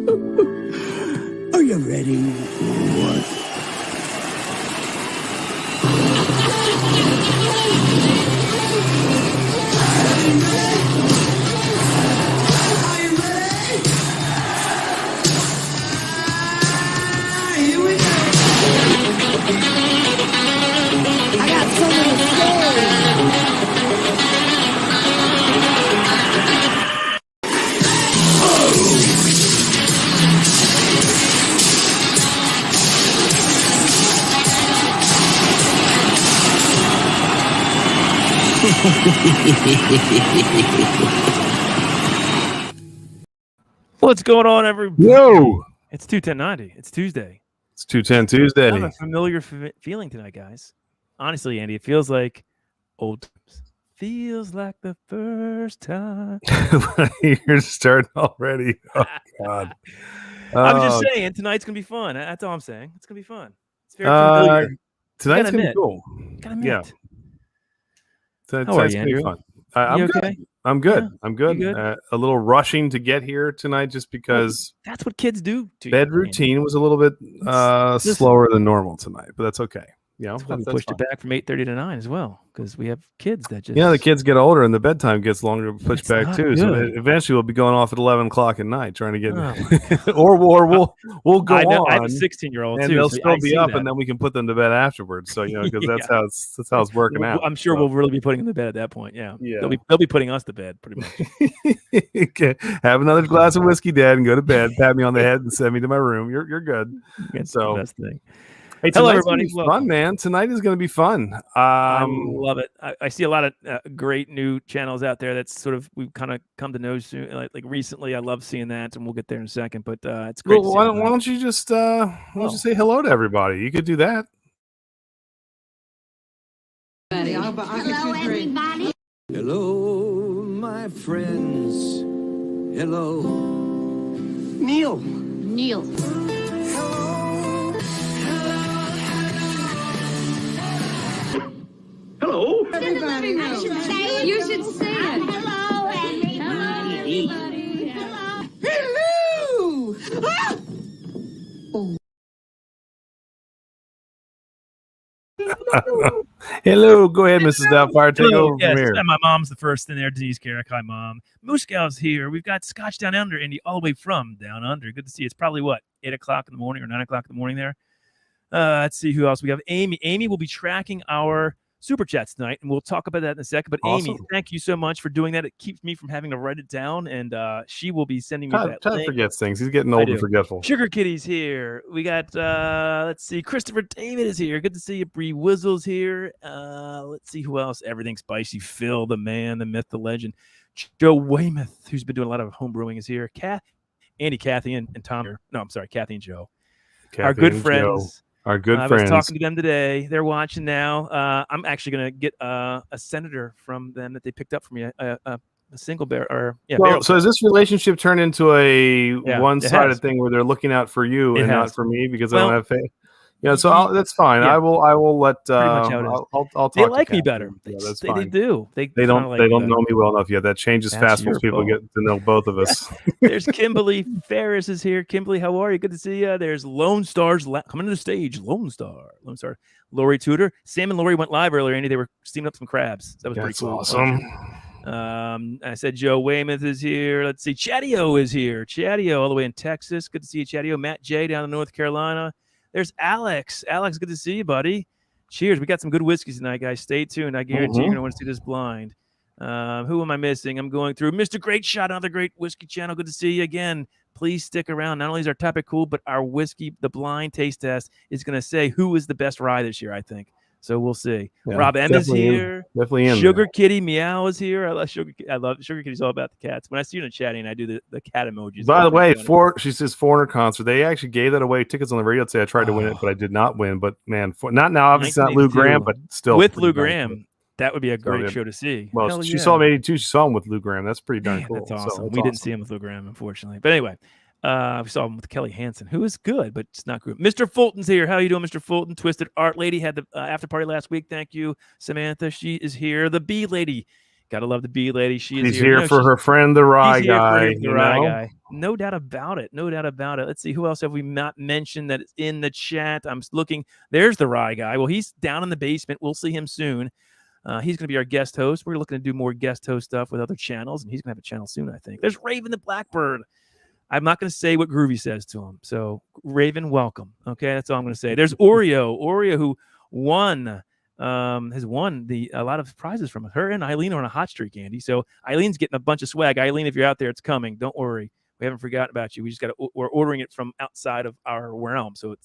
Are you ready? What? I got something to say. What's going on, everybody? Yo, It's 21090. It's Tuesday. it's 210 Tuesday. I have a familiar feeling tonight, guys. Honestly, Andy, it feels like old times. Feels like the first time. You're starting already. Oh God! I'm just saying tonight's gonna be fun. That's all I'm saying. It's gonna be fun. It's very familiar. Tonight's gonna be admit. cool. Gotta admit. Yeah. How Tonight's are you, gonna be Andrew? fun. I'm You good. okay? I'm good. Yeah. I'm good. You good? A little rushing to get here tonight just because That's what kids do to bed you, Andy. routine was a little bit Listen. slower than normal tonight, but that's okay. You know, That's why we pushed it back from 8:30 to 9 as well, because we have kids that just. Yeah, the kids get older and the bedtime gets longer to push It's back not too. So good. eventually we'll be going off at 11 o'clock at night trying to get, Oh my God. or we'll go on. I have a 16-year-old and too, they'll so still I be see up, that. and then we can put them to bed afterwards. So because that's Yeah. how it's working out. I'm sure we'll really be putting them to bed at that point. Yeah, Yeah. they'll be putting us to bed pretty much. Okay. Have another glass of whiskey, Dad, and go to bed. Pat me on the head and send me to my room. You're good. That's So the best thing. hey, Hello, tonight's gonna everybody. be Welcome. fun, man. Tonight is going to be fun. I love it. I see a lot of great new channels out there. That's sort of we've kind of come to know soon. Like recently, I love seeing that, and we'll get there in a second. But it's great. Well, to see why don't you just say hello to everybody? You could do that. Hello, everybody. Hello, my friends. Hello. Neil. Neil. Hello. Everybody. You should say it. Hello, everybody. Hello. Hello. Go ahead, Mrs. Doubtfire. Take Hello, over yes, from here. and my mom's the first in there. Denise Garrick, hi, Mom. Moose Gal's here. We've got Scotch Down Under, Indy, all the way from Down Under. Good to see you. It's probably, 8 o'clock in the morning or 9 o'clock in the morning there. Let's see who else we have. Amy. Amy will be tracking our super chats tonight, and we'll talk about that in a second. But Awesome. Amy, thank you so much for doing that. It keeps me from having to write it down, and she will be sending me that Todd link. forgets things. He's getting old and forgetful. Sugar Kitty's here. We got let's see, Christopher David is here. Good to see you. Bree Wizzle's here. Let's see who else. Everything Spicy. Phil, the man, the myth, the legend. Joe Weymouth, who's been doing a lot of home brewing, is here. Andy, Kathy, and Tom. No, I'm sorry, Kathy and Joe. Our good friends. Our good I friends. was talking to them today. They're watching now. I'm actually going to get a senator from them that they picked up for me. A single barrel, or barrel. So has this relationship turned into a one-sided thing where they're looking out for you and not for me because I don't have faith? Yeah, so that's fine. Yeah. I will let. I'll talk. They like to me Kathy. better. Yeah, that's They fine. do. They don't know me well enough yet. That changes That's fast once your people fault. get to know both of us. There's Kimberly Ferris is here. Kimberly, how are you? Good to see you. There's Lone Stars coming to the stage. Lone Star. Lori Tudor. Sam and Lori went live earlier, Andy. They were steaming up some crabs. That was pretty cool. Awesome. I said Joe Weymouth is here. Let's see. Chattio is here. Chattio all the way in Texas. Good to see you, Chattio. Matt J down in North Carolina. There's Alex. Alex, good to see you, buddy. Cheers. We got some good whiskeys tonight, guys. Stay tuned. I guarantee you're going to want to see this blind. Who am I missing? I'm going through Mr. Great Shot, another great whiskey channel. Good to see you again. Please stick around. Not only is our topic cool, but our whiskey, the blind taste test, is going to say who is the best rye this year, I think. So we'll see. Yeah, Rob M is here. Definitely in Sugar there. Kitty Meow is here. I love Sugar Kitty's all about the cats. When I see you in chatting, I do the cat emojis. By the way, she says Foreigner concert. They actually gave that away. Tickets on the radio today. I tried to win it, but I did not win. But man, not now. Obviously not Lou Graham, but still with Lou Graham. That would be a great show to see. Well, she saw him in '82. She saw him with Lou Graham. That's pretty darn cool. That's awesome. So we didn't see him with Lou Graham, unfortunately. But anyway, we saw him with Kelly Hansen, who is good, but it's not good. Mr. Fulton's here. How you doing, Mr. Fulton? Twisted Art Lady had the after party last week. Thank you, Samantha. She is here. The Bee Lady, Gotta love the bee lady. She's here for her friend, the Rye Guy. The Rye Guy. No doubt about it. No doubt about it. Let's see. Who else have we not mentioned that is in the chat? I'm looking. There's the Rye Guy. Well, he's down in the basement. We'll see him soon. He's going to be our guest host. We're looking to do more guest host stuff with other channels, and he's going to have a channel soon, I think. There's Raven the Blackbird. I'm not going to say what Groovy says to him. So, Raven, welcome. Okay, that's all I'm going to say. There's Oreo. Oreo, who has won a lot of prizes from her and Eileen are on a hot streak, Andy. So Eileen's getting a bunch of swag. Eileen, if you're out there, it's coming. Don't worry. We haven't forgotten about you. We're ordering it from outside of our realm. So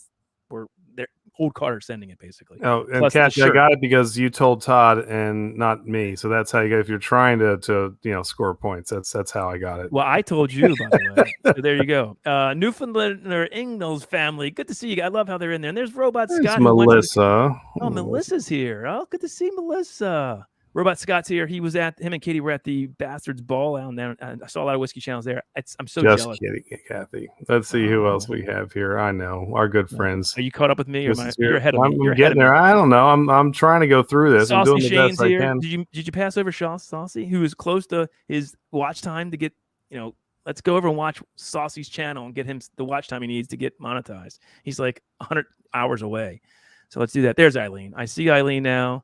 we're there. Old Carter sending it basically. Oh, and Cassie, I got it because you told Todd and not me. So that's how you get if you're trying to score points. That's how I got it. Well, I told you, by the way. So there you go. Newfoundlander Ingalls family. Good to see you. I love how they're in there. And there's Robot Scott. Melissa. Melissa's here. Oh, good to see Melissa. Robot Scott's here. Him and Katie were at the Bastards Ball out there. I saw a lot of whiskey channels there. I'm so jealous. Just kidding, Kathy. Let's see who else we have here. I know our good friends. Are you caught up with me, or you're ahead of me? I'm getting there. I don't know. I'm trying to go through this. I'm doing the Shane's best here. I can. Did you pass over Saucy, who is close to his watch time to get? Let's go over and watch Saucy's channel and get him the watch time he needs to get monetized. He's like 100 hours away. So let's do that. There's Eileen. I see Eileen now.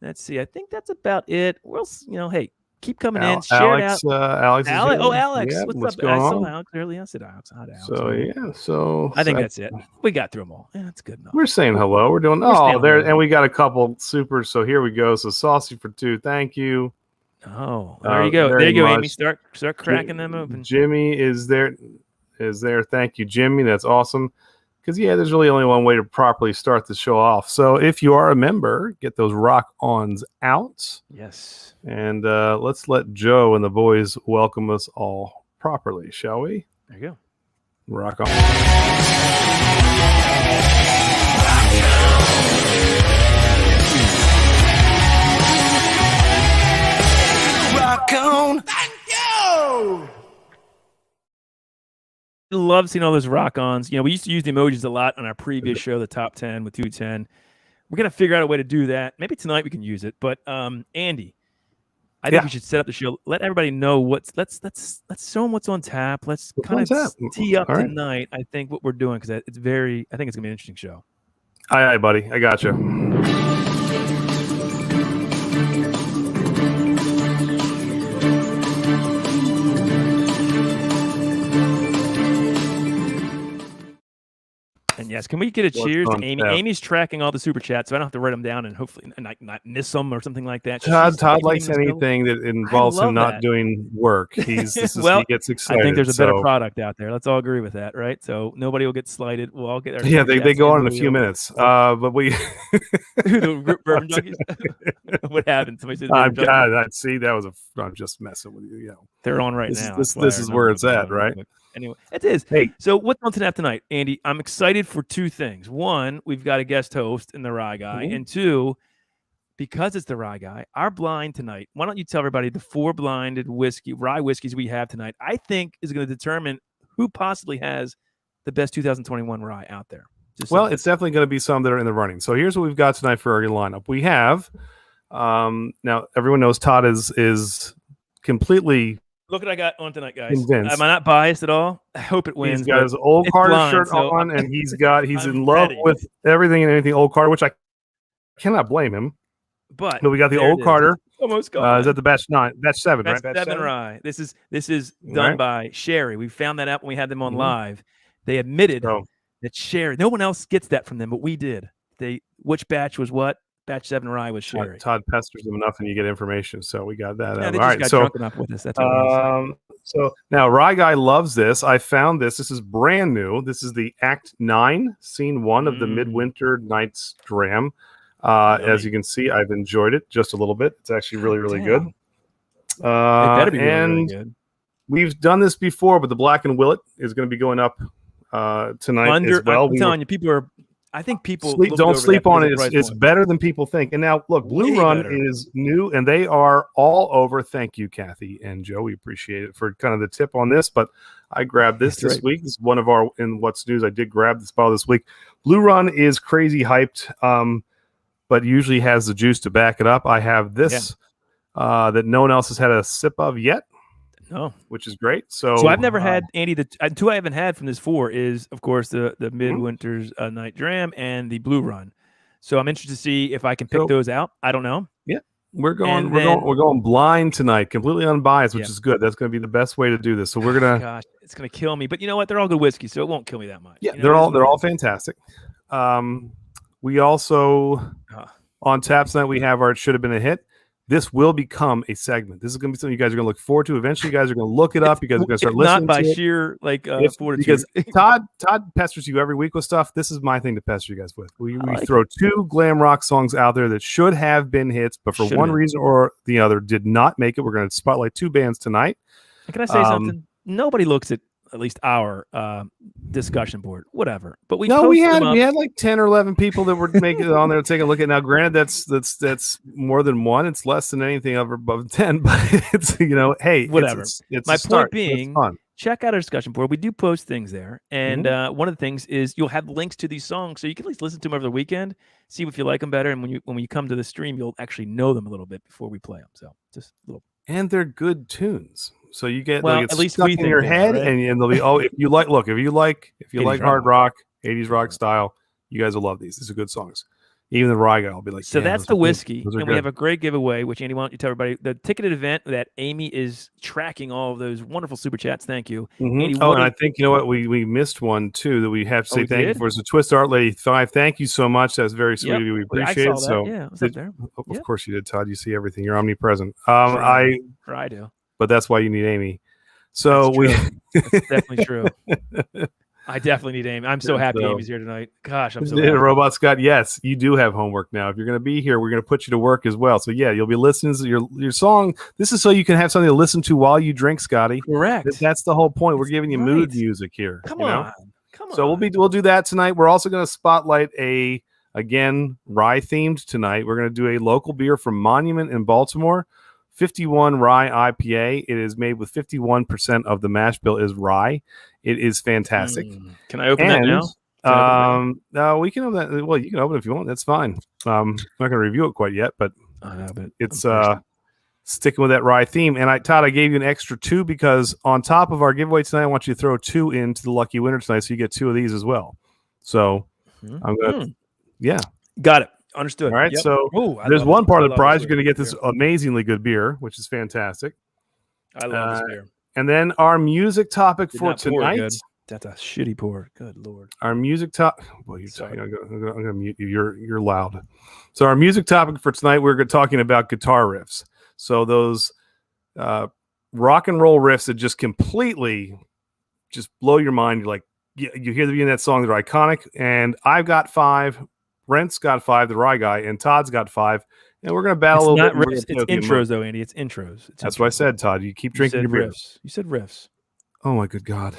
Let's see. I think that's about it. We'll, hey, keep coming in. Share Alex, it out. Alex. Alex. Yeah, what's up? going on? I saw Alex earlier. I said Alex. Hi, Alex. So I think that's it. We got through them all. Yeah, that's good enough. We're saying hello. We're doing there, and we got a couple super. So here we go. So Saucy for 2. Thank you. Oh, there you go. There you go, Amy. Start cracking them open. Jimmy is there. Thank you, Jimmy. That's awesome. Because, there's really only one way to properly start the show off. So if you are a member, get those rock-ons out. Yes. And let's let Joe and the boys welcome us all properly, shall we? There you go. Rock on. Rock on. Thank you. Love seeing all those rock-ons. We used to use the emojis a lot on our previous show, the top 10 with 210. We're gonna figure out a way to do that. Maybe tonight we can use it. But Andy, I think we should set up the show. Let everybody know let's show them what's on tap. Let's kind of tee up tonight. I think what we're doing because I think it's gonna be an interesting show. Aye, buddy. I got you. And yes, can we get a cheers to Amy? Amy's tracking all the super chats, so I don't have to write them down and hopefully not miss them or something like that. Todd likes anything that involves him not doing work. He gets excited. I think there's a better product out there. Let's all agree with that, right? So nobody will get slighted. We'll all get our they go on in a few minutes. But we the bourbon junkies. What happened? Somebody said I'm just messing with you. They're on right now. This is where it's at, right? Anyway, it is. Hey, so what's on tap tonight, Andy? I'm excited for 2 things. 1, we've got a guest host in the Rye Guy, and 2, because it's the Rye Guy, our blind tonight. Why don't you tell everybody the 4 blinded rye whiskeys we have tonight? I think is going to determine who possibly has the best 2021 rye out there. It's definitely going to be some that are in the running. So here's what we've got tonight for our lineup. We have now everyone knows Todd is completely. Look what I got on tonight, guys. Convinced. Am I not biased at all? I hope it wins. He's got his old Carter shirt on, and he's in love with everything and anything old Carter, which I cannot blame him. But we got the old Carter. Almost gone. Is that the batch 9? Batch 7, right? Batch 7 rye. This is done by Sherry. We found that out when we had them on live. They admitted that Sherry. No one else gets that from them, but we did. Which batch was what? Batch 7 rye was Sherry. Todd pesters them enough, and you get information. So we got that. Yeah, they just got drunk enough with us. That's what so now Rye Guy loves this. I found this. This is brand new. This is the Act 9, Scene 1 of the Midwinter Night Dram. As you can see, I've enjoyed it just a little bit. It's actually really, really good. It better be really good. We've done this before, but the Blackened Willett is going to be going up tonight as well. I'm telling you, I think people don't sleep on it. It's better than people think. And now, look, Blue Run is new, and they are all over. Thank you, Kathy and Joe. We appreciate it for kind of the tip on this. But I grabbed this week. This is one of our in What's News. I did grab this bottle this week. Blue Run is crazy hyped, but usually has the juice to back it up. I have this that no one else has had a sip of yet. No, which is great. So I've never had, Andy. The two I haven't had from this 4 is, of course, the Midwinters Night Dram and the Blue Run. So I'm interested to see if I can pick those out. I don't know. Yeah, we're going blind tonight, completely unbiased, which is good. That's going to be the best way to do this. So we're gonna. Gosh, it's gonna kill me. But you know what? They're all good whiskey, so it won't kill me that much. Yeah, you know, they're all fantastic. We also on tap tonight we have our It Should Have Been a Hit. This will become a segment. This is going to be something you guys are going to look forward to. Eventually, you guys are going to look it up. You guys are going to start listening. Not by to sheer fortitude. Because Todd pesters you every week with stuff. This is my thing to pester you guys with. We throw 2 glam rock songs out there that should have been hits, but for one reason or the other did not make it. We're going to spotlight 2 bands tonight. Can I say something? Nobody looks at least our discussion board, whatever. But we had like 10 or 11 people that were making it on there to take a look at. Now, granted, that's more than one. It's less than anything ever above 10, but it's hey, whatever. It's my point being, check out our discussion board. We do post things there, and one of the things is you'll have links to these songs, so you can at least listen to them over the weekend, see if you like them better, and when you come to the stream, you'll actually know them a little bit before we play them. So just a little. And they're good tunes. So you get at least stuck in your head, right? and they'll be if you like hard rock, 80s rock style, you guys will love these. These are good songs. Even the Rye Guy will be like. So that's the whiskey, and we have a great giveaway. Which Andy, why don't you tell everybody the ticketed event that Amy is tracking all of those wonderful super chats. Thank you. Andy, and I think you know what we missed one too that we have to say thank you for. It's the Twist Art Lady 5. Thank you so much. That's very sweet of you. We appreciate it. So yeah, was up there. Of course you did, Todd. You see everything. You're omnipresent. I do. But that's why you need Amy. So that's definitely true. I definitely need Amy. I'm so happy Amy's here tonight. Gosh, I'm so happy. Robot Scott, yes, you do have homework now. If you're going to be here, we're going to put you to work as well. So yeah, you'll be listening to your song. This is so you can have something to listen to while you drink, Scotty. Correct. That's the whole point. We're giving you mood music here. Come on. So we'll do that tonight. We're also going to spotlight again rye themed tonight. We're going to do a local beer from Monument in Baltimore. 51 Rye IPA. It is made with 51% of the mash bill is rye. It is fantastic. Can I open that now? No, we can open that. Well, you can open it if you want. That's fine. I'm not going to review it quite yet, but it's sticking with that rye theme. And Todd, I gave you an extra 2 because on top of our giveaway tonight, I want you to throw 2 into the lucky winner tonight, so you get 2 of these as well. So I'm going to, got it. Understood. All right. Yep. So there's one part of the prize. You're going to get this amazingly good beer, which is fantastic. I love this beer. And then our music topic for tonight. That's a shitty pour. Good Lord. Our music topic. Well, I'm going to mute you. You're loud. So our music topic for tonight, we're talking about guitar riffs. So those rock and roll riffs that just completely just blow your mind. You're like, you hear the beginning of that song, they're iconic. And I've got 5. Brent's got 5, the Rye Guy, and Todd's got 5. And we're going to battle a little bit. Riffs. It's intros, though, Andy. It's intros. That's what I said, Todd. You keep drinking your beer. You said riffs. Oh, my good God.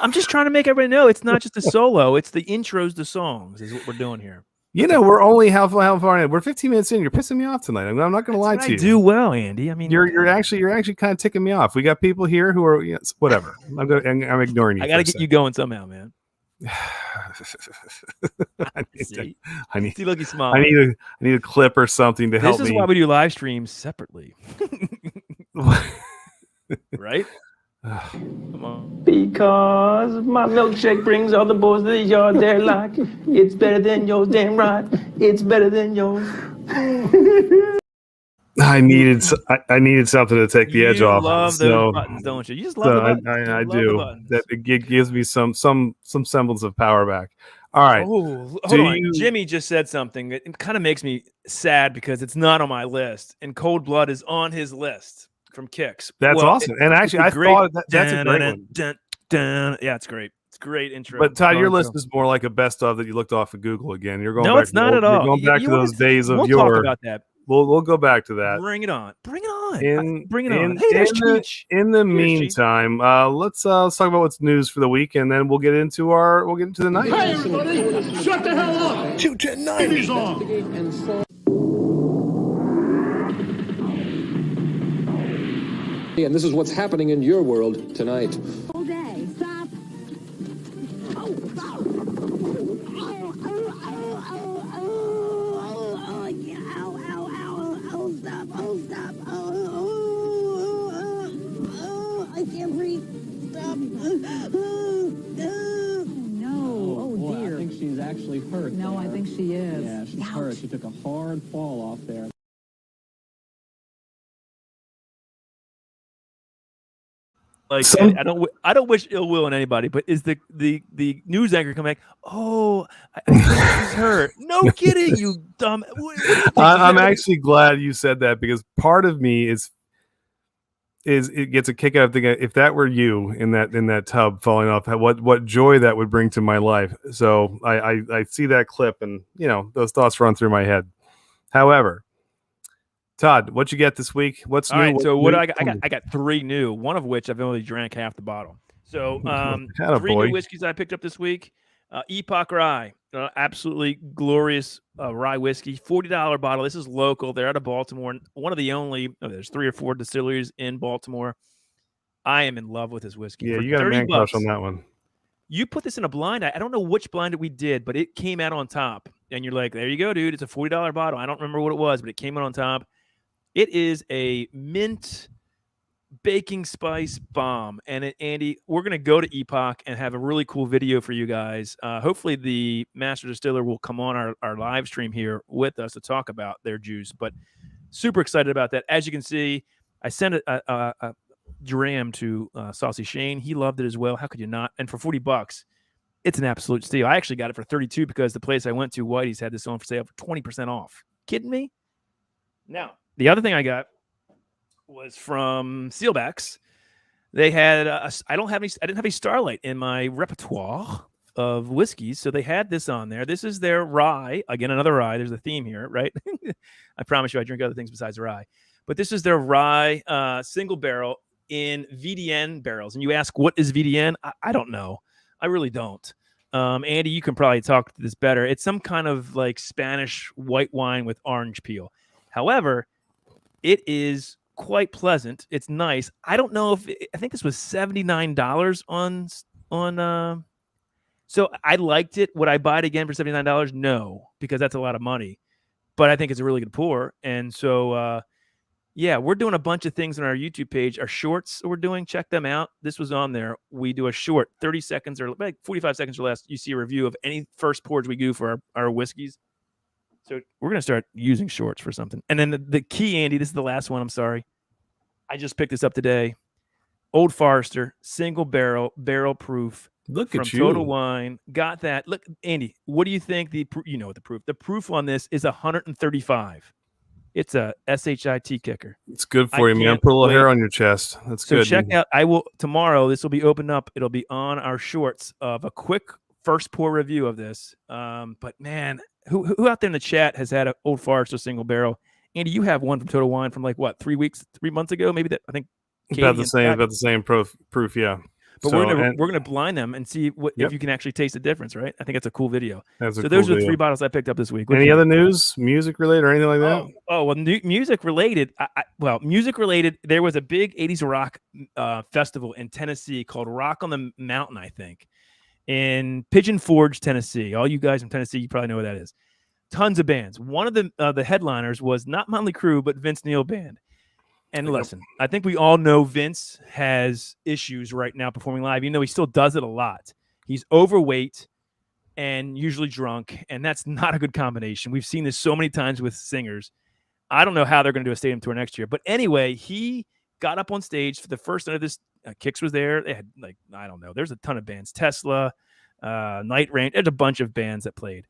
I'm just trying to make everybody know it's not just a solo. It's the intros to songs is what we're doing here. We're only how far in? We're 15 minutes in. You're pissing me off tonight. I'm not going to lie to you. I do well, Andy. I mean, you're actually kind of ticking me off. We got people here who are whatever. I'm ignoring you. I got to get you going somehow, man. I need see, look, he's small. I need a clip or something to help me. This is why we do live streams separately, right? Come on. Because my milkshake brings all the boys to the yard. They're like, it's better than yours, damn right. It's better than yours. I needed something to take the edge off. You love those buttons, don't you? You just love the buttons. I do. That it gives me some semblance of power back. All right. Hold on. Jimmy just said something that it kind of makes me sad because it's not on my list, and Cold Blood is on his list from Kicks. That's awesome. And actually, I thought that's a great one. Yeah, it's great. It's great intro. But Todd, your list is more like a best of that you looked off of Google again. You're going. No, back it's not at all. You're going back to those days of your. We'll talk about that. We'll go back to that. Bring it on. Bring it on. In the meantime, let's talk about what's news for the week, and then we'll get into the night. Hey everybody, shut the hell up. 21090's on. And this is what's happening in your world tonight. All day. Stop. Stop. hurt. No, I think she is. Yeah, she's hurt. She took a hard fall off there. Like, I don't wish ill will on anybody, but is the news anchor come back? Oh, I think she's hurt. No kidding, you dumb. What do you think? I'm actually glad you said that, because part of me is it gets a kick out of thinking, if that were you in that tub falling off, what joy that would bring to my life. So I see that clip, and those thoughts run through my head. However, Todd, what you get this week? What's all new? right, so what I got 3 new, one of which I've only drank half the bottle. So 3 new whiskeys I picked up this week. Epoch Rye, absolutely glorious rye whiskey, $40 bottle. This is local. They're out of Baltimore. One of the only, there's 3 or 4 distilleries in Baltimore. I am in love with this whiskey. Yeah, For you got a man crush on that one. You put this in a blind. I don't know which blind we did, but it came out on top. And you're like, there you go, dude. It's a $40 bottle. I don't remember what it was, but it came out on top. It is a mint baking spice bomb. And Andy, we're going to go to Epoch and have a really cool video for you guys. Hopefully the master distiller will come on our live stream here with us to talk about their juice. But super excited about that. As you can see, I sent a dram to Saucy Shane. He loved it as well. How could you not? And for $40, it's an absolute steal. I actually got it for $32 because the place I went to, Whitey's, had this on for sale for 20% off. Kidding me? Now, the other thing I got was from Sealbacks. They had I didn't have any Starlight in my repertoire of whiskeys, so they had this on there. This is their rye. Again, another rye. There's a theme here, right? I promise you I drink other things besides rye. But this is their rye single barrel in VDN barrels. And you ask, what is VDN? I don't know. I really don't. Andy, you can probably talk to this better. It's some kind of like Spanish white wine with orange peel. However, it is quite pleasant. It's nice. I don't know I think this was $79 on so I liked it. Would I buy it again for $79? No, because that's a lot of money. But I think it's a really good pour. And so yeah, we're doing a bunch of things on our YouTube page. Our shorts we're doing, check them out. This was on there. We do a short, 30 seconds or like 45 seconds or less. You see a review of any first pours we do for our whiskeys. So we're going to start using shorts for something. And then the key, Andy, this is the last one. I'm sorry. I just picked this up today. Old Forester, single barrel proof. Look from at you. Total Wine. Got that. Look, Andy, what do you think? What the proof. The proof on this is 135. It's a SHIT kicker. It's good for you, man. Put a little hair on your chest. That's good. So check out. Tomorrow. This will be opened up. It'll be on our shorts of a quick first pour review of this. But man, who out there in the chat has had an Old Forester single barrel? Andy, you have one from Total Wine from like what, 3 months ago? Maybe that, I think. About the same proof, yeah. But we're gonna blind them and see if you can actually taste the difference, right? I think that's a cool video. Those are the 3 bottles I picked up this week. Any other news, music related or anything like that? Well, music related. Music related. There was a big '80s rock festival in Tennessee called Rock on the Mountain, I think, in Pigeon Forge, Tennessee. All you guys from Tennessee, you probably know what that is. Tons of bands. One of the headliners was not Motley Crue, but Vince Neil Band. And listen, I think we all know Vince has issues right now performing live, even though he still does it a lot. He's overweight and usually drunk, and that's not a good combination. We've seen this so many times with singers. I don't know how they're going to do a stadium tour next year. But anyway, he got up on stage for the first night of this. Kix was there. They had, I don't know. There's a ton of bands. Tesla, Night Rain. There's a bunch of bands that played.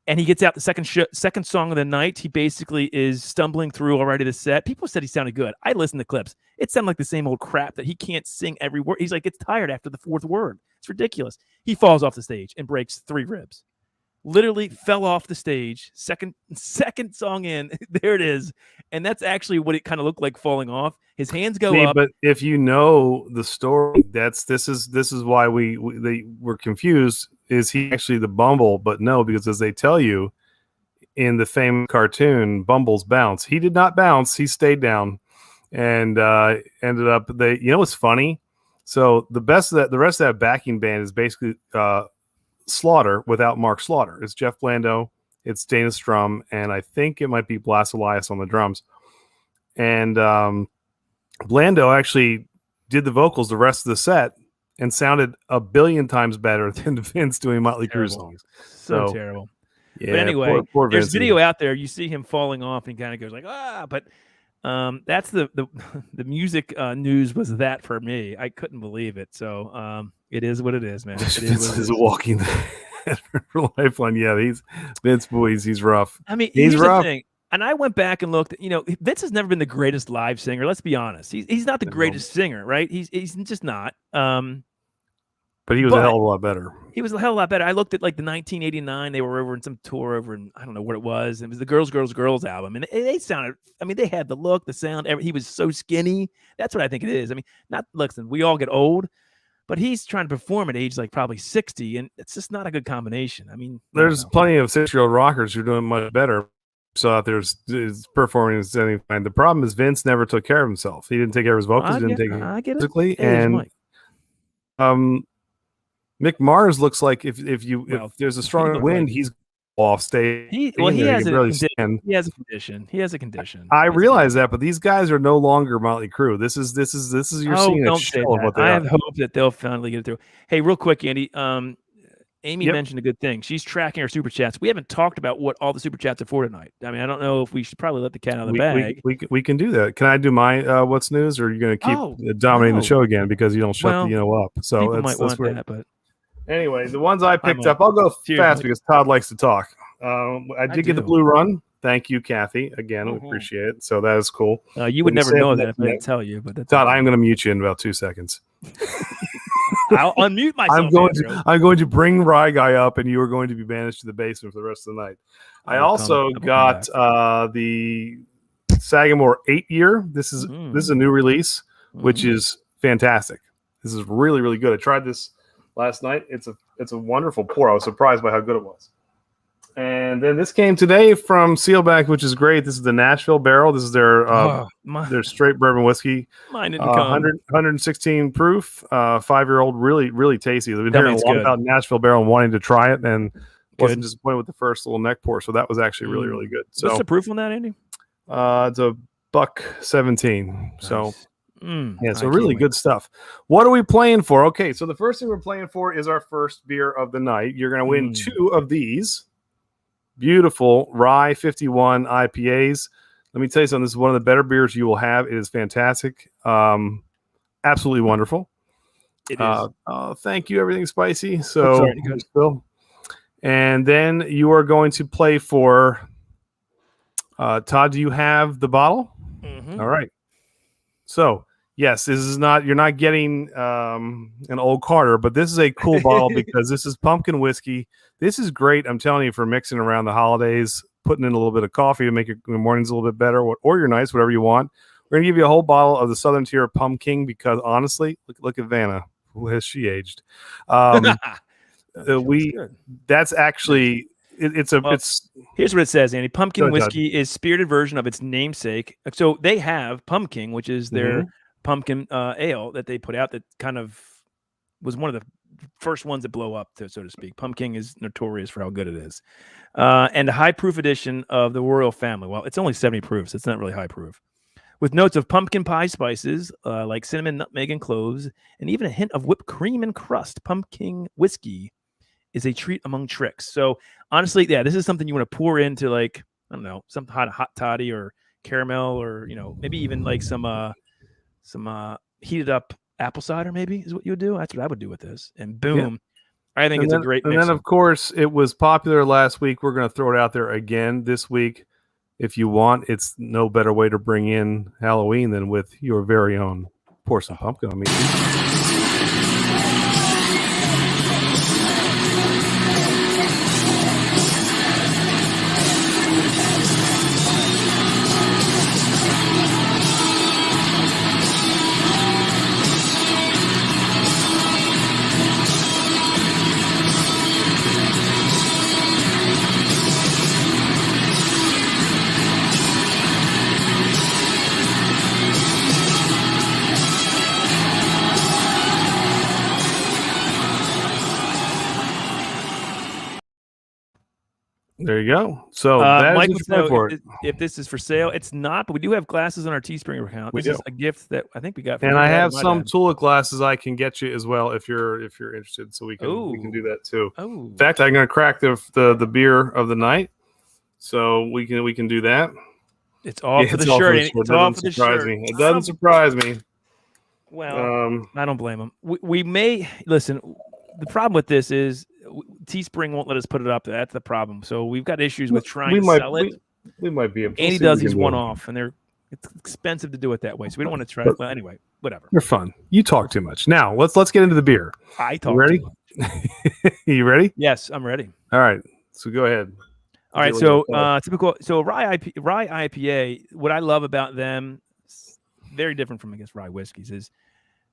And he gets out the second song of the night. He basically is stumbling through already the set. People said he sounded good. I listened to clips. It sounded like the same old crap that he can't sing every word. He's like, gets tired after the 4th word. It's ridiculous. He falls off the stage and breaks 3 ribs. Literally fell off the stage. Second song in, there it is. And that's actually what it kind of looked like falling off. His hands go up. But if you know the story, this is why they were confused. Is he actually the Bumble? But no, because as they tell you in the famous cartoon, Bumbles bounce. He did not bounce. He stayed down and ended up. What's funny? So the rest of that backing band is basically Slaughter without Mark Slaughter. It's Jeff Blando, it's Dana Strum, and I think it might be Blas Elias on the drums. And Blando actually did the vocals the rest of the set. and sounded a billion times better than Vince doing Motley Crue songs. So terrible. Yeah, but anyway, poor there's Vincey. video out there. You see him falling off and kind of goes like, but that's the music news was that for me. I couldn't believe it. So it is what it is, man. It Vince is walking lifeline. Yeah, Vince boys, he's rough. I mean, he's here's rough. the thing. And I went back and looked. Vince has never been the greatest live singer. Let's be honest. He's not the greatest singer, right? He's just not. But he was a hell of a lot better. He was a hell of a lot better. I looked at like the 1989. They were over in some tour over in, I don't know what it was. It was the Girls, Girls, Girls album. And they sounded, I mean, they had the look, the sound. He was so skinny. That's what I think it is. I mean, listen, we all get old, but he's trying to perform at age like probably 60. And it's just not a good combination. I mean, there's plenty of 6-year-old rockers who are doing much better. So out there's performing is anything. The problem is Vince never took care of himself. He didn't take care of his vocals. He didn't take care of physically. And Mick Mars looks like if there's a strong wind, he's off stage. He has a condition. I realize that, but these guys are no longer Motley Crue. This is you're seeing a show of what they are. I have hope that they'll finally get it through. Hey, real quick, Andy. Amy mentioned a good thing. She's tracking our super chats. We haven't talked about what all the super chats are for tonight. I mean, I don't know if we should probably let the cat out of the bag. We can do that. Can I do my what's news, or are you going to keep dominating the show again because you don't shut the up? So people might want that, but anyway, the ones I picked up, I'll go fast because Todd likes to talk. I did get the Blue Run. Thank you, Kathy. Again, we appreciate it. So that is cool. You would never know that if I didn't tell you. But that's Todd, I'm going to mute you in about 2 seconds. I'll unmute myself. I'm going to bring Rye Guy up, and you are going to be banished to the basement for the rest of the night. I also got the Sagamore 8-year. This is a new release, which is fantastic. This is really, really good. I tried this last night. It's a wonderful pour. I was surprised by how good it was. And then this came today from Sealback, which is great. This is the Nashville Barrel. This is their straight bourbon whiskey. 116 proof, 5-year-old, really, really tasty. They've been hearing a lot about Nashville Barrel and wanting to try it, and wasn't disappointed with the first little neck pour. So that was actually really, really good. So what's the proof on that, Andy? It's a $1.17. Nice. So so really good stuff. What are we playing for? Okay, so the first thing we're playing for is our first beer of the night. You're going to win 2 of these beautiful Rye 51 IPAs. Let me tell you something. This is one of the better beers you will have. It is fantastic. Absolutely wonderful. It is. Thank you. Everything's spicy. So, Phil. And then you are going to play for Todd. Do you have the bottle? Mm-hmm. All right. So, yes, this is not, you're not getting an old Carter, but this is a cool bottle because this is pumpkin whiskey. This is great. I'm telling you, for mixing around the holidays, putting in a little bit of coffee to make your mornings a little bit better, or your nights, whatever you want. We're going to give you a whole bottle of the Southern Tier Pumpkin because honestly, look at Vanna. Who has she aged? That's actually it's here's what it says, Andy. Pumpkin whiskey is spirited version of its namesake. So they have Pumpkin, which is their pumpkin ale that they put out that kind of was one of the first ones that blow up, so to speak. Pumpkin is notorious for how good it is. And a high proof edition of the Royal Family. Well, it's only 70 proofs. It's not really high proof. With notes of pumpkin pie spices like cinnamon, nutmeg, and cloves, and even a hint of whipped cream and crust. Pumpkin whiskey is a treat among tricks. So honestly, this is something you want to pour into, like, I don't know, some hot toddy or caramel, or maybe even like some heated up apple cider. Maybe is what you would do. That's what I would do with this. And boom, I think it's a great mix. And then of course it was popular last week. We're going to throw it out there again this week. If you want, it's no better way to bring in Halloween than with your very own Pour Some Pumpkin on Me. There you go. So Mike wants to know if this is for sale. It's not, but we do have glasses on our Teespring account. This is a gift that I think we got. From I have some Tula glasses I can get you as well if you're interested. So we can do that too. Oh. In fact, I'm going to crack the beer of the night, so we can do that. It's all for the shirt. It's all for the shirt. It doesn't surprise me. Well, I don't blame them. We may listen. The problem with this is Teespring won't let us put it up. That's the problem. So we've got issues with trying to sell it. We might be able to. Andy does these one-off, and it's expensive to do it that way. So we don't want to try. Well, anyway, whatever. You're fun. You talk too much. Now let's get into the beer. I talk. You ready? Too much. You ready? Yes, I'm ready. All right. So go ahead. All right. So typical. So Rye IPA. What I love about them, very different from Rye whiskeys, is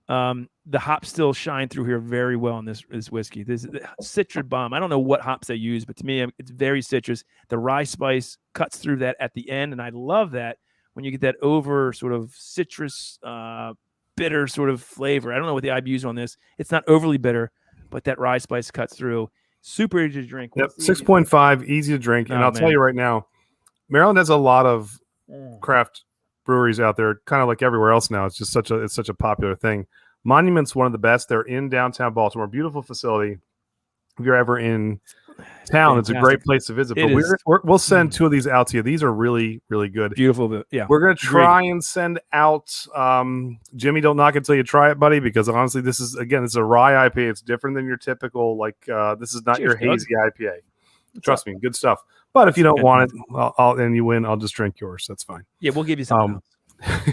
the hops still shine through here very well in this whiskey. This is citrus bomb. I don't know what hops they use, but to me, it's very citrus. The rye spice cuts through that at the end, and I love that when you get that over sort of citrus, bitter sort of flavor. I don't know what the IBUs on this. It's not overly bitter, but that rye spice cuts through. Super easy to drink. Yep, 6.5, easy to drink. And I'll tell you right now, Maryland has a lot of craft breweries out there, kind of like everywhere else now. It's just such a popular thing. Monument's one of the best. They're in downtown Baltimore, beautiful facility. If you're ever in town, it's a great place to visit. But we'll send two of these out to you. These are really, really good. Beautiful. Yeah. We're going to try and send out Jimmy, don't knock it until you try it, buddy, because honestly, this is a rye IPA. It's different than your typical, this is not your hazy IPA. Trust me, good stuff. But if you don't want it, and you win, I'll just drink yours. That's fine. Yeah, we'll give you something else.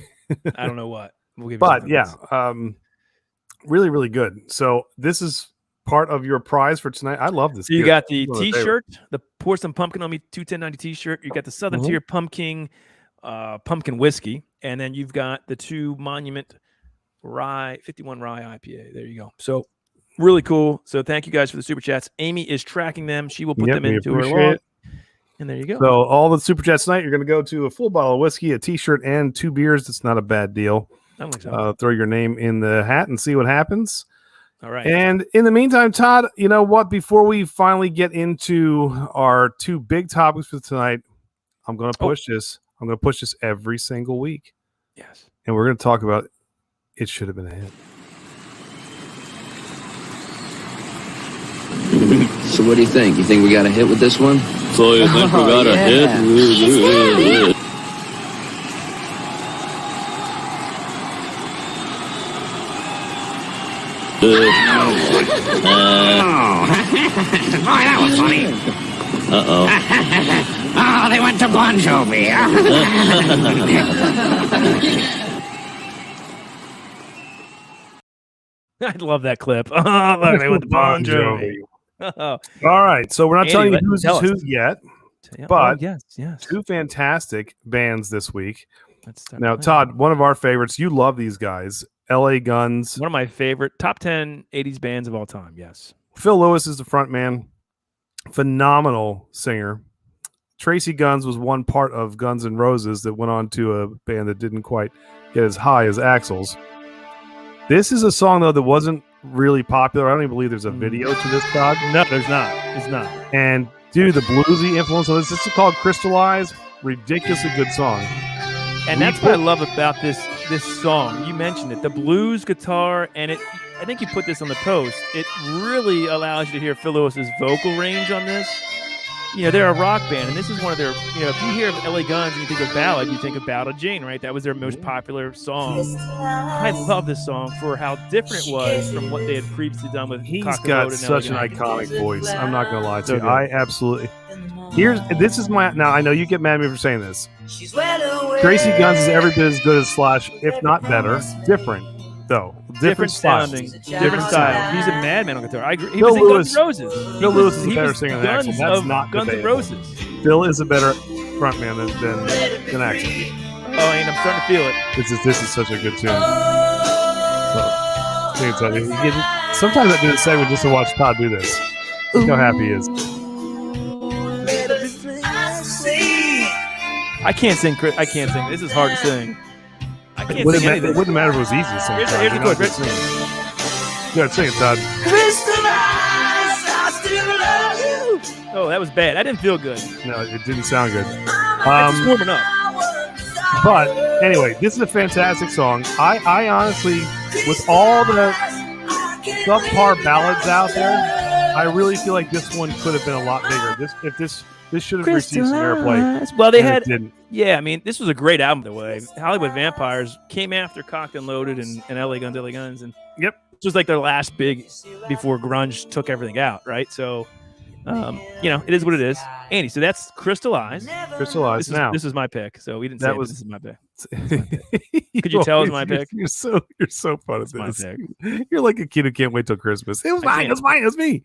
I don't know what. We'll give you something else. Really, really good. So this is part of your prize for tonight. I love this. So you got the T-shirt, the Pour Some Pumpkin on Me 21090 T-shirt. You got the Southern Tier Pumpkin whiskey, and then you've got the 2 Monument Rye 51 Rye IPA. There you go. So really cool. So thank you guys for the super chats. Amy is tracking them. She will put them into her log. And there you go. So all the super chats tonight, you're going to go to a full bottle of whiskey, a T-shirt, and 2 beers. That's not a bad deal. I don't think so. Throw your name in the hat and see what happens. All right. And in the meantime, Todd, you know what? Before we finally get into our 2 big topics for tonight, I'm going to push this. I'm going to push this every single week. Yes. And we're going to talk about It Should Have Been a Hit. So what do you think? You think we got a hit with this one? So you think we got a hit? Boy, that was funny. Uh-oh. Oh, they went to Bon Jovi. I love that clip. Oh, look, they went to Bon Jovi. All right, so we're not telling you who's who yet, but yes. 2 fantastic bands this week. Now, playing. Todd, one of our favorites. You love these guys. LA Guns. One of my favorite top 10 80s bands of all time. Yes. Phil Lewis is the front man. Phenomenal singer. Tracy Guns was one part of Guns N' Roses that went on to a band that didn't quite get as high as Axl's. This is a song, though, that wasn't really popular. I don't even believe there's a video to this, Todd. No, there's not. It's not. And, dude, the bluesy influence of this is called Crystallize. Ridiculously good song. And that's what I love about this song. You mentioned it, the blues guitar, and I think you put this on the post. It really allows you to hear Phil Lewis's vocal range on this. You know, they're a rock band, and this is one of their, if you hear of LA Guns and you think of ballad, you think of Ballad of Jane, right? That was their most popular song. I love this song for how different it was from what they had previously done with He's Cock got and such an LA iconic voice. I'm not going to lie to So you. good. I absolutely... Now, I know you get mad at me for saying this. Tracy Guns is every bit as good as Slash, if not better. Different, though. Different sounding, different style. He's a madman on guitar. I agree. He Phil was in Lewis- Guns N' Roses. Phil Lewis is a better singer than Axl. That's not Guns N' debatable. Roses. Phil is a better frontman than Axl. Oh, and I'm starting to feel it. This is such a good tune. Sometimes I do this segment just to watch Todd do this. Look how happy he is. I can't sing. This is hard to sing. I can't Wouldn't sing any of it this. wouldn't matter if it was easy to sing. Here's Todd. the You're chord. not good singing. Go ahead, sing it, Todd. Crystallize, I still love you. Oh, that was bad. That didn't feel good. No, it didn't sound good. That's just warming up. But anyway, this is a fantastic song. I honestly, with all the subpar ballads out there, I really feel like this one could have been a lot bigger. This should have received some airplay. Well, they had, yeah. I mean, this was a great album the way. Hollywood Vampires came after Cocked and Loaded and LA Guns, and yep, it was like their last big before grunge took everything out, right? So, it is what it is. Andy, so that's Crystallized. This is my pick. So we didn't say this is my pick. Could you tell it's my pick? You're so fun at this. My pick. You're like a kid who can't wait till Christmas. It was mine. It was me.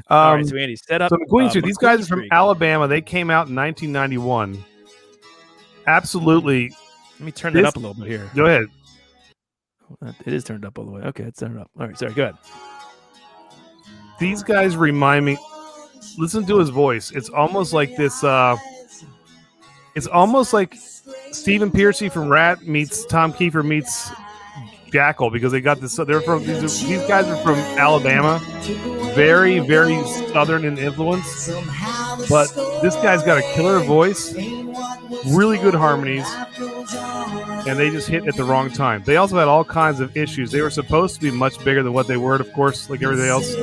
All right, so Andy, set up. So McQueen Street. These guys are from Alabama. They came out in 1991. Absolutely. Let me turn it up a little bit here. Go ahead. It is turned up all the way. Okay, it's turned up. All right, sorry. Go ahead. These guys remind me. Listen to his voice. It's almost like this. It's almost like Stephen Pearcy from Rat meets Tom Kiefer meets Jackal, because they got this. They're from these guys are from Alabama, very very southern in influence. But this guy's got a killer voice, really good harmonies, and they just hit at the wrong time. They also had all kinds of issues. They were supposed to be much bigger than what they were, of course, like everything else.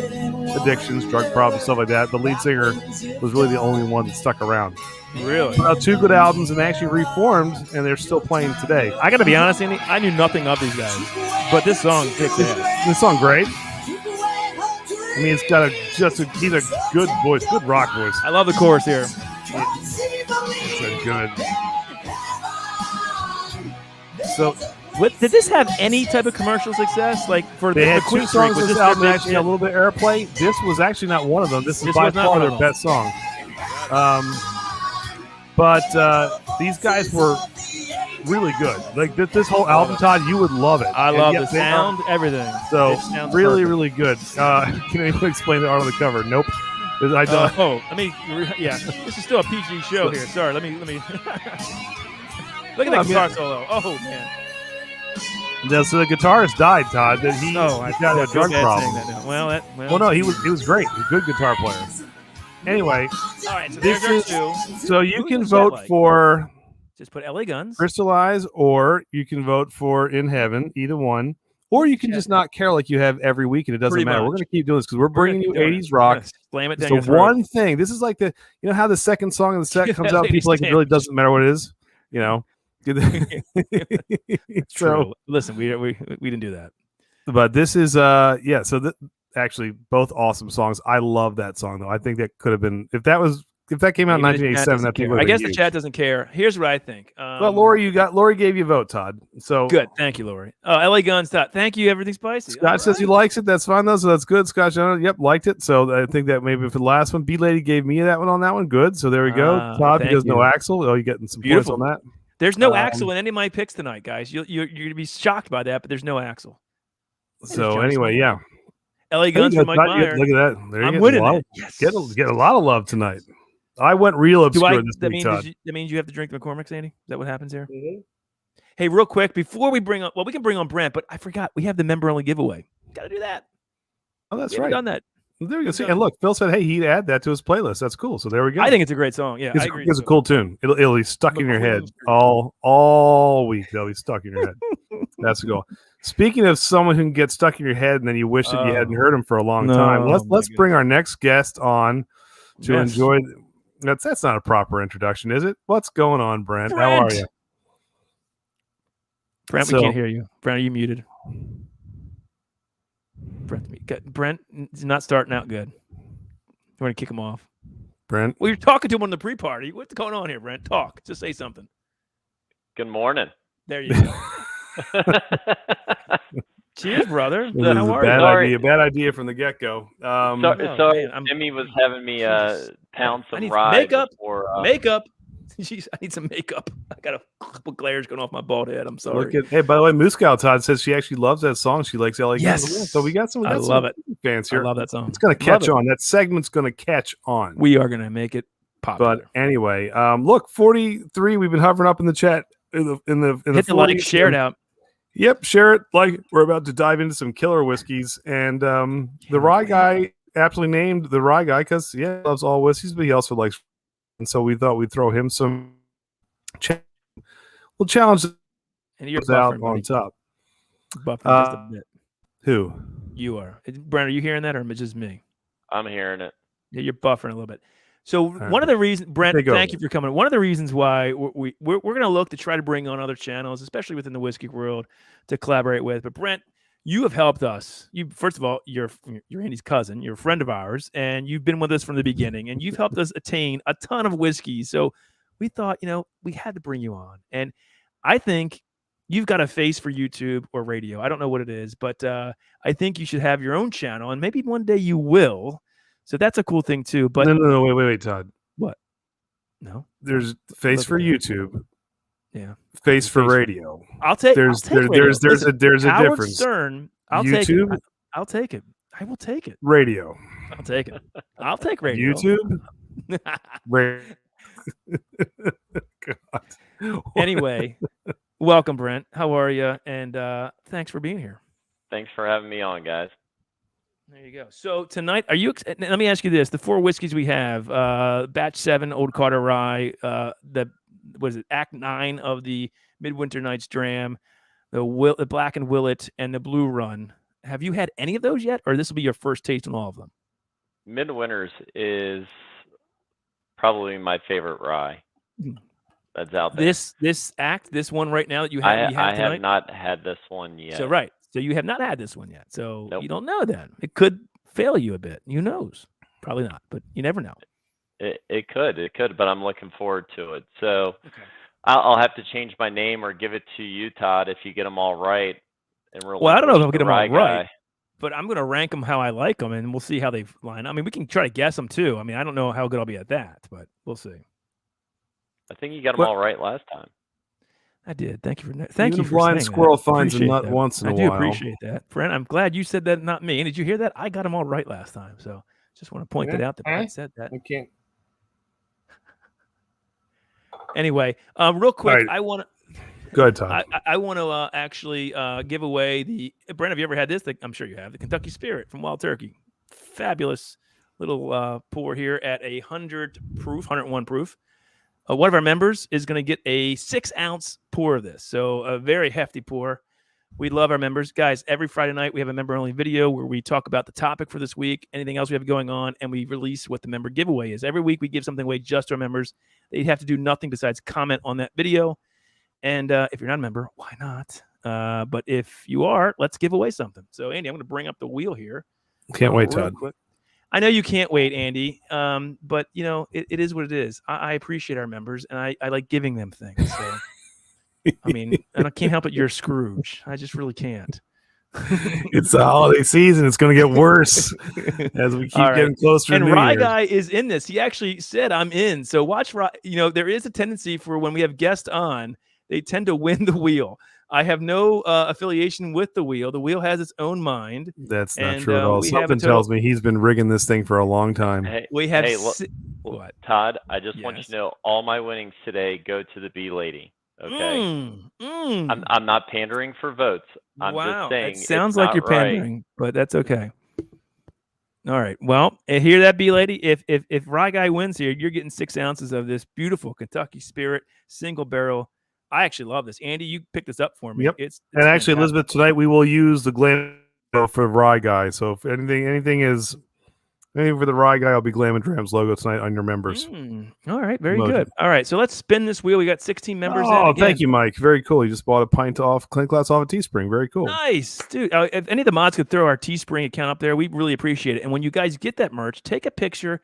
Addictions, drug problems, stuff like that. The lead singer was really the only one that stuck around. Really? Two good albums, and they actually reformed, and they're still playing today. I got to be honest, Andy, I knew nothing of these guys, but this song kicks ass. This song, great. I mean, it's got he's a good voice, good rock voice. I love the chorus here. It's a good. So, did this have any type of commercial success? Like for they the had Queen two songs Street, this album that actually had a little bit of airplay. This was actually not one of them. This is by far their best song. But these guys were really good. Like this whole album, Todd, you would love it. I love the sound, everything. So really, really good. Can anyone explain the art of the cover? Nope. I don't. This is still a PG show here. Sorry, let me. Look at that guitar solo. Oh man. So the guitarist died, Todd. That he got a drug problem. Well, no, he was great. He's a good guitar player. Anyway, all right. So this is two. So you can vote for. Just put LA Guns, Crystallize, or you can vote for In Heaven. Either one, or you can just not care like you have every week, and it doesn't matter. We're going to keep doing this because we're bringing you 80s rock. Slam it down so your throat. One thing. This is like how the second song of the set comes out. People like it really doesn't matter what it is. So listen, we didn't do that. But this is So actually, both awesome songs. I love that song though. I think that could have been if that came out in 1987. That I guess the chat doesn't care. Here's what I think. Well, Lori gave you a vote, Todd. So good. Thank you, Lori. LA Guns. Todd. Thank you. Everything's spicy. Scott says he likes it. That's fine though. So that's good. Scott, yep, liked it. So I think that maybe for the last one, B Lady gave me that one on that one. Good. So there we go. Todd, because no Axel. Oh, you're getting some points on that. There's no Axel in any of my picks tonight, guys. You're gonna be shocked by that, but there's no Axel. So anyway, yeah. LA Guns for Mike Meyer. Look at that. There I'm winning it. Yes. Get a lot of love tonight. I went real obscure this week, Todd. That means you have to drink McCormick's, Andy? Is that what happens here? Mm-hmm. Hey, real quick, before we bring on, we can bring on Brent, but I forgot we have the member-only giveaway. Got to do that. Oh, that's right. Done that. There we go. See, and look, Phil said, "Hey, he'd add that to his plaplaylist." That's cool. So there we go. I think it's a great song. Yeah, I agree. It's a cool tune. It'll be stuck in your head all week. They'll be stuck in your head. That's the goal. Speaking of someone who can get stuck in your head, and then you wish that you hadn't heard him for a long time. Let's bring our next guest on to enjoy. That's not a proper introduction, is it? What's going on, Brent? How are you? Brent, we can't hear you. Brent, are you muted? Brent is not starting out good. You want to kick him off? Brent? Well, you're talking to him on the pre-party. What's going on here, Brent? Talk. Just say something. Good morning. There you go. Cheers, brother. How are you? Bad idea from the get-go. Sorry, Jimmy was having me pound some rye. Makeup. Makeup. Jeez, I need some makeup. I got a couple glares going off my bald head. I'm sorry. Hey, by the way, Moose Cow Todd says she actually loves that song. She likes LA. Yes. So we got some. I love it. Fans here. I love that song. It's going to catch on. That segment's going to catch on. We are going to make it popular. But anyway, look, 43. We've been hovering up in the chat. In the hit the like, share it out. Yep, share it. Like we're about to dive into some killer whiskeys, and the Rye Guy aptly named the Rye Guy because he loves all whiskeys, but he also likes. And so we thought we'd throw him some. We'll challenge. And you're out buffering, on top. Buffering just a bit. Who? You are. Brent, are you hearing that, or just me? I'm hearing it. Yeah, you're buffering a little bit. So one of the reasons, Brent, thank you for coming. One of the reasons why we're going to look to try to bring on other channels, especially within the whiskey world, to collaborate with. But Brent, you have helped us. You, first of all, you're Andy's cousin. You're a friend of ours, and you've been with us from the beginning. And you've helped us attain a ton of whiskey. So we thought, we had to bring you on. And I think you've got a face for YouTube or radio. I don't know what it is, but I think you should have your own channel, and maybe one day you will. So that's a cool thing too. But no, wait, Todd. What? No. There's face for YouTube. Yeah. Face for radio. I'll take. There's a difference. Stern. I'll YouTube. Take it. I'll take it. I will take it. Radio. I'll take it. I'll take radio. YouTube. Radio. God. Anyway, welcome, Brent. How are you? And thanks for being here. Thanks for having me on, guys. There you go. So tonight, let me ask you this. The 4 whiskeys we have, Batch 7, Old Carter Rye, Act 9 of the Midwinter Nights Dram, the Blackened Willett, and the Blue Run. Have you had any of those yet, or this will be your first taste on all of them? Midwinters is probably my favorite rye that's out there. This one right now that you have I have not had this one yet. So right. So you have not had this one yet. So You don't know that. It could fail you a bit. Who knows? Probably not, but you never know. It could, but I'm looking forward to it. So okay. I'll have to change my name or give it to you, Todd, if you get them all right. Well, I don't know if I'll get them all right, but I'm going to rank them how I like them, and we'll see how they line. I mean, we can try to guess them too. I mean, I don't know how good I'll be at that, but we'll see. I think you got them all right last time. I did. Thank you for saying blind squirrel finds a nut once in a while. I do appreciate that, Brent. I'm glad you said that, not me. And did you hear that? I got them all right last time. So just want to point that out. That Brent said that. I can't. Anyway, real quick, right. I want to. Go ahead, Todd. I want to actually give away the Brent. Have you ever had this? I'm sure you have. The Kentucky Spirit from Wild Turkey. Fabulous little pour here at 100 proof, 101 proof. One of our members is going to get a 6-ounce pour of this. So a very hefty pour. We love our members. Guys, every Friday night we have a member-only video where we talk about the topic for this week, anything else we have going on, and we release what the member giveaway is. Every week we give something away just to our members. They have to do nothing besides comment on that video. And if you're not a member, why not? But if you are, let's give away something. So, Andy, I'm going to bring up the wheel here. Can't wait, Todd. Quick. I know you can't wait, Andy, but, it is what it is. I appreciate our members, and I like giving them things. So, I mean, and I can't help it. You're Scrooge. I just really can't. It's the holiday season. It's going to get worse as we keep getting closer. And to Rye New Year's. Guy is in this. He actually said, I'm in. So watch Rye. There is a tendency for when we have guests on, they tend to win the wheel. I have no affiliation with the wheel. The wheel has its own mind. That's not true at all. Something tells me he's been rigging this thing for a long time. We have what? Todd, I just want you to know all my winnings today go to the B lady. Okay. I'm not pandering for votes. I'm just saying. It sounds like you're pandering, but that's okay. All right. Well, hear that, B lady? If Rye Guy wins here, you're getting 6 ounces of this beautiful Kentucky Spirit single barrel. I actually love this. Andy, you picked this up for me. Yep. It's and actually, fantastic. Elizabeth, tonight we will use the Glam for Rye Guy. So if anything for the Rye Guy, I'll be Glam and Drams logo tonight on your members. All right. Very good. All right. So let's spin this wheel. We got 16 members. Oh, thank you, Mike. Very cool. You just bought a pint glass off of Teespring. Very cool. Nice, dude. If any of the mods could throw our Teespring account up there, we really appreciate it. And when you guys get that merch, take a picture.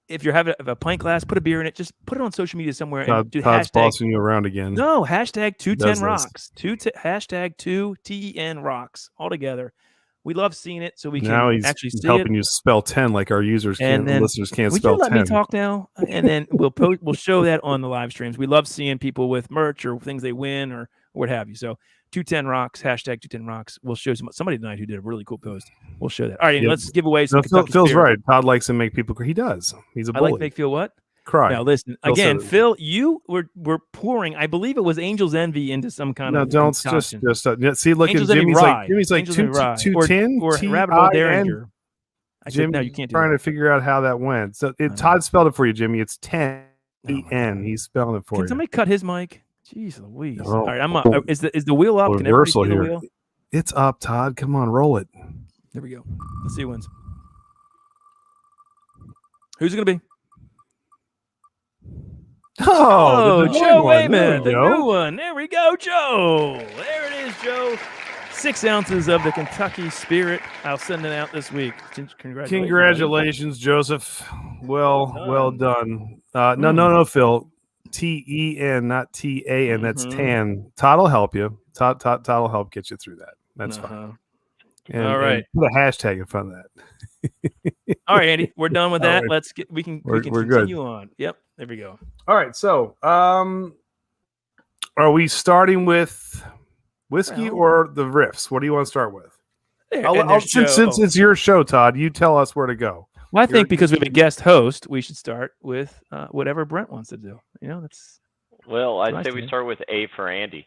If you're having a pint glass, put a beer in it. Just put it on social media somewhere. And do Todd's bossing you around again. No, hashtag 210rocks. Hashtag 2TEN rocks all together. We love seeing it, so we can actually see it. Now he's helping you spell 10 like our listeners can't spell 10. Would you let me talk now? And then we'll show that on the live streams. We love seeing people with merch or things they win or what have you. So 210rocks, hashtag 210rocks. We'll show somebody tonight who did a really cool post. We'll show that. All right, let's give away some. Phil's right. Todd likes to make people cry. He does. He's a bully. I like to make Phil what? Cry. Now listen again, Phil. You were pouring. I believe it was Angel's Envy into some kind of. No, don't concoction. just see. Look Angel's at Envy Jimmy's Rye. Jimmy's like 210 or Rabbit Hole Derringer. Jimmy, no, you can't do trying that. to figure out how that went. So Todd spelled it for you, Jimmy. It's 10-E-N. He's spelling it for you. Can somebody cut his mic? Jeez Louise. Oh, All right, is the wheel up? Can everybody see the wheel? It's up, Todd. Come on, roll it. There we go. Let's see who wins. Who's it going to be? Oh, Joe Wayman, the new one. There we go, Joe. There it is, Joe. 6 ounces of the Kentucky Spirit. I'll send it out this week. Congratulations, Joseph. Well done. No, Phil. T-E-N, not T-A-N. That's tan. Todd will help you. Todd will help get you through that. That's fine. And, all right. And put a hashtag in front of that. All right, Andy. We're done with that. Right. We can we're continue good. on. Yep. There we go. All right. So, are we starting with whiskey or the riffs? What do you want to start with? Since it's your show, Todd, you tell us where to go. Well, I think because we have a guest host, we should start with whatever Brent wants to do. That's. Well, I'd say we start with A for Andy.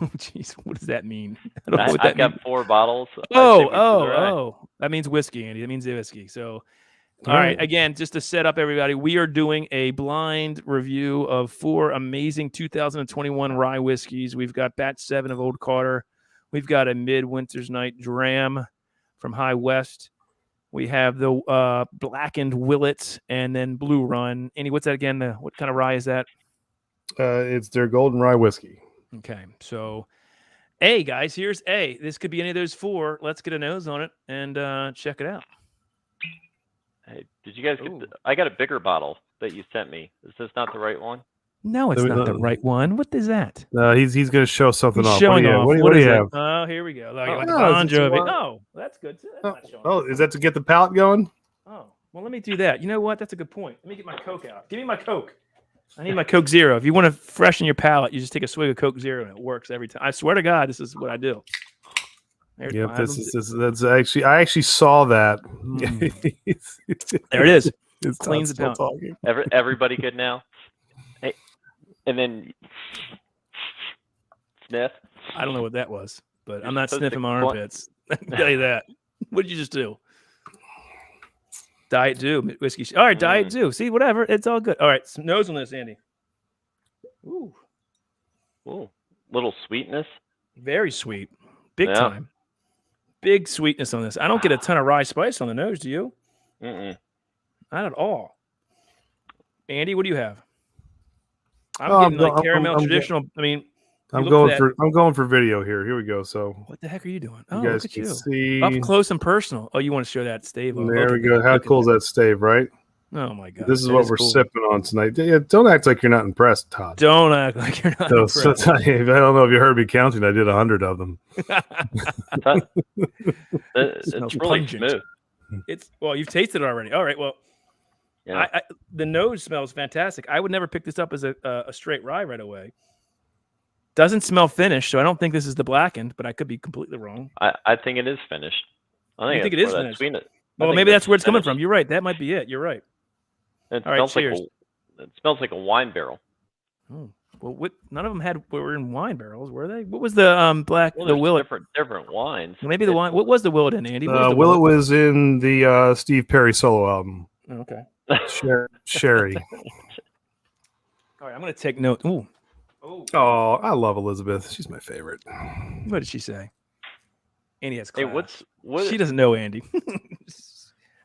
Oh, jeez. What does that mean? I've got 4 bottles. That means whiskey, Andy. That means whiskey. So, all right. Again, just to set up everybody, we are doing a blind review of 4 amazing 2021 rye whiskeys. We've got Batch 7 of Old Carter. We've got a Midwinters Night Dram from High West. We have the Blackened Willett and then Blue Run. Andy, what's that again? What kind of rye is that? It's their golden rye whiskey. Okay, so A, guys, here's A. This could be any of those 4. Let's get a nose on it and check it out. Hey, did you guys get I got a bigger bottle that you sent me. Is this not the right one? No, it's not the right one. What is that? He's going to show something off. Showing off. What do you have? Oh, here we go. Like Bon Jovi. Oh, that's good too. Is that to get the palate going? Oh, well, let me do that. You know what? That's a good point. Let me get my Coke out. Give me my Coke. I need my Coke Zero. If you want to freshen your palate, you just take a swig of Coke Zero, and it works every time. I swear to God, this is what I do. Yep, that's actually. I actually saw that. There it is. It's cleans the palate. Everybody good now? Hey, and then sniff. I don't know what that was, but I'm not sniffing my armpits. I can tell you that. What did you just do? Diet Dew, whiskey. All right, Diet Dew. See, whatever. It's all good. All right, nose on this, Andy. Ooh. Little sweetness. Very sweet. Big time. Big sweetness on this. I don't get a ton of rye spice on the nose, do you? Mm-mm. Not at all. Andy, what do you have? I'm getting like caramel traditional. I'm going for video here. Here we go. So what the heck are you doing? Oh, you guys look at can you. see Up close and personal. Oh, you want to show that stave? There we go. How cool is that stave, right? Oh my God. This is what we're sipping on tonight. Yeah, don't act like you're not impressed, Todd. Don't act like you're not impressed. I don't know if you heard me counting. I did 100 of them. It's really pungent. smooth. You've tasted it already. All right. Well, the nose smells fantastic. I would never pick this up as a straight rye right away. Doesn't smell finished, so I don't think this is the blackened, but I could be completely wrong. I think it is finished. I think it is finished. Well, maybe that's where it's coming from. You're right. That might be it. You're right. It smells like a wine barrel. Oh, well, none of them were in wine barrels, were they? What was the the Willett? Different wines. Well, maybe the wine. What was the Willett in, Andy? Willett was in the Steve Perry solo album. Oh, okay. Sherry. All right, I'm going to take note. Ooh. Oh, I love Elizabeth. She's my favorite. What did she say? Andy has class. Hey, what? She doesn't know Andy.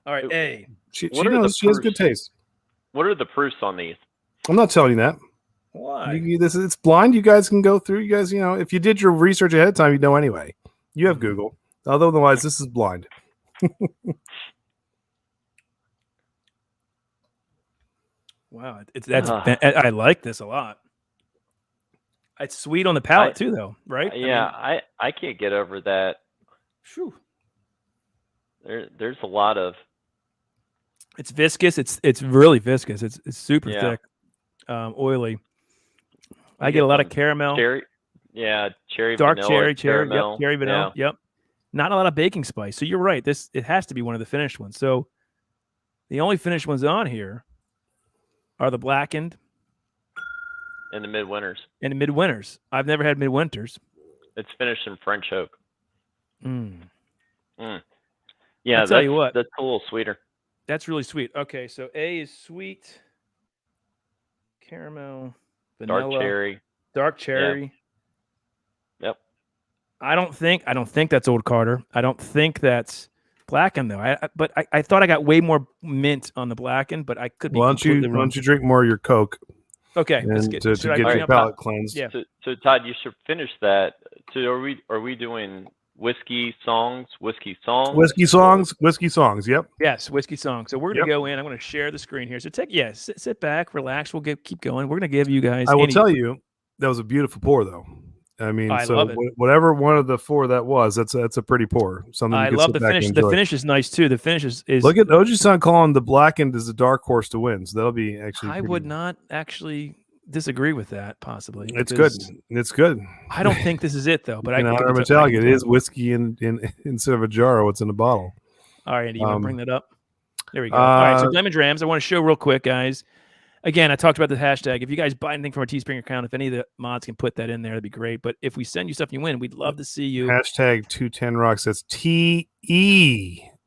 All right, A. She knows. She has good taste. What are the proofs on these? I'm not telling you that. Why? It's blind. You guys can go through. You guys, if you did your research ahead of time, you'd know anyway. You have Google. Otherwise, this is blind. Wow, I like this a lot. It's sweet on the palate too, though, right? Yeah, I can't get over that. Whew. There's a lot of. It's viscous. It's really viscous. It's super thick, oily. I get a lot of caramel. Cherry, dark vanilla, cherry, cherry vanilla. Yep. Not a lot of baking spice. So you're right. It has to be one of the finished ones. So the only finished ones on here are the blackened and the midwinters. I've never had midwinters. It's finished in French oak. Yeah, I'll tell you what. That's a little sweeter. That's really sweet. Okay, so A is sweet, caramel, vanilla, dark cherry. Yep. I don't think that's Old Carter. I don't think that's Blackened though. But I thought I got way more mint on the Blackened, but I could be. Why don't you drink more of your Coke? Okay, let's get to get your palate cleansed. Yeah. So Todd, you should finish that. So are we doing whiskey songs? Whiskey songs. Yep. Yes, whiskey songs. So we're gonna go in. I'm gonna share the screen here. So sit back, relax. We'll keep going. We're gonna give you guys. I will tell you that was a beautiful pour, though. I mean, love it. Whatever one of the four that was, that's a pretty pour. Something I love the finish. The finish is nice too. The finish is look at Oji-san calling the Blackened as a dark horse to win. So that'll be actually. I would not actually disagree with that. Possibly, it's good. It's good. I don't think this is it though. But metallic. It is whiskey in instead of a jar. What's in a bottle? All right, Andy, you want to bring that up? There we go. All right, so Lemon Drams. I want to show real quick, guys. Again, I talked about the hashtag. If you guys buy anything from our Teespring account, if any of the mods can put that in there, that'd be great. But if we send you stuff and you win, we'd love to see you. Hashtag 210rocks. That's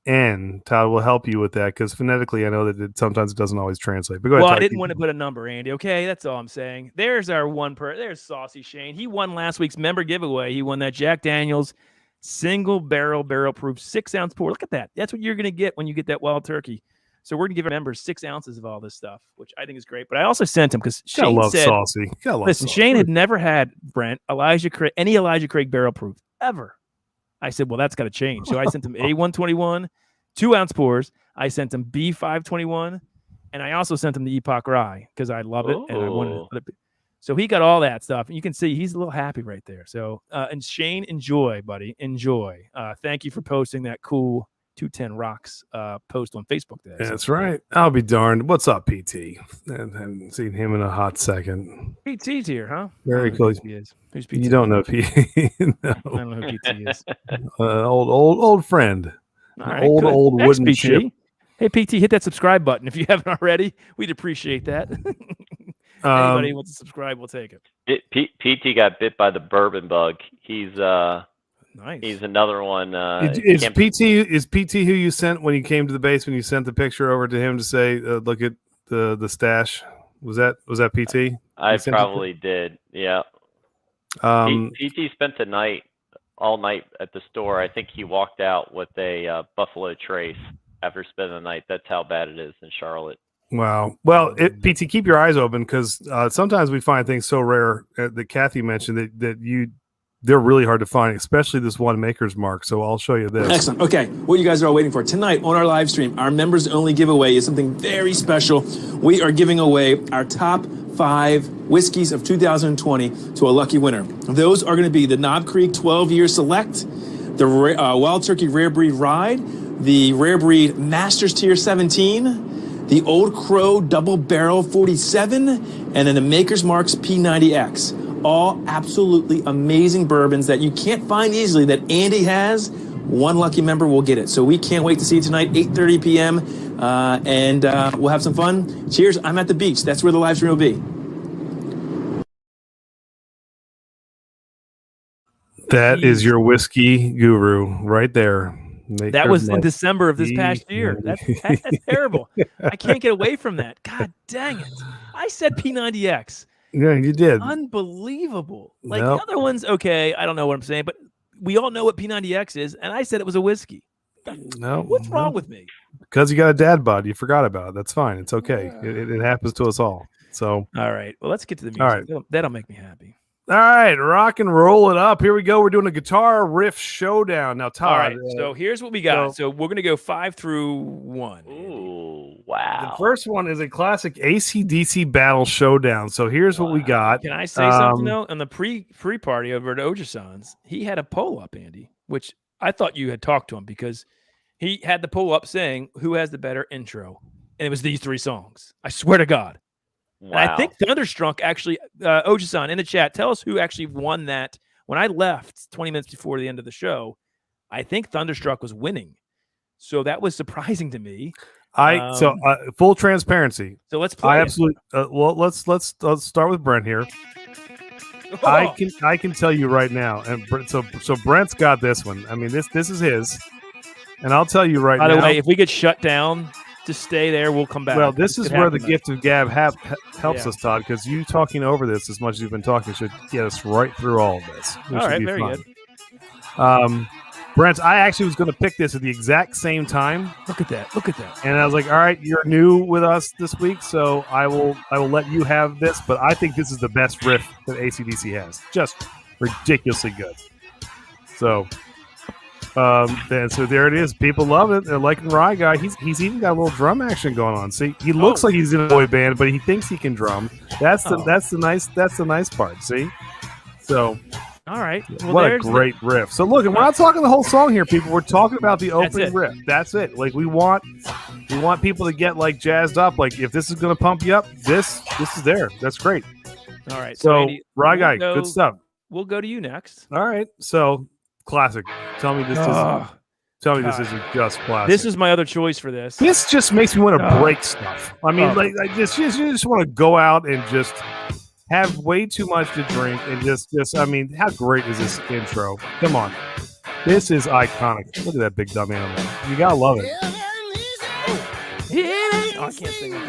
TEN. Todd will help you with that because phonetically, I know that sometimes it doesn't always translate. But go ahead. Well, I didn't want to put a number, Andy. Okay, that's all I'm saying. There's our there's Saucy Shane. He won last week's member giveaway. He won that Jack Daniels single barrel proof 6-ounce pour. Look at that. That's what you're going to get when you get that wild turkey. So we're going to give our members 6 ounces of all this stuff, which I think is great. But I also sent him because Shane said, Saucy. Listen, Shane had never had, Brent, any Elijah Craig barrel proof ever. I said, well, that's got to change. So I sent him A121, 2-ounce pours. I sent him B521, and I also sent him the Epoch Rye because I love it. And I wanted it. So he got all that stuff. And you can see he's a little happy right there. So, and Shane, enjoy, buddy. Enjoy. Thank you for posting that cool 210 Rocks post on Facebook today. That's right. I'll be darned. What's up, PT? I haven't seen him in a hot second. PT's here, huh? Very close. Who's PT? You don't know PT? No. I don't know who PT is. Old friend. Right, old Thanks, wooden PT. chip. Hey, PT, hit that subscribe button if you haven't already. We'd appreciate that. Anybody who wants to subscribe, we'll take it. PT got bit by the bourbon bug. He's nice. He's another one. Is PT who you sent when you came to the base when you sent the picture over to him to say, look at the stash? Was that PT? I probably did. Yeah. PT spent the night all night at the store. I think he walked out with a Buffalo Trace after spending the night. That's how bad it is in Charlotte. Wow. Well, PT, keep your eyes open because sometimes we find things so rare that Kathy mentioned that they're really hard to find, especially this one Maker's Mark. So I'll show you this. Excellent. Okay, what you guys are all waiting for tonight on our live stream, our members only giveaway is something very special. We are giving away our top 5 whiskeys of 2020 to a lucky winner. Those are going to be the Knob Creek 12-year Select, the Wild Turkey Rare Breed Ride, the Rare Breed Masters Tier 17, the Old Crow Double Barrel 47, and then the Maker's Mark's P90X. All absolutely amazing bourbons that you can't find easily that Andy has. One lucky member will get it. So we can't wait to see you tonight, 8:30 p.m. And we'll have some fun. Cheers. I'm at the beach. That's where the live stream will be. That is your whiskey guru right there. That was in December of this past year. That's terrible. I can't get away from that. God dang it. I said P90X. Yeah, you did. Unbelievable. Like the other ones, okay, I don't know what I'm saying, but we all know what P90X is, and I said it was a whiskey. What's wrong with me? Because you got a dad bod. You forgot about it. That's fine. It's okay. It happens to us all. So, all right. Well, let's get to the music. All right. That'll make me happy. All right, rock and roll it up. Here we go. We're doing a guitar riff showdown. Now, Todd. All right, so here's what we got. So we're going to go 5 through 1. Ooh, wow. The first one is a classic AC/DC battle showdown. So here's what we got. Can I say something, though? On the pre-party over at Ojisan's, he had a pull-up, Andy, which I thought you had talked to him because he had the pull-up saying, who has the better intro? And it was these 3 songs. I swear to God. Wow. And I think Thunderstruck actually, Ojisan in the chat, tell us who actually won that. When I left 20 minutes before the end of the show, I think Thunderstruck was winning. So that was surprising to me. Full transparency. So let's play. Well, let's start with Brent here. Oh. I can tell you right now, and so Brent's got this one. I mean, this is his. And I'll tell you right now. By the way, if we get shut down, just stay there. We'll come back. Well, this is where the gift of gab helps us, Todd, because you talking over this as much as you've been talking should get us right through all of this. All right, very good. Brent, I actually was going to pick this at the exact same time. Look at that! Look at that! And I was like, all right, you're new with us this week, so I will let you have this. But I think this is the best riff that AC/DC has. Just ridiculously good. So. So there it is. People love it. They're liking Rye Guy. He's even got a little drum action going on. See, he looks like he's in a boy band, but he thinks he can drum. That's the nice part. See, so all right. Well, what a great riff. So look, and we're not talking the whole song here, people. We're talking about the opening riff. That's it. Like we want people to get like jazzed up. Like if this is going to pump you up, this is there. That's great. All right. So Andy, Rye Guy, good stuff. We'll go to you next. All right. So. Classic. Tell me this isn't just classic. This is my other choice for this. This just makes me want to break stuff. I mean, like you just want to go out and just have way too much to drink and just. I mean, how great is this intro? Come on, this is iconic. Look at that big dumb animal. You gotta love it. I can't sing it.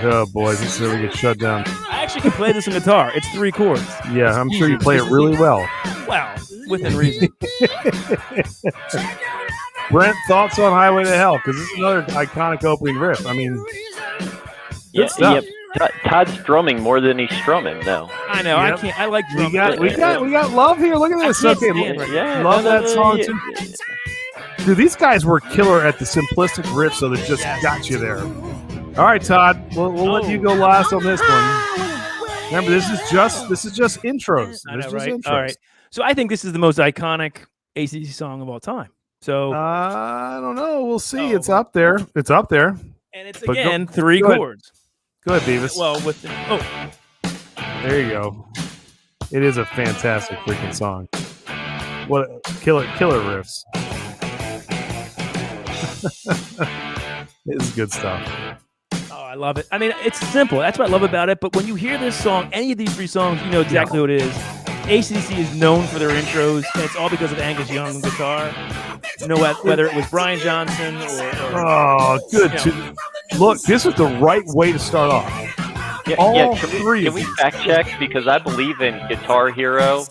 Oh, boys, this is where we get shut down. I actually can play this on guitar. It's 3 chords. Yeah, I'm sure you play it really well. Wow, within reason. Brent, thoughts on Highway to Hell? Because this is another iconic opening riff. I mean, yeah. Todd's drumming more than he's strumming. No, I know. Yep. I can't. I like drumming. We got love here. Look at this. Okay, love that song too. Dude, these guys were killer at the simplistic riff, so they just got you there. All right, Todd, we'll let you go last on this one. Remember, this is just intros. I know, right? Intros. All right. So I think this is the most iconic AC/DC song of all time. So I don't know. We'll see. It's up there. It's up there. And it's again 3 chords. Go ahead, Beavis. Well, there you go. It is a fantastic freaking song. What killer riffs. It's good stuff. Oh, I love it. I mean, it's simple. That's what I love about it. But when you hear this song, any of these 3 songs, you know exactly what it is. AC/DC is known for their intros, and it's all because of Angus Young guitar. You know, whether it was Brian Johnson or good. Look, this is the right way to start off. Can we fact check? Because I believe in Guitar Hero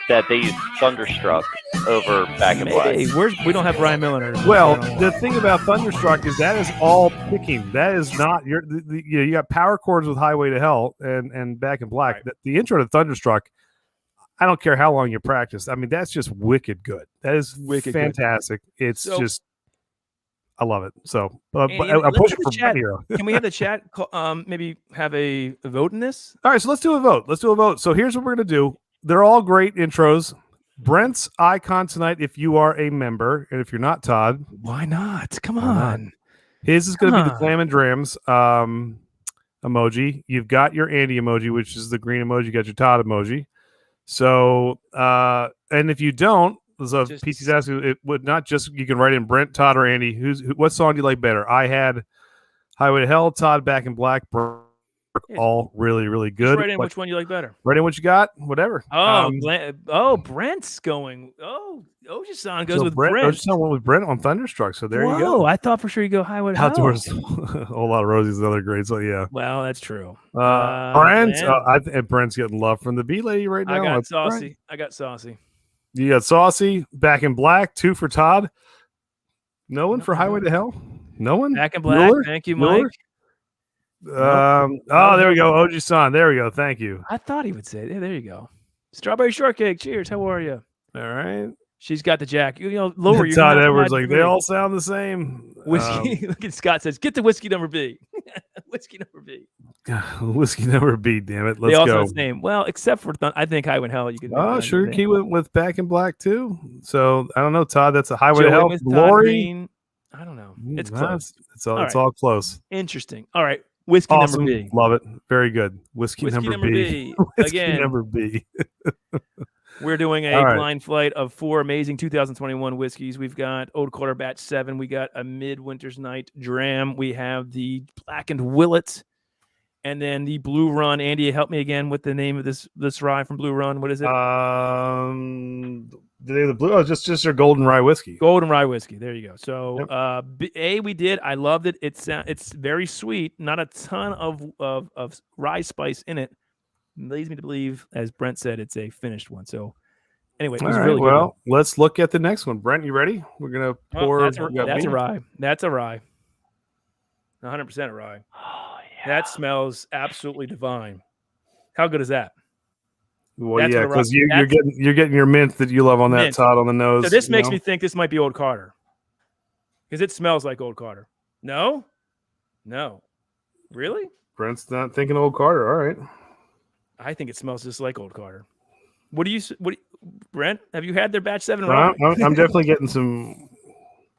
that they use Thunderstruck over Back in Black. We don't have Brian Miller. Well, the thing about Thunderstruck is that is all picking. That is not you got power chords with Highway to Hell and Back in Black. Right. The intro to Thunderstruck, I don't care how long you practice. I mean, that's just wicked good. That is fantastic. Good. It's just, I love it. So, I'm pushing for Brent here. Can we have the chat maybe have a vote in this? All right, so let's do a vote. So here's what we're going to do. They're all great intros. Brent's icon tonight, if you are a member, and if you're not, Todd. Why not? Come on. His is going to be the Glam and Drams emoji. You've got your Andy emoji, which is the green emoji. You got your Todd emoji. So, and if you don't, so PC's asking, it would not just, you can write in Brent, Todd, or Andy. What song do you like better? I had Highway to Hell, Todd, Back in Black, all really, really good. Just write in which one you like better. Write in what you got, whatever. Brent's going. Ojisan goes with Brent. Ojisan went with Brent on Thunderstruck, so there you go. I thought for sure you go Highway to Hell. Outdoors, a whole lot of Rosie's another great, so yeah. Well, that's true. Brent, and Brent's getting love from the B lady right now. I got saucy. You got saucy. Back in Black, 2 for Todd. No one for Highway to Hell. No one. Back in Black. Thank you, Mike. There we go. Oji-san. There we go. Thank you. I thought he would say it. There you go. Strawberry shortcake. Cheers. How are you? All right. She's got the jack. Lower your Todd Edwards they all sound the same. Whiskey. Look at Scott says, get the whiskey number B. Whiskey number B. Whiskey number B. Damn it. Let's go. They also have the name. Well, except for I think Highway to Hell. You can. Oh, sure. He went with Back in Black too. So I don't know, Todd. That's a Highway to Hell. Glory. I don't know. It's close. It's all close. Interesting. All right. Whiskey awesome. number B. Love it. Very good. Whiskey number B. Whiskey Again, number B. We're doing a blind flight of 4 amazing 2021 whiskeys. We've got Old Quarter Batch 7. We got a Midwinters Night Dram. We have the Blackened Willett And then the Blue Run. Andy, help me again with the name of this rye from Blue Run. What is it? The name of the Blue. Oh, just their Golden Rye whiskey. Golden Rye whiskey. There you go. So we did. I loved it. It's very sweet. Not a ton of rye spice in it. Leads me to believe, as Brent said, it's a finished one. So anyway, it was really good. Well, let's look at the next one. Brent, you ready? We're gonna pour. That's a rye. That's a rye. 100% a rye. Oh, yeah. That smells absolutely divine. How good is that? Well, yeah, because you're getting your mint that you love on that, Todd, on the nose. So this makes me think this might be Old Carter, because it smells like Old Carter. No, really? Brent's not thinking Old Carter. All right. I think it smells just like Old Carter. What do you Brent? Have you had their Batch 7 rye? I'm definitely getting some.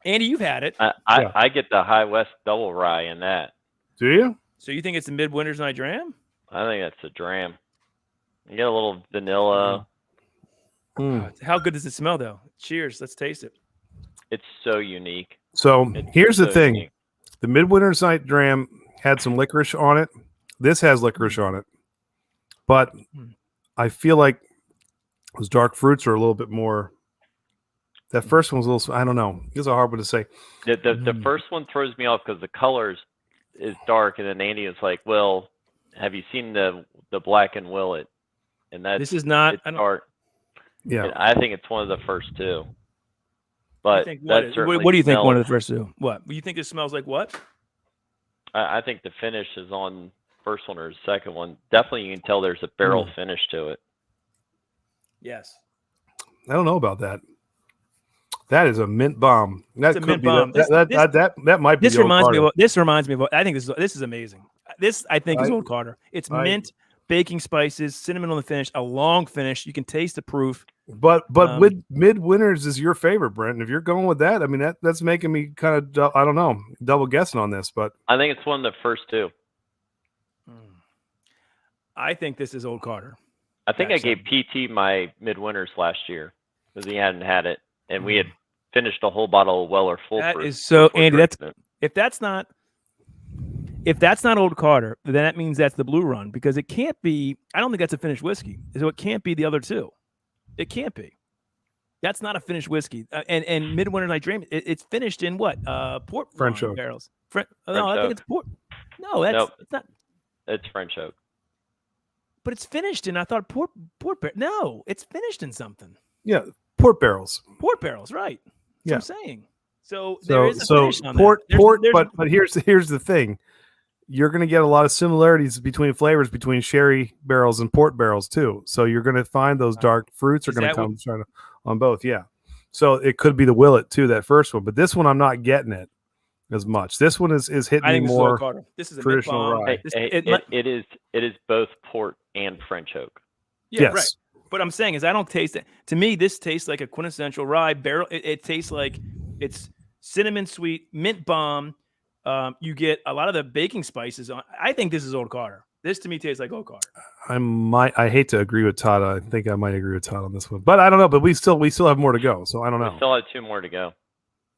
Andy, you've had it. I get the High West double rye in that. Do you? So you think it's a Midwinters Night Dram? I think that's a dram. You get a little vanilla. How good does it smell, though? Cheers. Let's taste it. It's so unique. So here's the thing. Unique. The Midwinters Night Dram had some licorice on it. This has licorice on it. But I feel like those dark fruits are a little bit more. That first one was a little. I don't know. It's a hard one to say. The first one throws me off because the colors is dark, and then Andy is like, "Well, have you seen the Blackened Willett?" And this is not dark. Yeah, and I think it's one of the first two. But what do you think? One of the first two? What? You think it smells like what? I think the finish is on first one or the second one. Definitely, you can tell there's a barrel finish to it. Yes. I don't know about that. That is a mint bomb. That could mint bomb. That might be. This reminds me of. This reminds me of. I think this is amazing. This I think is Old Carter. It's mint, baking spices, cinnamon on the finish, a long finish. You can taste the proof. But with Midwinters is your favorite, Brent. And if you're going with that, I mean that's making me kind of I don't know, double guessing on this. But I think it's one of the first two. I think this is Old Carter. I think I gave PT my Midwinters last year because he hadn't had it, and we had finished a whole bottle of Weller Full Proof. That is so, Andy. If that's not Old Carter, then that means that's the Blue Run, because it can't be. I don't think that's a finished whiskey, so it can't be the other two. It can't be. That's not a finished whiskey. And Midwinter Night Dram, it's finished in what? Port French oak barrels. I think it's port. No, it's not. It's French oak. But it's finished in. I thought port. No, it's finished in something. Yeah, port barrels. Port barrels, right? That's what I'm saying. So there is a finish on port. There's but here's the thing. You're going to get a lot of similarities between flavors between sherry barrels and port barrels too. So you're going to find those dark fruits are going to come on both. Yeah. So it could be the Willett too, that first one, but this one I'm not getting it as much. This one is hitting me more. This is a traditional rye. It is both port and French oak. Yeah, yes. Right. But I'm saying is I don't taste it. To me, this tastes like a quintessential rye barrel. It tastes like it's cinnamon sweet, mint bomb. You get a lot of the baking spices on. I think this is Old Carter. This to me tastes like Old Carter. I hate to agree with Todd. I think I might agree with Todd on this one, but I don't know. But we still have more to go. So I don't know. We still have 2 more to go.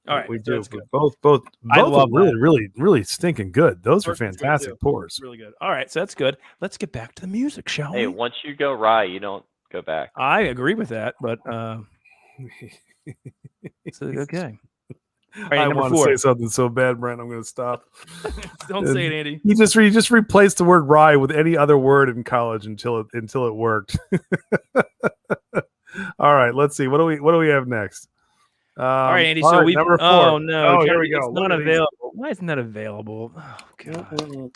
All right, we do. That's good. Both are really stinking good. Those are fantastic pours. Really good. All right, so that's good. Let's get back to the music, shall we? Hey, once you go rye, you don't go back. I agree with that, but so, okay. Right, I want to say something so bad, Brent. I'm going to stop. Don't say it, Andy. You just replaced the word rye with any other word in college until it worked. All right, let's see. What do we have next? All right, Andy. So we number 4. Oh no! Oh, here we go. It's not available. Why isn't that available? Oh God.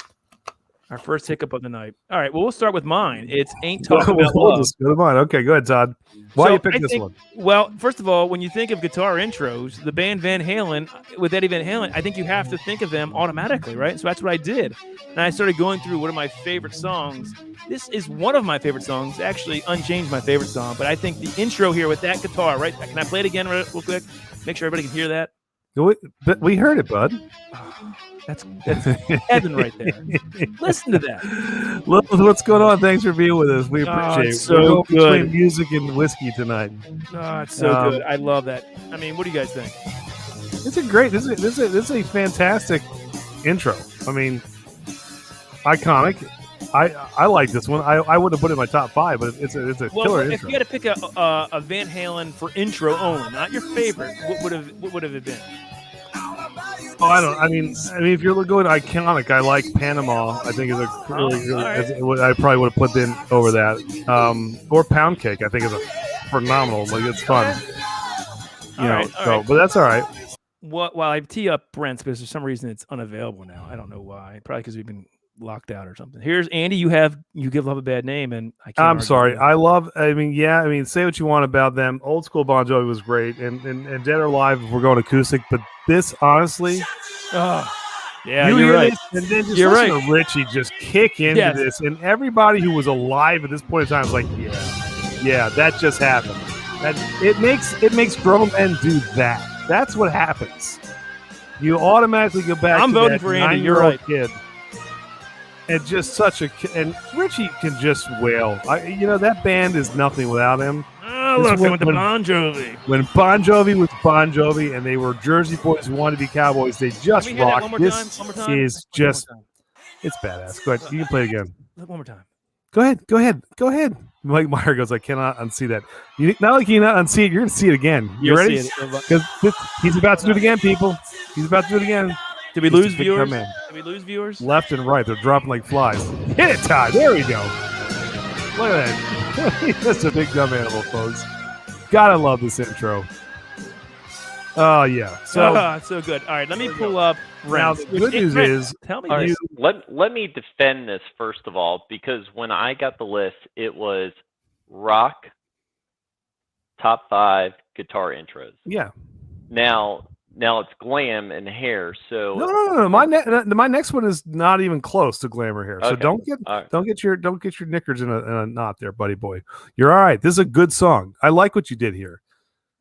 Our first hiccup of the night. All right, well, we'll start with mine. It's Ain't Talking About Love. Go to mine. Okay, go ahead, Todd. Why you pick this one? Well, first of all, when you think of guitar intros, the band Van Halen, with Eddie Van Halen, I think you have to think of them automatically, right? So that's what I did. And I started going through one of my favorite songs. This is one of my favorite songs, actually Unchanged my favorite song, but I think the intro here with that guitar, right? Can I play it again real quick? Make sure everybody can hear that. We heard it, bud. That's heaven right there. Listen to that. Look what's going on. Thanks for being with us. We appreciate it. So good. Between music and whiskey tonight. Oh, it's so good. I love that. I mean, what do you guys think? It's a great. This is a fantastic intro. I mean, iconic. I like this one. I would have put it in my top 5, but it's a killer if intro. you had to pick a Van Halen for intro only, not your favorite, what would have it been? Oh, I mean, if you're going iconic, I like Panama. I think is a really I probably would have put in over that. Or Pound Cake, I think is a phenomenal. Like it's fun. But that's all right. While I tee up Brent's, because for some reason it's unavailable now. I don't know why. Probably because we've been locked out or something. Here's Andy. You give Love a Bad Name, and I'm sorry. Say what you want about them. Old school Bon Jovi was great, and Dead or Alive if we're going acoustic. But this, honestly, you're right. And then just listen to Richie just kick into this, and everybody who was alive at this point in time was like, yeah, that just happened. That it makes grown men do that. That's what happens. You automatically go back. I'm to voting that for Andy. You're right, kid. And just and Richie can just wail. That band is nothing without him. Oh, look, with the Bon Jovi. When Bon Jovi was Bon Jovi and they were Jersey boys who wanted to be cowboys, they just rocked. This is just, it's badass. Go ahead. You can play it again. One more time. Go ahead. Mike Meyer goes, I cannot unsee that. Not only can you not unsee it, you're going to see it again. You ready? Because he's about to do it again, people. He's about to do it again. Did we lose viewers? Did we lose viewers? Left and right. They're dropping like flies. Hit it, Todd. There we go. Look at that. That's a big dumb animal, folks. Gotta love this intro. Oh, yeah. So so good. All right, let me pull up Now, the good news is... Tell me right, let me defend this, first of all, because when I got the list, it was rock, top 5 guitar intros. Yeah. Now it's glam and hair. So no. My next one is not even close to glamour hair. So okay. don't get your knickers in a knot there, buddy boy. You're all right. This is a good song. I like what you did here.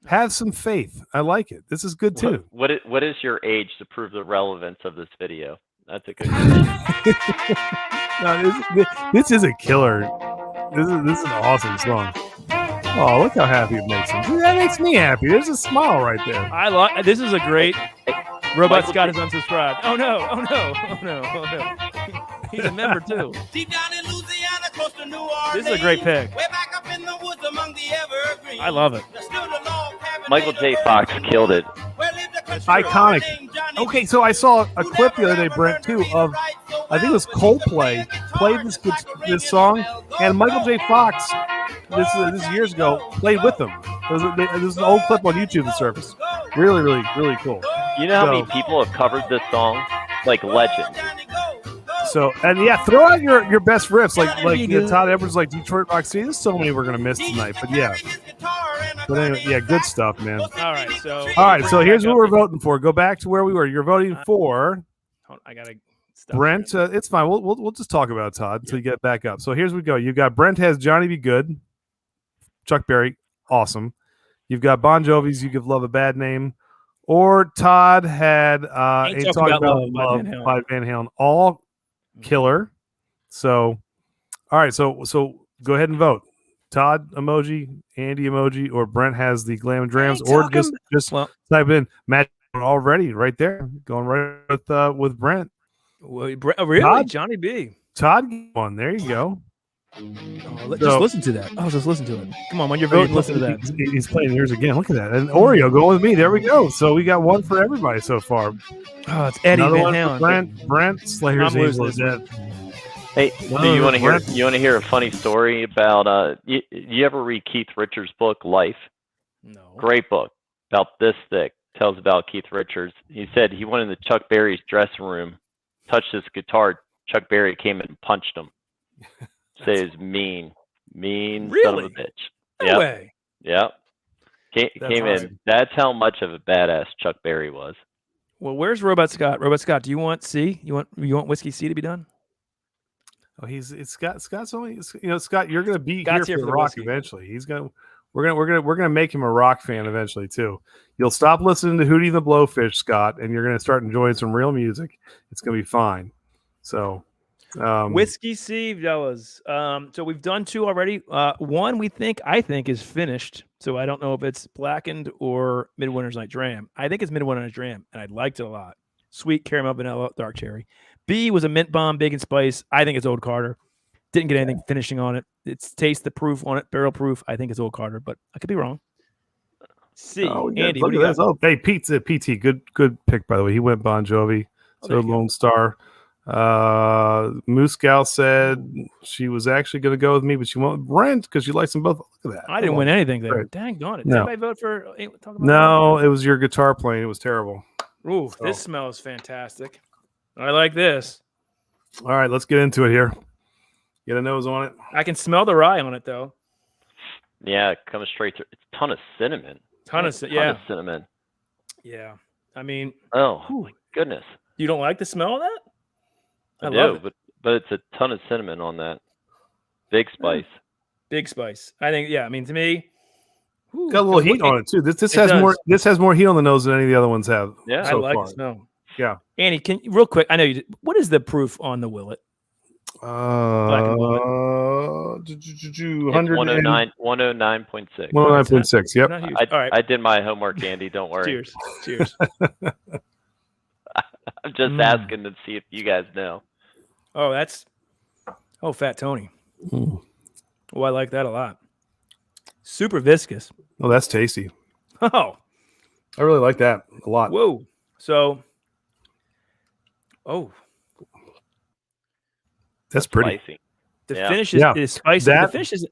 Have some faith. I like it. This is good too. What is your age to prove the relevance of this video? That's a good no, this is a killer. This is an awesome song. Oh, look how happy it makes him. That makes me happy. There's a smile right there. This is a great. Robot Scott is unsubscribed. Oh no. He's a member too. Deep down in Louisiana, close to New Orleans. This is a great pick. Way back up in the woods among the evergreens. I love it. Michael J. Fox killed it. Iconic. Okay, so I saw a clip the other day, Brent, too, of I think it was Coldplay played this song, and Michael J. Fox, this is years ago, played with them. There's an old clip on YouTube that surfaced. Really, really, really cool. You know how many people have covered this song? Like legends. So, and yeah, throw out your best riffs, like Todd Edwards, like Detroit Rock City. There's so many we're gonna miss tonight, but yeah. But anyway, yeah, good stuff, man. All right, so here's what we're voting for. Go back to where we were. You're voting for. I gotta. Brent, it's fine. We'll just talk about it, Todd, until you get back up. So here's we go. You've got Brent has Johnny Be Good, Chuck Berry, awesome. You've got Bon Jovi's You Give Love a Bad Name, or Todd had Ain't Talking About Love by Van Halen, all killer. So, all right, so go ahead and vote. Todd emoji, Andy emoji, or Brent has the Glam and Drams, or just type in Matt already right there, going right with Brent. Well, really, Todd? Johnny B. Todd on. There you go. Just listen to that. Just listen to it. Come on, when you're voting, listen to that. He's playing yours again. Look at that. And Oreo going with me. There we go. So we got one for everybody so far. Oh, it's Eddie Another Van Halen. Brent Slayer's Angel is dead. Hey, do you want to hear a funny story about you ever read Keith Richards' book Life? No. Great book. About this thick. Tells about Keith Richards. He said he went into Chuck Berry's dressing room, touched his guitar. Chuck Berry came in and punched him. Say he's mean really? Son of a bitch. No way. Yep. Came in. That's how much of a badass Chuck Berry was. Well, where's Robot Scott? Robot Scott, do you want C? You want Whiskey C to be done? Oh, Scott's only. Scott, you're going to be Scott's here for the rock eventually. He's going. We're gonna make him a rock fan eventually too. You'll stop listening to Hootie and the Blowfish, Scott, and you're gonna start enjoying some real music. It's gonna be fine. So, Whiskey C, fellas. So we've done 2 already. One I think is finished. So I don't know if it's Blackened or Midwinters Night Dram. I think it's Midwinters Night Dram, and I liked it a lot. Sweet caramel, vanilla, dark cherry. B was a mint bomb, bacon spice. I think it's Old Carter. Didn't get anything finishing on it. It's taste the proof on it, barrel proof. I think it's Old Carter, but I could be wrong. C. Andy, what do you got? Oh, hey, PT, good pick by the way. He went Bon Jovi. So Lone Star. Moose Gal said she was actually going to go with me, but she went Brent because she likes them both. Look at that. I didn't win anything there. Right. Dang on it. No. Did anybody vote for? No, it was your guitar playing. It was terrible. Ooh, this smells fantastic. I like this. All right, let's get into it here. Get a nose on it. I can smell the rye on it though. Yeah, it comes straight through. It's a ton of cinnamon. Ton of cinnamon. Yeah, I mean, my goodness. You don't like the smell of that? I love it. But it's a ton of cinnamon on that. Big spice. Big spice. I think. Yeah. I mean, to me, got a little heat on it too. This has more. This has more heat on the nose than any of the other ones have. Yeah, I like the smell. Yeah. Annie, can real quick? I know you did. What is the proof on the Willett? 109.6. 109.6. Yep. I did my homework, Andy. Don't worry. Cheers. I'm just asking to see if you guys know. Oh, Fat Tony. Oh, I like that a lot. Super viscous. Oh, that's tasty. Oh, I really like that a lot. Whoa. So, that's pretty. Spicy. The finish is spicy. The finish is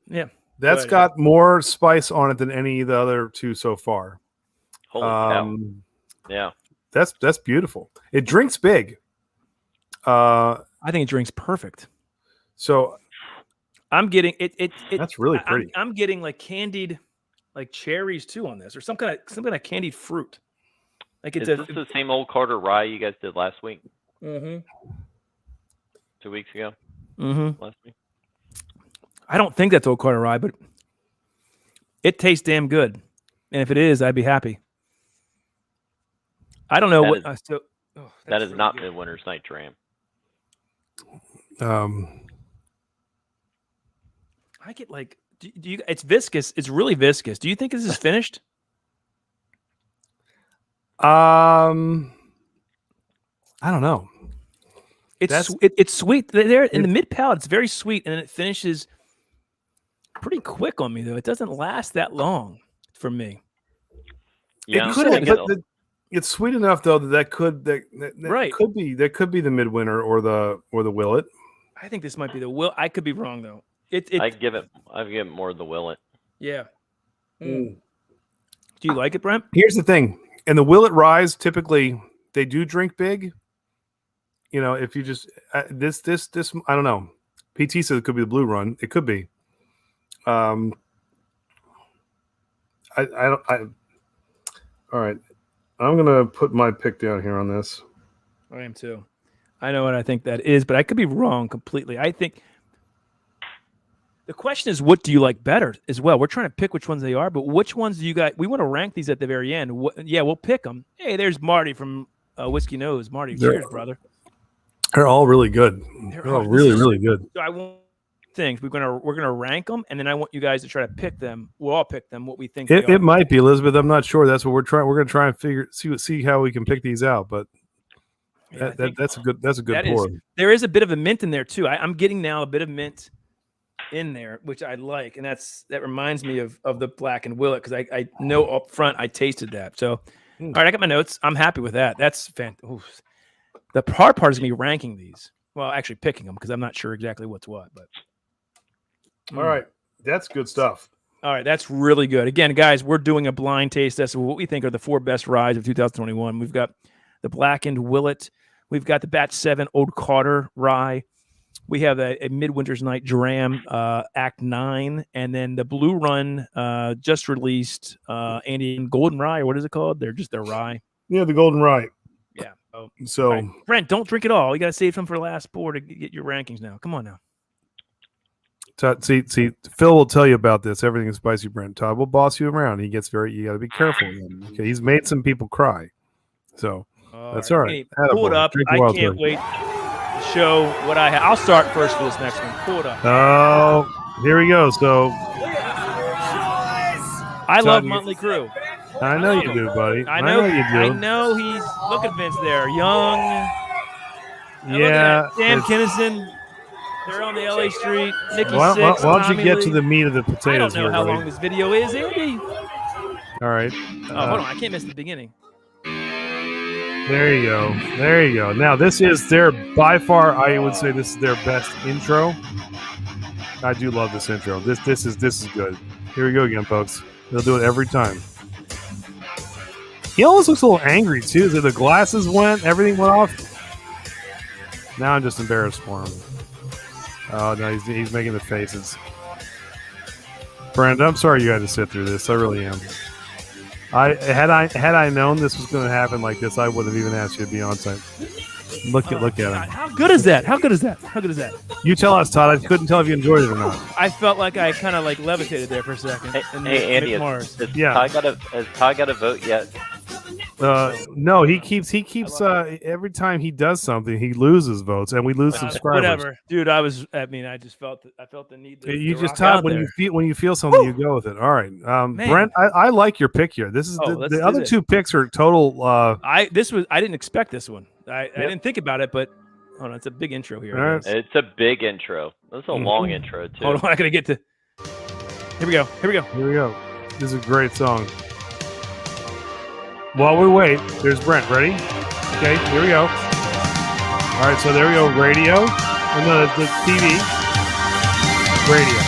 That's got more spice on it than any of the other two so far. Holy cow. Yeah. That's beautiful. It drinks big. I think it drinks perfect. So I'm getting it. That's really pretty. I'm getting like candied, like cherries too on this, or some kind of candied fruit. Like Is this the same Old Carter rye you guys did last week? Mm-hmm. 2 weeks ago. Mm-hmm. Last week. I don't think that's Old Carter rye, but it tastes damn good. And if it is, I'd be happy. I don't know that is not Midwinters Night Dram. I get like, do you? It's viscous. It's really viscous. Do you think this is finished? I don't know. It's sweet. There in the mid palate, it's very sweet, and then it finishes pretty quick on me. Though it doesn't last that long for me. Yeah, it's sweet enough though that could be the Midwinter or the Willett. I think this might be the Will. I could be wrong though. I'd give it more of the Willett. Yeah. Do you like it, Brent? Here's the thing. And the Willett Ryes, typically, they do drink big. You know, if you just this, I don't know. PT says it could be the Blue Run. It could be. All right. I'm gonna put my pick down here on this. I am too. I know what I think that is, but I could be wrong completely. I think the question is, what do you like better as well? We're trying to pick which ones they are, but which ones do you guys? We want to rank these at the very end. We'll pick them. Hey, there's Marty from Whiskey Nose. Marty, cheers, brother. They're all really good. They're all really good. So I want things. We're gonna rank them, and then I want you guys to try to pick them. We'll all pick them. What we think. It might be Elizabeth. I'm not sure. That's what we're trying. We're gonna try and see how we can pick these out. But that's a good pour. There is a bit of a mint in there too. I'm getting now a bit of mint in there, which I like, and that reminds me of the Blackened Willett, because I know up front I tasted that. So, all right, I got my notes. I'm happy with that. That's fantastic. The hard part is me ranking these. Well, actually picking them, because I'm not sure exactly what's what. But all right, that's good stuff. All right, that's really good. Again, guys, we're doing a blind taste test of what we think are the 4 best ryes of 2021. We've got the Blackened Willett. We've got the Batch 7 Old Carter rye. We have a Midwinters Night Dram Act 9, and then the Blue Run just released Andy Golden Rye, or what is it called? They're rye. Yeah, the Golden Rye. Yeah. So, right. Brent, don't drink it all. You got to save some for the last pour to get your rankings now. Come on now. Todd, see, Phil will tell you about this. Everything is spicy, Brent. Todd will boss you around. You got to be careful. Okay, he's made some people cry. So that's all right. Pull it up. I can't wait to show what I have. I'll start first for this next one. Pull it up. Oh, here we go. So I love Motley Crue. I know you do, buddy. I know you do. I know he's look at Vince there, young. Yeah. Sam Kinison. They're on the LA Street. Nikki Why Sixx. don't you Tommy get Lee. to the meat of the potatoes I don't know here, how buddy. long this video is, Andy. All right. Hold on, I can't miss the beginning. There you go. There you go. Now, this is by far, I would say this is their best intro. I do love this intro. This is good. Here we go again, folks. They'll do it every time. He almost looks a little angry, too. The glasses went, everything went off. Now I'm just embarrassed for him. Oh, no, he's making the faces. Brent, I'm sorry you had to sit through this. I really am. Had I known this was going to happen like this, I would have even asked you to be on time. Look at him. How good is that? How good is that? How good is that? You tell us, Todd. I couldn't tell if you enjoyed it or not. I felt like I kind of like levitated there for a second. Hey, Andy, has Todd got a vote yet? No, he keeps every time he does something, he loses votes, and we lose subscribers. Whatever, dude. I just felt the need. Todd, when you feel something, you go with it. All right, Brent, I like your pick here. This is the other two picks are total. I didn't expect this one. I didn't think about it, but hold on, it's a big intro here. Right. It's a big intro. It's a long intro too. Hold on, I'm gonna get to. Here we go. This is a great song. While we wait, there's Brent. Ready? Okay, here we go. All right, so there we go. Radio. And the TV. Radio.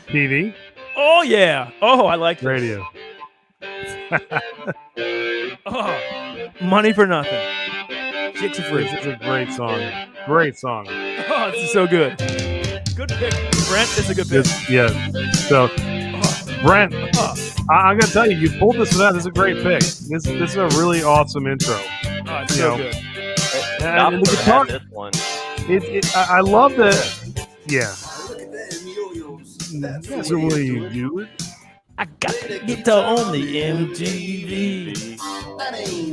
TV. Oh, yeah. Oh, I like this. Radio. Oh, money for nothing. Chicks are free. This is a great song. Great song. Oh, this is so good. Good pick, Brent. This is a good pick. Yeah. So, Brent, I'm going to tell you, you pulled this one out. This is a great pick. This is a really awesome intro. Oh, it's so good. And the guitar, this one. I love the, yeah. That's the way you do it. I got the guitar on the MTV.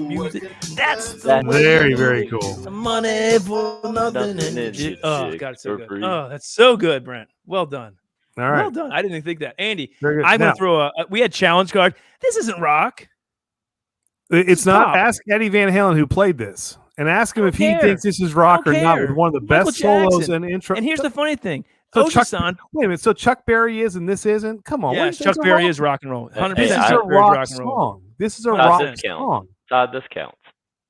Music. That's very, very cool. The money for nothing. Oh, God, it's so good. Oh, that's so good, Brent. Well done. All right. Well done. I didn't think that. Andy, I'm going to throw we had challenge card. This isn't rock. It's not. Pop. Ask Eddie Van Halen who played this and ask him if he thinks this is rock or not with one of the best solos and intro. And here's the funny thing. So wait a minute. So Chuck Berry is and this isn't? Come on. Yes, Chuck Berry is rock and roll. 100%. This is a rock song. This is a rock song. Todd, this counts.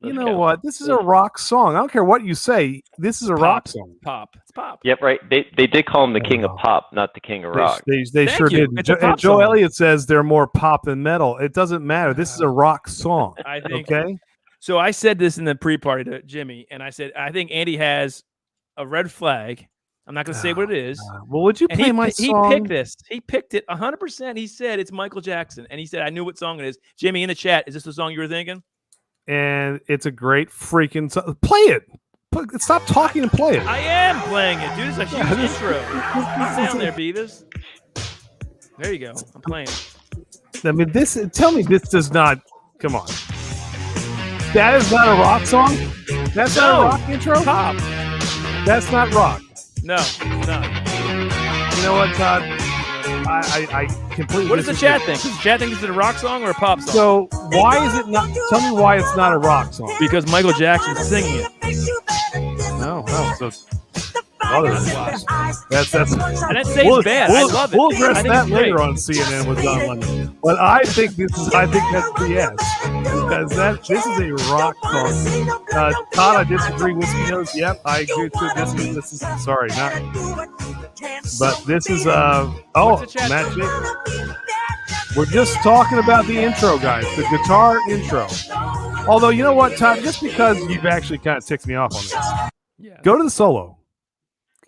You know what? This is a rock song. I don't care what you say. This is a rock song. Pop. It's pop. Yep, right. They did call him the king of pop, not the king of rock. They sure did. And Joe Elliott says they're more pop than metal. It doesn't matter. This is a rock song. I think. Okay. So I said this in the pre-party to Jimmy, and I said I think Andy has a red flag. I'm not going to say what it is. Well, would you play my song? He picked this. He picked it 100%. He said it's Michael Jackson, and he said I knew what song it is. Jimmy, in the chat, is this the song you were thinking? And it's a great freaking song. Play it. Stop talking and play it. I am playing it, dude. It's a huge intro. Sit down there, Beavis. There you go. I'm playing it. I mean, tell me this does not. Come on. That is not a rock song? That's not a rock intro? Pop. That's not rock. No, it's not. You know what, Todd? I completely. What does the chat think? Does the chat think it's a rock song or a pop song? So why is it not? Tell me why it's not a rock song. Because Michael Jackson's singing it. No. So that's and that saves bad. I love it. We'll address that later on CNN with Don Lemon. But I think that's BS because this is a rock song. Todd, I disagree. Whiskey Nose, yep, I agree too. This is sorry, not. But this is Matt Jacobs. We're just talking about the intro, guys. The guitar intro. Although you know what, Todd, just because you've actually kind of ticked me off on this, go to the solo.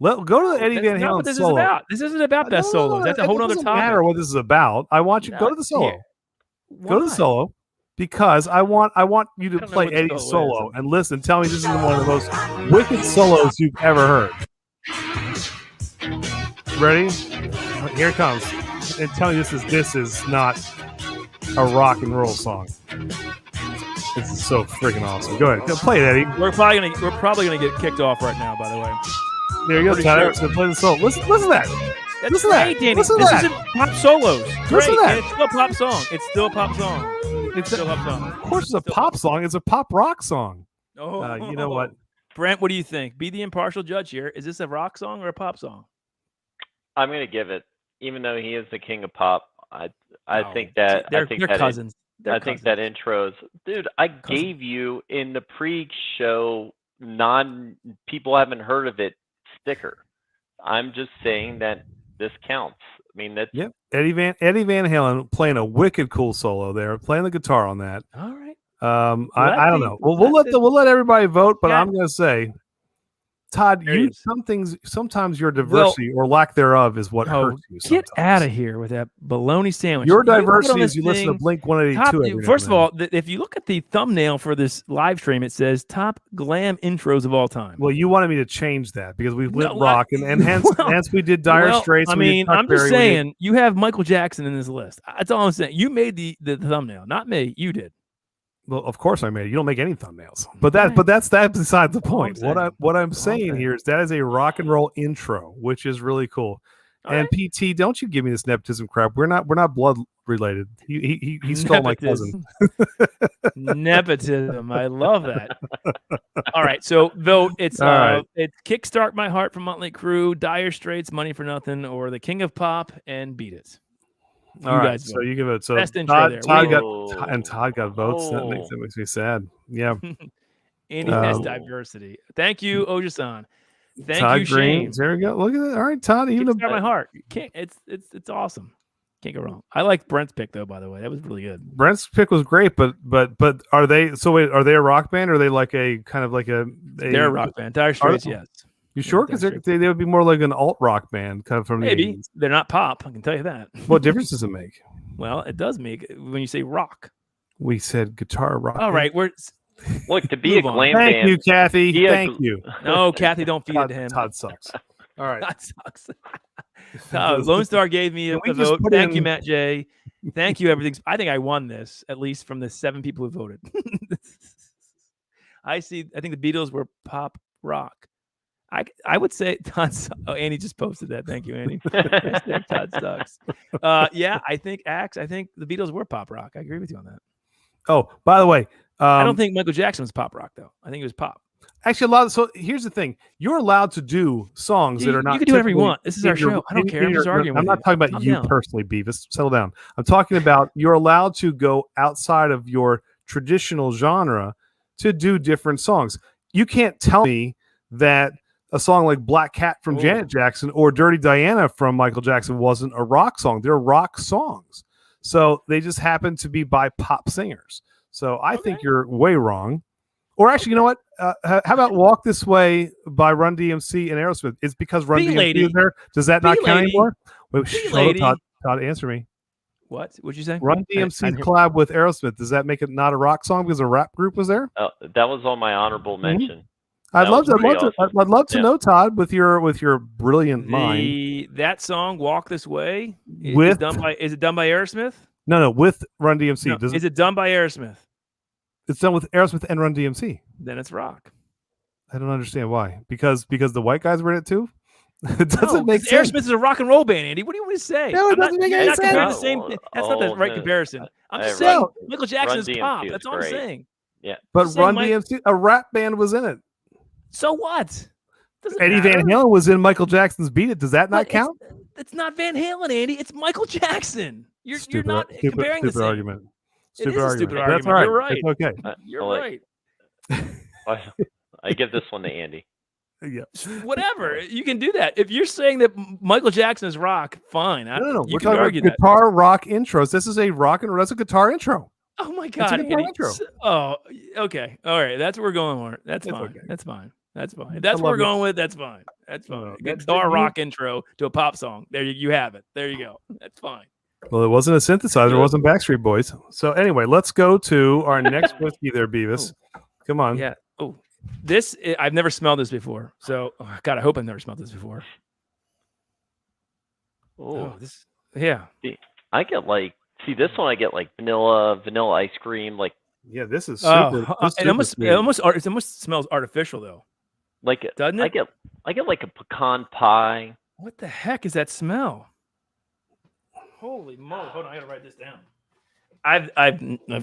Go to the Eddie Van Halen solo. This isn't about best solos. That's a whole other topic. It doesn't matter what this is about. I want you to go to the solo. Go to the solo because I want you to play Eddie's solo and listen. Tell me this is one of the most wicked solos you've ever heard. Ready? Here it comes. And tell me this is not a rock and roll song. This is so freaking awesome. Go ahead. Play it, Eddie. We're probably gonna get kicked off right now, by the way. There you go, Tyler. So play the solo. Listen to that. That's Listen great, to that. Danny. Listen to This that. isn't pop solos. Listen Great, to that. and it's still a pop song. It's still a pop song. It's still a pop song. Of course, it's a pop song. It's a pop rock song. Oh, you know what? Brent, what do you think? Be the impartial judge here. Is this a rock song or a pop song? I'm going to give it, even though he is the king of pop. I think that they're cousins. I think that intro's, dude. I gave you in the pre-show people haven't heard of it sticker. I'm just saying that this counts. I mean, that's Eddie Van Halen playing a wicked cool solo there, playing the guitar on that. All right. I don't know. We'll let everybody vote, but I'm gonna say, Todd, sometimes your diversity or lack thereof is what hurts you. Get out of here with that bologna sandwich. Your diversity is you listen to Blink 182. First of all, if you look at the thumbnail for this live stream, it says top glam intros of all time. Well, you wanted me to change that because we went rock, and hence we did Dire Straits. I mean, I'm just saying you have Michael Jackson in this list. That's all I'm saying. You made the thumbnail, not me. You did. Well, of course I made it. You don't make any thumbnails, but that's beside the point. What I'm saying here is that is a rock and roll intro, which is really cool. And PT, don't you give me this nepotism crap. We're not blood related. He stole my cousin. Nepotism. I love that. All right, so vote. It's it's Kickstart My Heart from Motley Crue, Dire Straits, Money for Nothing, or The King of Pop and Beat It. All right, so you give it. So best intro there. Todd got votes. That makes me sad. Yeah. Andy has diversity. Thank you, Ojasan. Thank Todd you, Green. Shane. There we go. Look at that. All right, Todd. Even Kickstart My Heart. You can't. It's awesome. Can't go wrong. I like Brent's pick though. By the way, that was really good. Brent's pick was great, but are they? So wait, are they a rock band? Or are they like a kind of like a? They're a rock band. Dire Straits, yes. You sure? Because they would be more like an alt rock band, kind of from maybe the 80s. They're not pop. I can tell you that. What difference does it make? Well, it does make when you say rock. We said guitar rock. All right, look to be a glam band. Thank you, Kathy. Thank you. No, Kathy, don't feed it to him. Todd sucks. All right, Todd sucks. Lone Star gave me a vote. Thank you, Matt J. Thank you, everything. I think I won this at least from the 7 people who voted. I think the Beatles were pop rock. I would say Todd. Andy just posted that. Thank you, Andy. Todd sucks. Yeah, I think the Beatles were pop rock. I agree with you on that. Oh, by the way, I don't think Michael Jackson was pop rock though. I think it was pop. Actually, so here's the thing: you're allowed to do songs that are not. You can do whatever you want. This is our show. I don't care. I'm just arguing. I'm not talking about you personally, Beavis. Settle down. I'm talking about you're allowed to go outside of your traditional genre to do different songs. You can't tell me that a song like Black Cat from Janet Jackson or Dirty Diana from Michael Jackson wasn't a rock song. They're rock songs. So they just happen to be by pop singers. So I think you're way wrong. Or actually, you know what? How about Walk This Way by Run DMC and Aerosmith? It's because Run DMC is there. Does that not count anymore? Wait, Todd, answer me. What? What'd you say? Run DMC's collab with Aerosmith. Does that make it not a rock song because a rap group was there? That was on my honorable mention. I'd love to know, Todd, with your brilliant mind. That song, "Walk This Way," is it done by Aerosmith? No, with Run DMC. No, is it done by Aerosmith? It's done with Aerosmith and Run DMC. Then it's rock. I don't understand why. Because the white guys were in it too. It doesn't make sense. Aerosmith is a rock and roll band, Andy. What do you want me to say? No, it doesn't make any sense. That's not the right comparison. I'm just saying Michael Jackson's pop. That's all I'm saying. Yeah, but Run DMC, a rap band was in it. So what? Eddie Van Halen was in Michael Jackson's "Beat It." Does that not count? It's not Van Halen, Andy. It's Michael Jackson. You're not comparing the same. Argument. Stupid argument. That's all right. You're right. It's okay. You're right. I give this one to Andy. Yeah. Whatever. You can do that. If you're saying that Michael Jackson is rock, fine. No. We're talking about guitar rock intros. This is a rock and roll. That's a guitar intro. Oh my God. It's a guitar intro. Oh, okay. All right. That's what we're going with. That's fine. Okay. That's fine. That's fine. That's what we're going with. That's fine. That's fine. Guitar rock intro to a pop song. There you have it. There you go. That's fine. Well, it wasn't a synthesizer. It wasn't Backstreet Boys. So anyway, let's go to our next whiskey there, Beavis. Come on. Yeah. Oh, this, I've never smelled this before. So, God, I hope I've never smelled this before. Oh, this, yeah. I get this one I get like vanilla ice cream. Like, yeah, this is super. It almost smells artificial though. Like, doesn't it? I get like a pecan pie. What the heck is that smell? Holy moly! Hold on, I gotta write this down.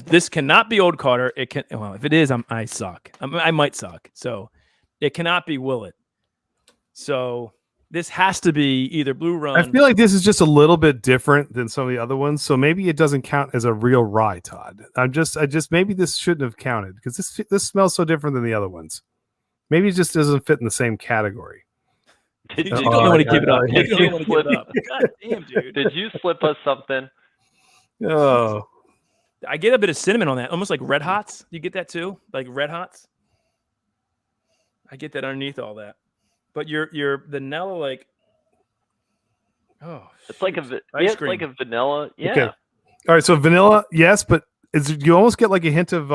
This cannot be Old Carter. It can. Well, if it is, I suck. I might suck. So, it cannot be Willett. So this has to be either Blue Run. I feel like this is just a little bit different than some of the other ones, so maybe it doesn't count as a real rye, Todd. I just maybe this shouldn't have counted because this smells so different than the other ones. Maybe it just doesn't fit in the same category. Did you don't want to keep it up. You don't want to keep it up. God damn, dude. Did you slip us something? Oh, I get a bit of cinnamon on that, almost like Red Hots. You get that too, like Red Hots. I get that underneath all that. But your vanilla, like, it's like ice cream. like a vanilla. Yeah. okay. All right, so vanilla, yes, but you almost get like a hint of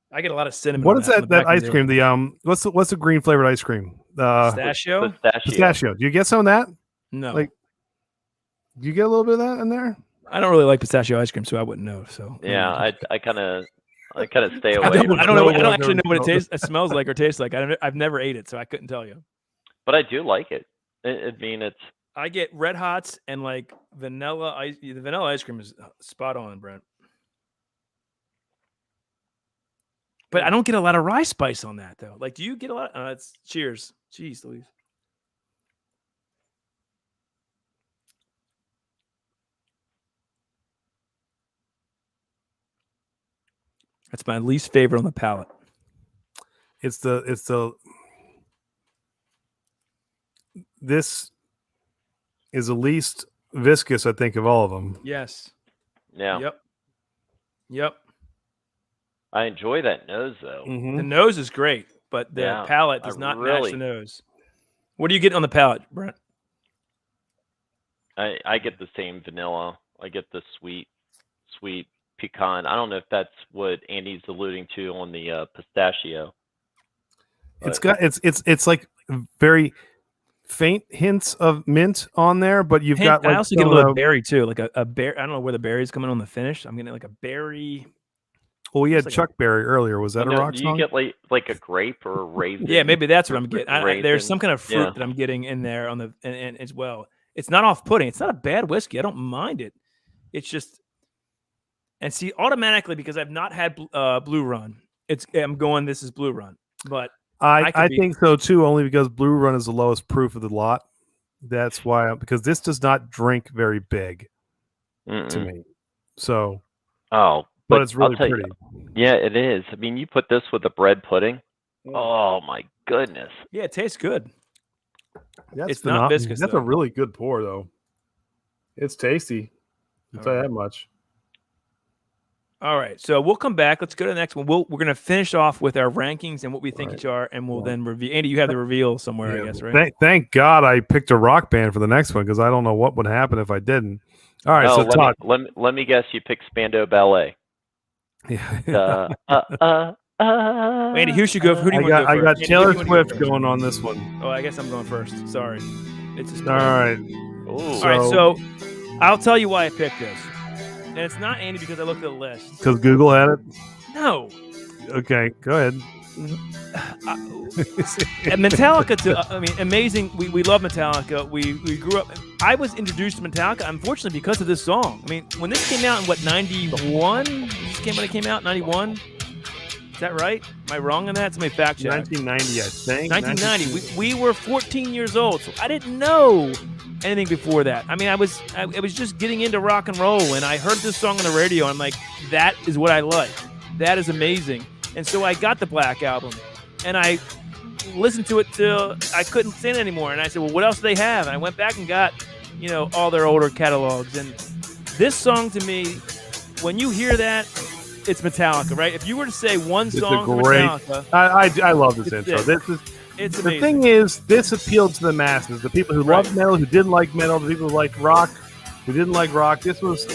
I get a lot of cinnamon. What on is that ice cream? The what's the green flavored ice cream? Pistachio. Pistachio. Do you get some of that? No. Like, do you get a little bit of that in there? I don't really like pistachio ice cream, so I wouldn't know. So Yeah, I kind of stay away. I don't actually know what it smells like or tastes like. I've never ate it, so I couldn't tell you. But I do like it. I get Red Hots and like vanilla ice. The vanilla ice cream is spot on, Brent. But I don't get a lot of rye spice on that though. Like, do you get a lot? It's cheers. Jeez, Louise. That's my least favorite on the palate. This is the least viscous, I think, of all of them. Yes. Yeah. Yep. I enjoy that nose though. Mm-hmm. The nose is great, but the palate does not match the nose. What do you get on the palate, Brent? I get the same vanilla. I get the sweet pecan. I don't know if that's what Andy's alluding to on the pistachio. It's got it's like very faint hints of mint on there, but you've got like I also get a little berry too, like a berry. I don't know where the berry's coming on the finish. I'm getting like a berry. Well, we had like Chuck Berry earlier. Was that a rock song? Do you get like a grape or a raisin? Yeah, maybe that's what I'm getting. There's some kind of fruit that I'm getting in there on the and as well. It's not off-putting. It's not a bad whiskey. I don't mind it. It's just, and see, automatically because I've not had Blue Run, I'm going. This is Blue Run, but I think so too. Only because Blue Run is the lowest proof of the lot. That's why, because this does not drink very big to me. So, but it's really pretty. Yeah, it is. I mean, you put this with the bread pudding. Oh my goodness. Yeah, it tastes good. It's not viscous. That's a really good pour, though. It's tasty. I'll tell you that much. All right, so we'll come back. Let's go to the next one. We're going to finish off with our rankings and what we think each are, and we'll then reveal. Andy, you have the reveal somewhere, I guess, right? Thank God I picked a rock band for the next one because I don't know what would happen if I didn't. All right, so Todd. Let me guess. You picked Spandau Ballet. Yeah. Andy, who should go? Who do you want to go first? I got Taylor Swift going on this one. Oh, I guess I'm going first. Sorry. It's all right. All right, so I'll tell you why I picked this. And it's not Andy because I looked at the list. Because Google had it? No. Okay, go ahead. Metallica, amazing. We love Metallica. We grew up. I was introduced to Metallica, unfortunately, because of this song. I mean, when this came out in, 91? When it came out, 91? Is that right? Am I wrong on that? Somebody fact check. 1990, I think. 1990. We were 14 years old, so I didn't know anything before that. I mean, I was just getting into rock and roll, and I heard this song on the radio, and I'm like, that is what I like. That is amazing. And so I got the Black Album, and I listened to it till I couldn't stand it anymore. And I said, well, what else do they have? And I went back and got, all their older catalogs. And this song to me, when you hear that, it's Metallica, right? If you were to say one song from Metallica, I love this intro. It's the thing is, this appealed to the masses, the people who loved metal, who didn't like metal, the people who liked rock, who didn't like rock. This was,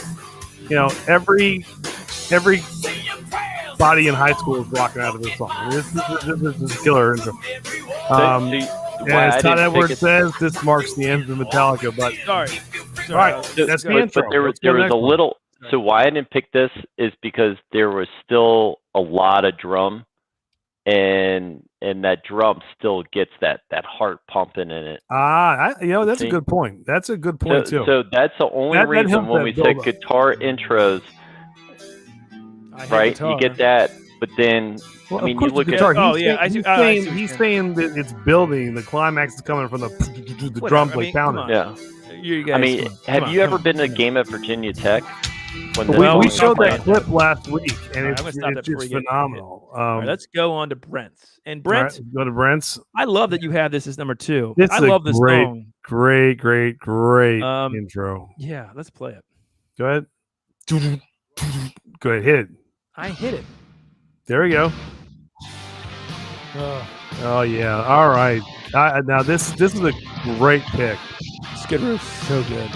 every body in high school is rocking out of this song. This is a killer intro. As Todd Edwards says, this marks the end of Metallica. But sorry. All right, that's the intro. But there was a little. So why I didn't pick this is because there was still a lot of drum and that drum still gets that heart pumping in it. That's a good point. That's a good point too. So that's the only reason when we said guitar intros, right? You get that, but then you look at he's saying that it's building. The climax is coming from the drums pounding. Yeah. Have you ever been to a game at Virginia Tech? We showed that clip last week, and it's just phenomenal. All right, let's go on to Brent's. And Brent, go to Brent's. I love that you have this as number 2. I love this song. Great intro. Yeah, let's play it. Go ahead. Go ahead, hit it. I hit it. There we go. Oh yeah. All right. Now this is a great pick. Skid Row, so good.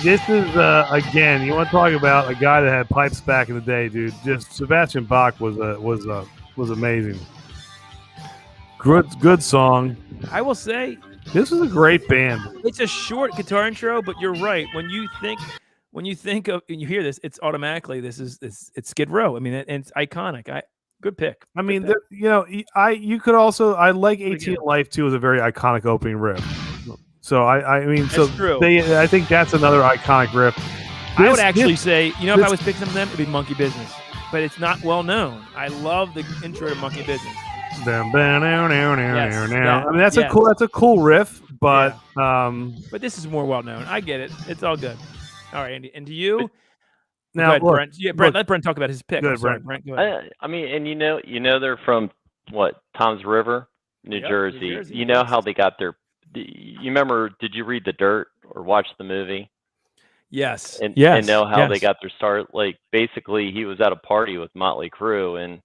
This is again. You want to talk about a guy that had pipes back in the day, dude? Just Sebastian Bach was amazing. Good song. I will say this is a great band. It's a short guitar intro, but you're right. When you think of and you hear this, it's automatically it's Skid Row. I mean, and it's iconic. Good pick. I mean, you could also like 18 Life too is a very iconic opening riff. So that's true. I think that's another iconic riff. I would actually say, if I was picking some of them, it'd be Monkey Business, but it's not well known. I love the intro to Monkey Business. I mean, that's a cool riff, but but this is more well known. I get it. It's all good. All right, Andy, and to you. Now, ahead, Brent. Yeah, Brent. Let Brent talk about his pick. Good, sorry, Brent. Go ahead. And they're from Tom's River, New Jersey. You know how they got their. You remember? Did you read The Dirt or watch the movie? Yes. And know how they got their start. Like basically, he was at a party with Motley Crue, and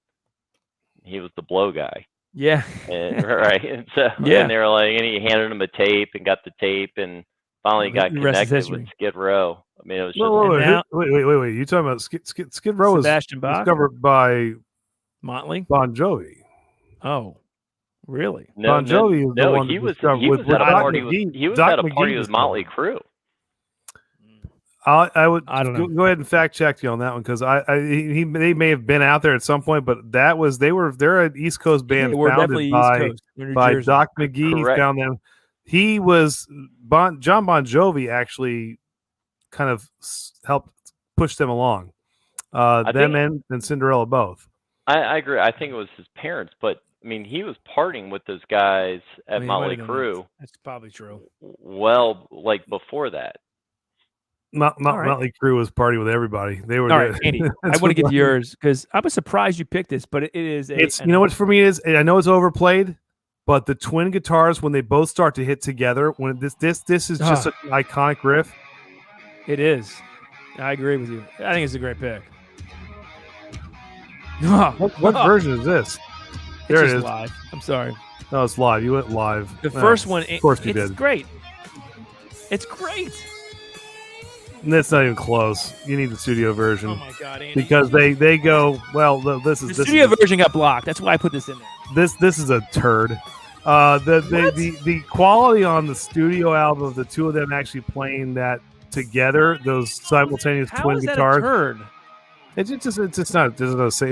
he was the blow guy. Yeah. And, right. And so and they were like, and he handed him a tape and got the tape, and finally got connected with Skid Row. I mean, it was just wait. You talking about Skid Row? Sebastian Bach discovered by Motley Bon Jovi. Oh. Really? Bon Jovi is the one he was at a party with Motley Crue. I don't know. Go ahead and fact check you on that one because they may have been out there at some point, but they're an East Coast band founded by Doc McGee. Correct. Found them. He was John Bon Jovi actually kind of helped push them along. And Cinderella both. I agree. I think it was his parents, but I mean, he was partying with those guys at Motley Crue. That's probably true. Well, like before that. Motley Crue was partying with everybody. They were all right, Andy. I want to get to yours because I was surprised you picked this, but it is. You know what for me is? I know it's overplayed, but the twin guitars when they both start to hit together, when this is just an iconic riff. It is. I agree with you. I think it's a great pick. What version is this? There it is. Live. I'm sorry. No, it's live. You went live. The first one, of course you did. It's great. It's great. And that's not even close. You need the studio version. Oh my God, Andy. Because they go, well, this is the studio version got blocked. That's why I put this in there. This is a turd. The quality on the studio album of the two of them actually playing that together, those simultaneous twin guitars. That a turd? It's not. It doesn't say.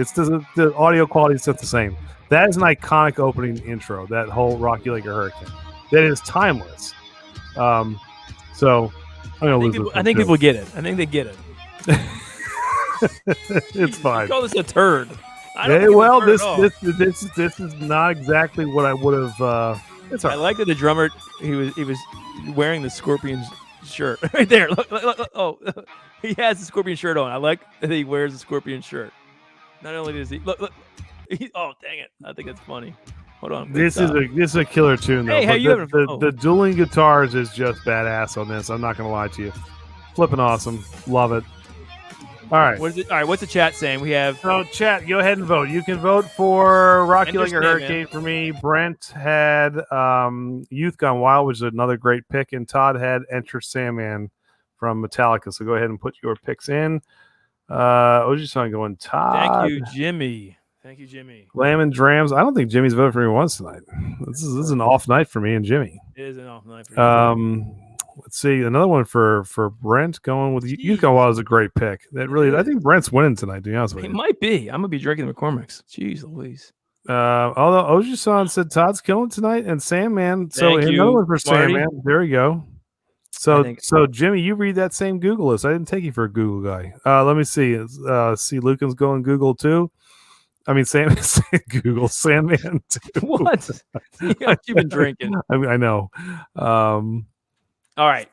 The audio quality is not the same. That is an iconic opening intro. That whole "Rock You Like a Hurricane." That is timeless. So I'm gonna lose. I think people get it. I think they get it. It's fine. You call this a turd? This is not exactly what I would have. I like that the drummer he was wearing the Scorpions shirt right there. Look, oh, he has the Scorpion shirt on. I like that he wears the Scorpion shirt. Not only does he look. Oh, dang it! I think that's funny. Hold on. This is a killer tune though. Hey, how you having? The dueling guitars is just badass on this. I'm not gonna lie to you. Flipping awesome. Love it. All right. What is it? All right. What's the chat saying? We have. So chat, go ahead and vote. You can vote for Rock You Like a Hurricane for me. Brent had Youth Gone Wild, which is another great pick, and Todd had Enter Sandman from Metallica. So go ahead and put your picks in. OG song going Todd. Thank you, Jimmy. Glam and Drams. I don't think Jimmy's voted for me once tonight. This is an off night for me and Jimmy. It is an off night for you. Let's see. Another one for Brent going with Yucca Wild is a great pick. That really, I think Brent's winning tonight, to be honest with you. He might be. I'm going to be drinking the McCormick's. Jeez Louise. Although Ojisan said Todd's killing tonight and Sandman. So Thank you, another one for Smarty. Sandman. There you go. So Jimmy, you read that same Google list. I didn't take you for a Google guy. Let me see. See Lucan's going Google too. I mean, Google Sandman too. What? You've been drinking. I know. All right.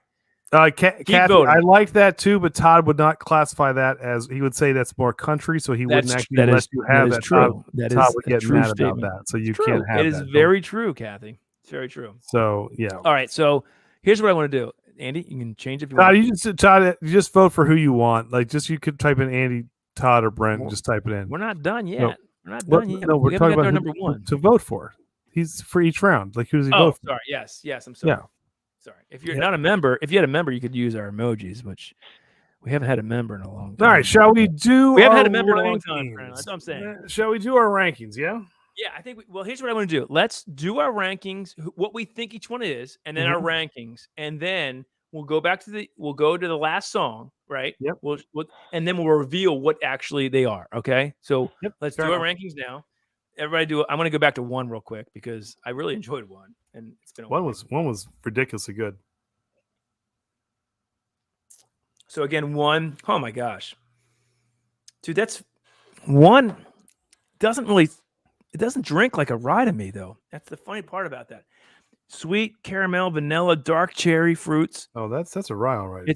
Kathy, I like that too, but Todd would not classify that as, he would say that's more country, so he wouldn't actually let you have that. True. Todd would get mad about that, so you can't have that. It is very true, Kathy. It's very true. So yeah. All right. So here's what I want to do, Andy. You can change if you want. Todd, you just vote for who you want. Like, you could type in Andy, Todd, or Brent, and just type it in. We're not done yet. No. We're not done yet. No, we're talking about number one to vote for. He's for each round. Like, who does he vote for? Sorry. Yes. I'm sorry. Yeah. Sorry. If you're not a member, if you had a member, you could use our emojis, which we haven't had a member in a long time. All right. Shall we do? We haven't had a member in a long time, friend. That's what I'm saying. Shall we do our rankings? Yeah. Yeah, I think. Well, here's what I want to do. Let's do our rankings, what we think each one is, and then our rankings, and then we'll go back to we'll go to the last song, right? Yep. And then we'll reveal what actually they are. Okay. So let's do our rankings now. Everybody do it. I'm going to go back to one real quick because I really enjoyed one, and it's been one was ridiculously good. So again, one. Oh my gosh, dude, that's one. It doesn't drink like a rye to me though. That's the funny part about that. Sweet caramel, vanilla, dark cherry fruits. Oh, that's a rye, all right.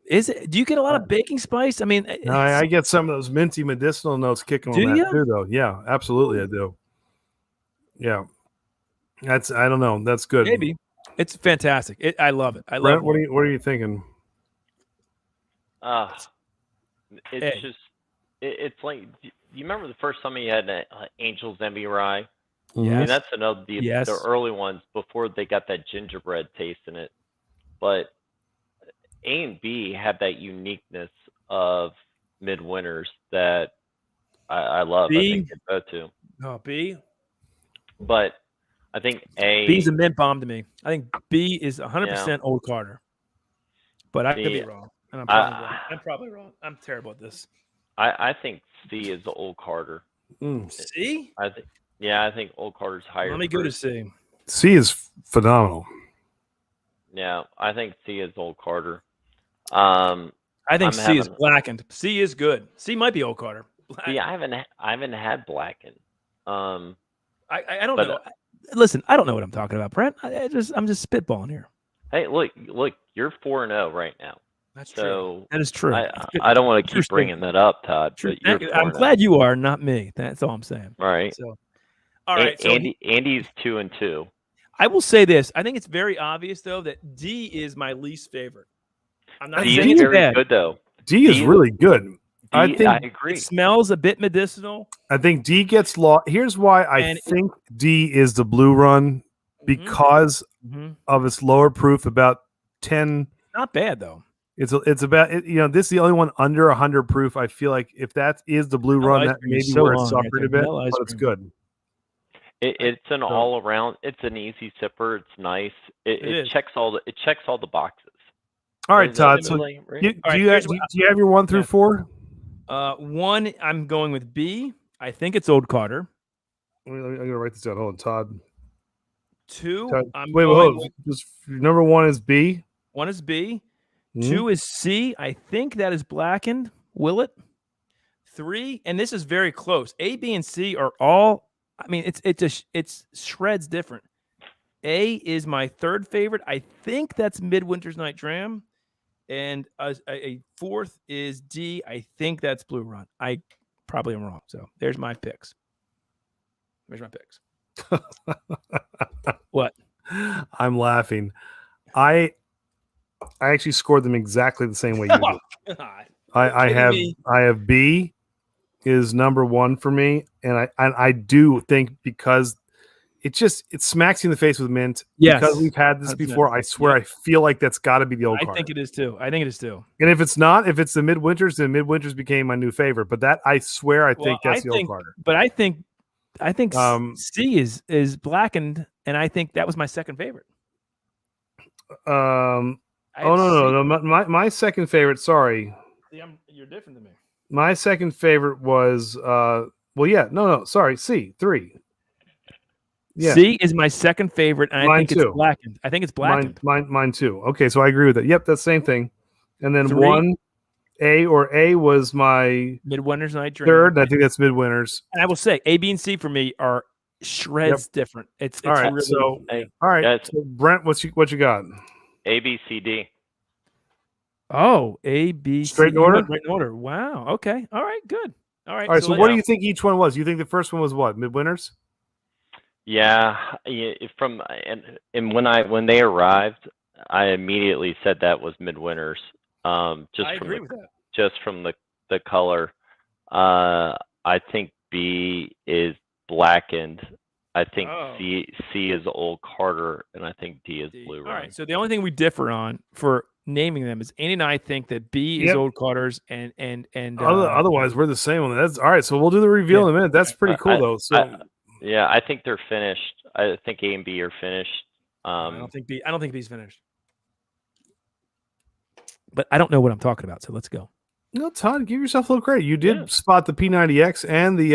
Is it? Do you get a lot of baking spice? I mean, no, I get some of those minty medicinal notes kicking on that too, though. Yeah, absolutely, I do. Yeah, I don't know. That's good. Maybe it's fantastic. I love it. I Brent, love it. What are you thinking? It's just it's like. Do you remember the first time you had Angel's Envy Rye? Yes. I mean, that's another the early ones before they got that gingerbread taste in it. But A and B have that uniqueness of Midwinters that I love. B? I think it's both too. Oh, B. But I think A. B's a mint bomb to me. I think B is 100% Old Carter. But I could be wrong. And I'm probably wrong. I'm terrible at this. I think C is the Old Carter. C? I think Old Carter's higher. Let me go to C. C is phenomenal. Yeah, I think C is Old Carter. I think C is Blackened. C is good. C might be Old Carter. See, I haven't had Blackened. I don't know. Listen, I don't know what I'm talking about, Brent. I'm just spitballing here. Hey, look, you're 4-0 right now. That's true. That is true. I don't want to keep bringing that up, Todd. But I'm glad you are, not me. That's all I'm saying. All right. So, all right. So Andy's 2-2. I will say this. I think it's very obvious, though, that D is my least favorite. I'm not saying it's bad. Good, though. D is really good. I agree. It smells a bit medicinal. I think D gets lost. Here's why I think D is the Blue Run because of its lower proof, about 10. Not bad, though. It's about this is the only one under 100 proof. I feel like if that is the Blue Run, that maybe where it suffered a bit, but it's good. It's an all around. It's an easy sipper. It's nice. It checks all the boxes. All right, Todd. So do you have your 1 through 4? 1, I'm going with B. I think it's Old Carter. I'm gonna write this down. Hold on, Todd. 2. Todd. Wait. Just number 1 is B. 1 is B. 2 is C. I think that is Blackened Willett. 3, and this is very close. A, B, and C are all. I mean, it's shreds different. A is my 3rd favorite. I think that's Midwinters Night Dram, and a 4th is D. I think that's Blue Run. I probably am wrong. So there's my picks. There's my picks. What? I'm laughing. I actually scored them exactly the same way you did. I have B is number 1 for me, and I do think because it smacks you in the face with mint. Yes. Because we've had this before. I swear, I feel like that's got to be the Old Carter. I think it is too. And if it's not, if it's the Midwinters, then Midwinters became my new favorite. But that I swear, I think that's the Old Carter. But I think C is Blackened, and I think that was my 2nd favorite. I No. My second favorite. Sorry. See, you're different than me. My second favorite was Sorry, C3. Yeah. C is my second favorite, and Mine I think too. it's Blackened. I think it's Blackened. Mine too. Okay, so I agree with that. Yep, that's the same thing. And then 3. A was my Midwinters Night Dram. third. I think that's Midwinters. And I will say A, B, and C for me are shreds different. It's all right. Really, so So Brent, what you got? A, B, C, D. Oh, A, B, Straight C. order? Straight order. Wow. Okay. All right. Good. All right. All right. So what do you think each one was? You think the first one was what? Midwinters? Yeah. And when they arrived, I immediately said that was Midwinters. I agree with that. Just from the color. I think B is Blackened. I think C is Old Carter, and I think D is Blue Rye. All right. So the only thing we differ on for naming them is Andy and I think that B is Old Carter's and otherwise we're the same on that. That's all right. So we'll do the reveal in a minute. That's pretty cool though. So I think they're finished. I think A and B are finished. I don't think B's finished. But I don't know what I'm talking about, so let's go. No, Todd, give yourself a little credit. You did spot the P90X and the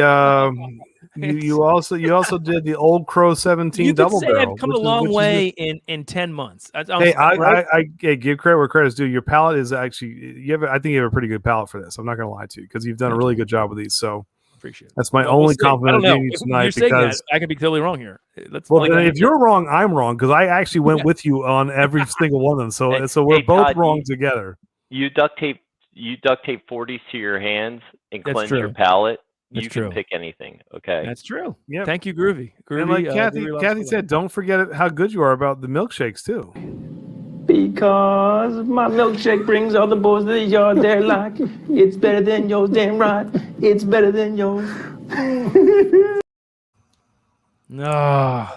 you also did the Old Crow 17 double barrel. I've come a long way in 10 months. I give credit where credit's due. Your palate is actually I think you have a pretty good palate for this. I'm not going to lie to you because you've done a really good job with these. So appreciate it. That's my only compliment I'm giving you tonight because I could be totally wrong here. If you're wrong, I'm wrong because I actually went with you on every single one of them. So we're both Todd, wrong together. You duct tape 40s to your hands and cleanse your palate. You can pick anything. Okay, that's true. Yeah. Thank you, Groovy. And like Kathy said, don't forget how good you are about the milkshakes too. Because my milkshake brings all the boys to the yard. They're like, it's better than yours, damn right. It's better than yours. No.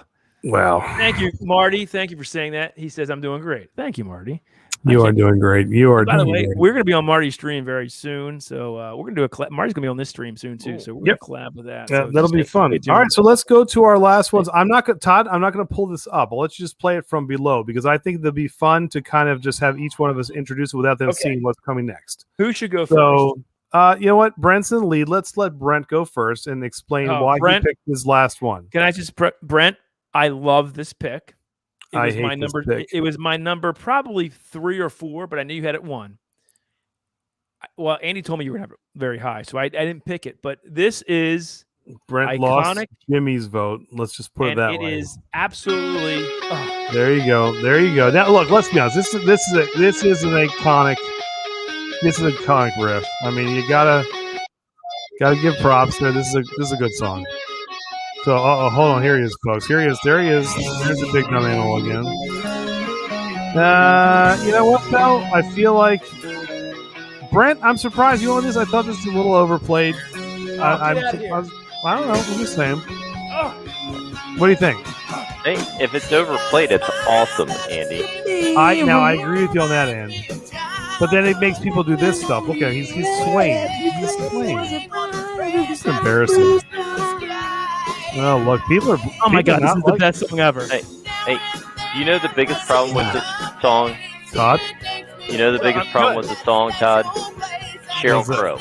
Wow. Thank you, Marty. Thank you for saying that. He says I'm doing great. Thank you, Marty. You are doing great. You are. By the way, we're going to be on Marty's stream very soon, so we're going to do a collab. Marty's going to be on this stream soon too, so we're going to collab with that. Yeah, so that'll be fun. All right, so let's go to our last ones. Todd, I'm not going to pull this up. I'll let you just play it from below because I think it'll be fun to kind of just have each one of us introduce it without them seeing what's coming next. Who should go first? So, you know what? Brent's in the lead. Let's let Brent go first and explain why he picked his last one. Can I just, Brent? I love this pick. It was my number probably 3 or 4, but I knew you had it 1. Well, Andy told me you were going to have it very high, so I didn't pick it. But this is Brent iconic. Lost Jimmy's vote. Let's just put it that way. It is absolutely. Oh. There you go. There you go. Now, look. Let's be honest. This is an iconic. This is an iconic riff. I mean, you gotta give props there. This is a good song. So, hold on. Here he is, folks. Here he is. There he is. There's the big dumb animal again. You know what, pal? I feel like Brent. I'm surprised you on this. I thought this was a little overplayed. I don't know. I'm just saying. What do you think? Hey, if it's overplayed, it's awesome, Andy. I agree with you on that end. But then it makes people do this stuff. Look at him. He's swaying. He's swaying. It's embarrassing. Oh, look, people are. Oh my God, this is the best song ever. Hey, you know the biggest problem with this song, Todd? You know the biggest problem with the song, Todd? Sheryl Crow.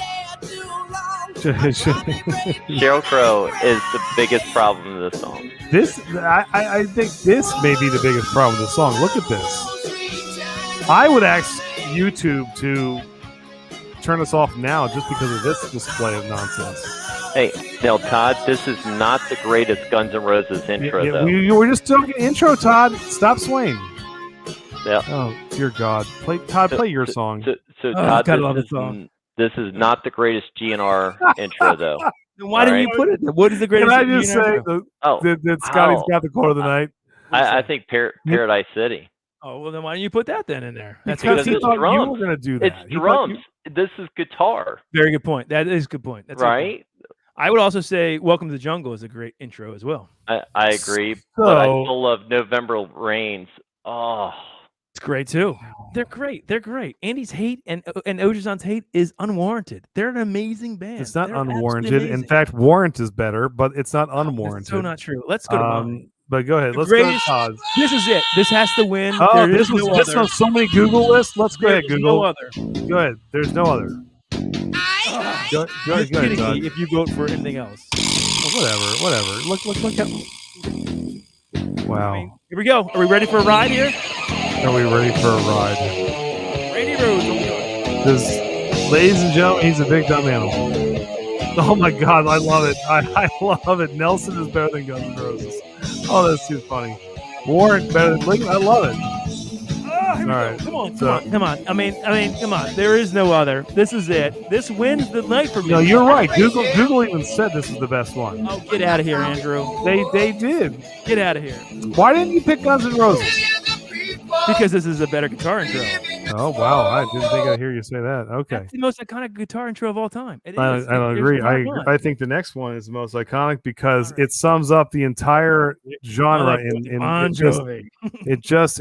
Sheryl Crow is the biggest problem in this song. I think this may be the biggest problem with the song. Look at this. I would ask YouTube to turn us off now just because of this display of nonsense. Hey, now, Todd, this is not the greatest Guns N' Roses intro, though. You were just talking intro, Todd. Stop swaying. Yeah. Oh, dear God. Play your song. So Todd, this is not the greatest GNR intro, though. Then why didn't you put it? What is the greatest? Can I just say that Scotty's got the quote of the night? I think Paradise City. Oh, well, then why didn't you put that then in there? That's because he thought you were going to do that. It's drums. This is guitar. Very good point. That is a good point. That's right. I would also say Welcome to the Jungle is a great intro as well. I agree, but I still love November Rains. Oh, it's great too. They're great. They're great. Andy's hate and Ojazan's hate is unwarranted. They're an amazing band. It's not unwarranted. In fact, Warrant is better, but it's not unwarranted. That's so not true. Let's go to mine. But go ahead. Let's go to Todd. This is it. This has to win. Oh, this was so many Google lists. Let's go ahead, Google. No other. Go ahead. There's no other. Go ahead, Todd. If you vote for anything else. Well, whatever. Look at. Wow. Here we go. Are we ready for a ride here? Are we ready for a ride? Randy Rose. Ladies and gentlemen, he's a big dumb animal. Oh my God, I love it. I love it. Nelson is better than Guns N' Roses. Oh, that's too funny. Warren better than Lincoln. I love it. All right. Come on. I mean, come on. There is no other. This is it. This wins the night for me. No, you're right. Google even said this is the best one. Oh, get out of here, Andrew. They did. Get out of here. Why didn't you pick Guns N' Roses? Because this is a better guitar intro. Oh wow! I didn't think I'd hear you say that. Okay, that's the most iconic guitar intro of all time. I don't agree. I think the next one is the most iconic because it sums up the entire genre. It just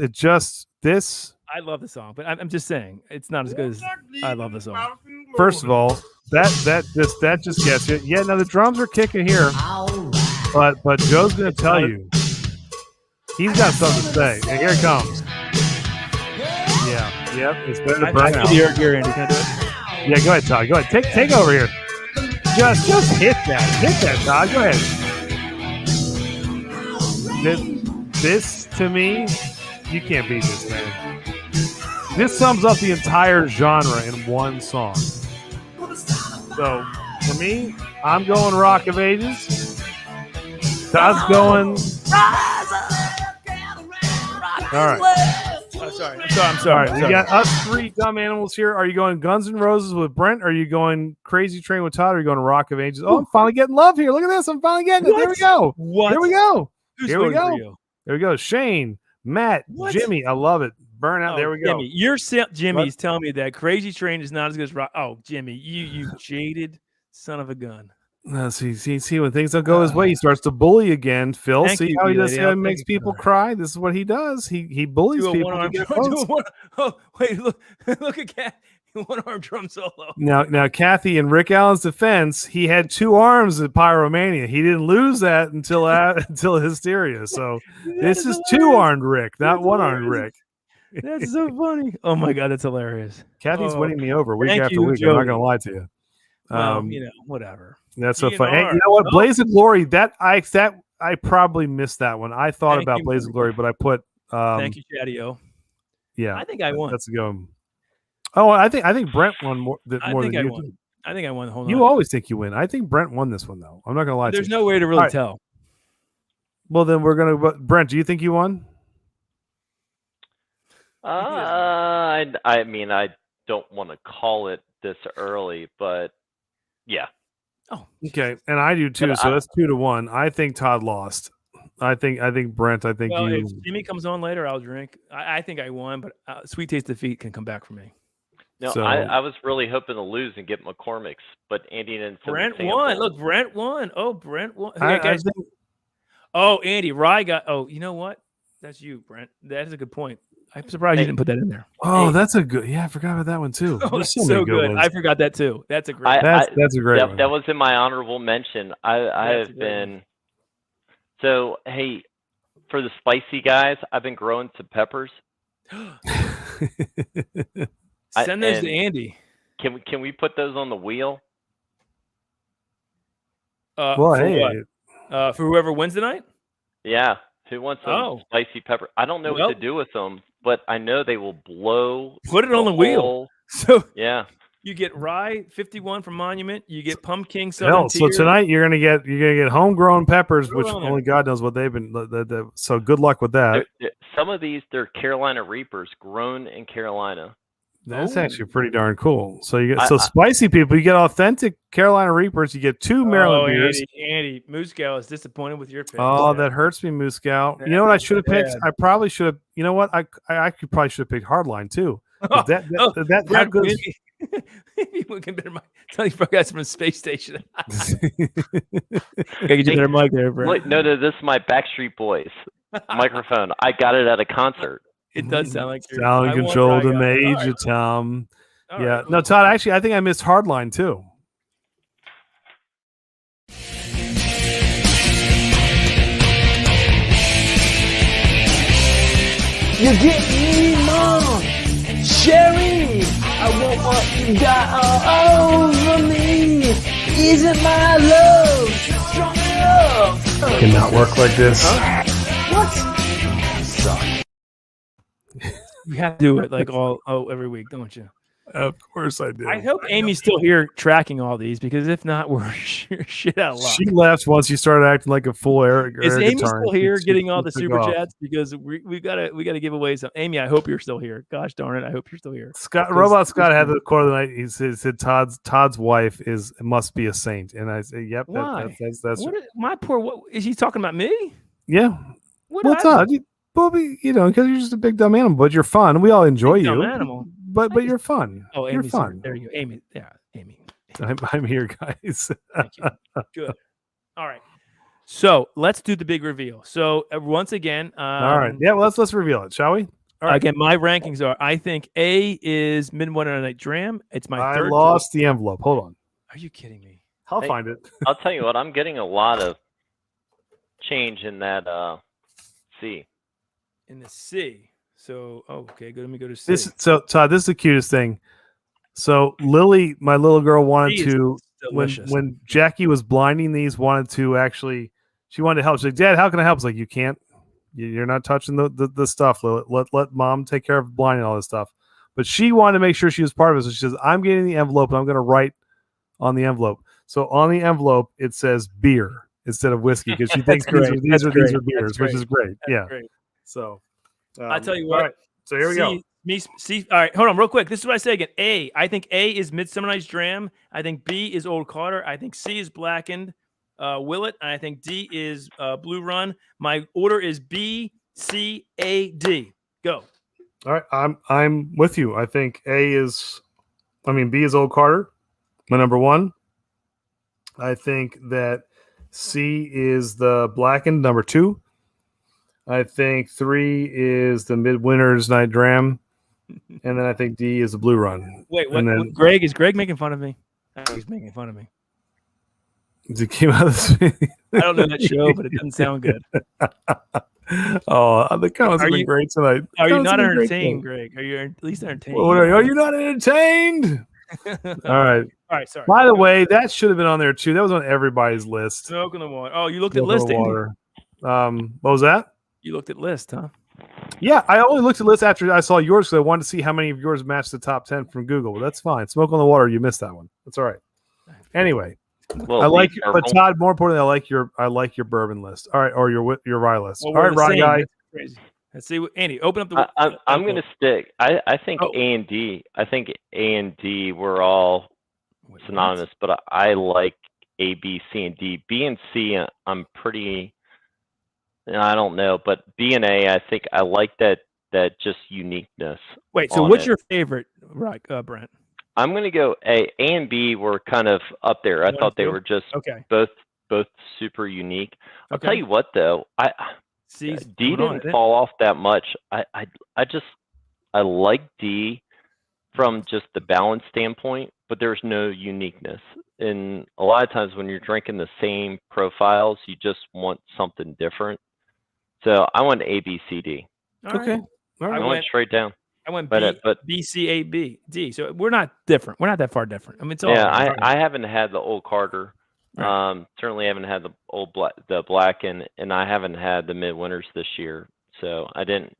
this. I love the song, but I'm just saying it's not as good as I love the song. First of all, that just gets you. Yeah, now the drums are kicking here, but Joe's gonna tell you he's got something to say, and here it comes. Yeah. Yep. It's better to burn out. Here, Andy. Can I do it? Yeah, go ahead, Todd. Go ahead. Take over here. Just hit that. Hit that, Todd. Go ahead. This to me, you can't beat this, man. This sums up the entire genre in one song. So for me, I'm going Rock of Ages. Todd's going. All right. I'm sorry. We got us three dumb animals here. Are you going Guns N' Roses with Brent? Are you going Crazy Train with Todd? Or are you going Rock of Ages? Oh, I'm finally getting love here. Look at this. I'm finally getting it. There we go. What? Here we go. Who's Here we voting go. for you? There we go. Shane, Matt, Jimmy. I love it. Burnout. Oh, there we go. Jimmy's telling me that Crazy Train is not as good as Rock. Oh, Jimmy, you jaded son of a gun. See, when things don't go his way, he starts to bully again. Phil, see how he does? How he makes people cry. This is what he does. He bullies people. Oh, wait, look at Cat. One-arm drum solo. Now, Kathy, in Rick Allen's defense, he had two arms at Pyromania. He didn't lose that until Hysteria. So this is two-armed Rick, not one-armed Rick. That's so funny. Oh my God, that's hilarious. Kathy's winning me over week after week. I'm not going to lie to you. Whatever. That's so funny. Hey, you know what? Blaze of Glory. That I probably missed that one. I thought about Blaze of Glory, but I put. Thank you, Chadio. Yeah, I think I won. That's a go. Oh, I think Brent won more than you. I think I won the whole night. You always think you win. I think Brent won this one though. I'm not gonna lie. There's no way to really tell. Well, then we're gonna. Brent, do you think you won? I mean, I don't want to call it this early, but yeah. Oh, okay, and I do too. So that's 2-1. I think Todd lost. I think Brent. I think if Jimmy comes on later, I'll drink. I think I won, but Sweet Taste Defeat can come back for me. No, I was really hoping to lose and get McCormick's, but Andy didn't. Brent won. Look, Brent won. Oh, Brent won. Andy, Rye Guy. Oh, you know what? That's you, Brent. That is a good point. I'm surprised you didn't put that in there. Oh, that's a good. Yeah, I forgot about that one too. Oh, that's so good. I forgot that too. That's a great. That's a great one. That was in my honorable mention. I have been. So hey, for the spicy guys, I've been growing some peppers. Send those to Andy. Can we put those on the wheel? For whoever wins tonight? Yeah. Who wants some spicy pepper? I don't know what to do with them, but I know they will blow. Put it on the wheel. So yeah. You get Rye 51 from Monument. You get Pumpkin. So tonight you're gonna get homegrown peppers, which only God knows what they've been. So good luck with that. Some of these they're Carolina Reapers, grown in Carolina. That's actually pretty darn cool. So you get spicy people. You get authentic Carolina Reapers. You get two Maryland beers. Andy, Mooskow is disappointed with your pick. Oh, that hurts me, Mooskow. You know what I should have picked? I probably should have. You know what? I actually probably should have picked Hardline too. That good. Maybe we can better mic. Tell you guys from a space station. Gotta get you better mic there, bro. No, this is my Backstreet Boys microphone. I got it at a concert. It does sound like you're sound controlled in the age of Tom. Yeah. No, Todd, actually, I think I missed Hardline too. You get me, Mom. Sherry, I want what you got all over me. Isn't my love strong enough? Cannot work like this. What? Suck. You have to do it like every week, don't you? Of course I do. I hope Amy's still here tracking all these, because if not, we're shit out of luck. She left once you started acting like a full air. Is Amy still here getting all the super chats? Because we gotta give away some. Amy, I hope you're still here. Gosh darn it, I hope you're still here. Robot Scott had the quote of the night. He said Todd's wife must be a saint, and I said, "Yep, why? That's my poor. What is he talking about? Me? Yeah. What's Todd? Bobby, because you're just a big dumb animal, but you're fun. We all enjoy you. Dumb animal. But you're fun. Oh, you're Amy's fun. Here. There you go, Amy. Yeah, Amy. I'm here, guys. Thank you. Good. All right. So let's do the big reveal. So once again, all right. Yeah, well, let's reveal it, shall we? All right. Again, my rankings are: I think A is Midwinters Night Dram. It's my third. I lost the envelope. Hold on. Are you kidding me? I'll find it. I'll tell you what. I'm getting a lot of change in that C. In the C. So, okay, good. Let me go to C. Todd, this is the cutest thing. So Lily, my little girl, wanted to when Jackie was blinding these, she wanted to help. She's like, Dad, how can I help? It's like, you can't. You're not touching the stuff. Let Mom take care of blinding all this stuff. But she wanted to make sure she was part of it. So she says, I'm getting the envelope and I'm going to write on the envelope. So on the envelope it says beer instead of whiskey, because she thinks these are beers, which is great. That's great. So I'll tell you what. All right. So here we go. C. All right, hold on real quick. This is what I say again. A. I think A is Midsummer Night's Dram. I think B is Old Carter. I think C is Blackened Willett. And I think D is Blue Run. My order is B, C, A, D. Go. All right. I'm with you. I think B is Old Carter, my number one. I think that C is the Blackened, number two. I think 3 is the Midwinters Night Dram, and then I think D is the Blue Run. Wait, what, Greg? Is Greg making fun of me? He's making fun of me. It came out of this. I don't know that show, but it doesn't sound good. Oh, the comments have been great tonight. Are you not entertained, Greg? Are you at least entertained? Are you not entertained? All right. All right. Sorry. By the way, that should have been on there too. That was on everybody's list. Smoke in the water. Oh, you looked at list. What was that? You looked at list, huh? Yeah, I only looked at list after I saw yours because I wanted to see how many of yours matched the top 10 from Google. But that's fine. Smoke on the water. You missed that one. That's all right. Anyway, well, I like, but Todd, more importantly, I like your bourbon list. All right, or your rye list. Well, all right, Rye Guy. Crazy. Let's see. Andy, open up the. I'm going to stick. I think A and D. I think A and D were all synonymous, but I like A, B, C, and D. B and C, I'm pretty. I don't know, but B and A, I think I like that just uniqueness. Wait, so what's your favorite, right, Brent? I'm going to go A. A and B were kind of up there. I thought they were just both super unique. I'll tell you what, though, D didn't fall off that much. I like D from just the balance standpoint, but there's no uniqueness. And a lot of times when you're drinking the same profiles, you just want something different. So I went A, B, C, D. All right. I went straight down. I went B, C, A, B, D. So we're not different. We're not that far different. I mean, it's all. Yeah, I haven't had the Old Carter. Right. Certainly haven't had the Blackened, and I haven't had the Midwinters this year. So I don't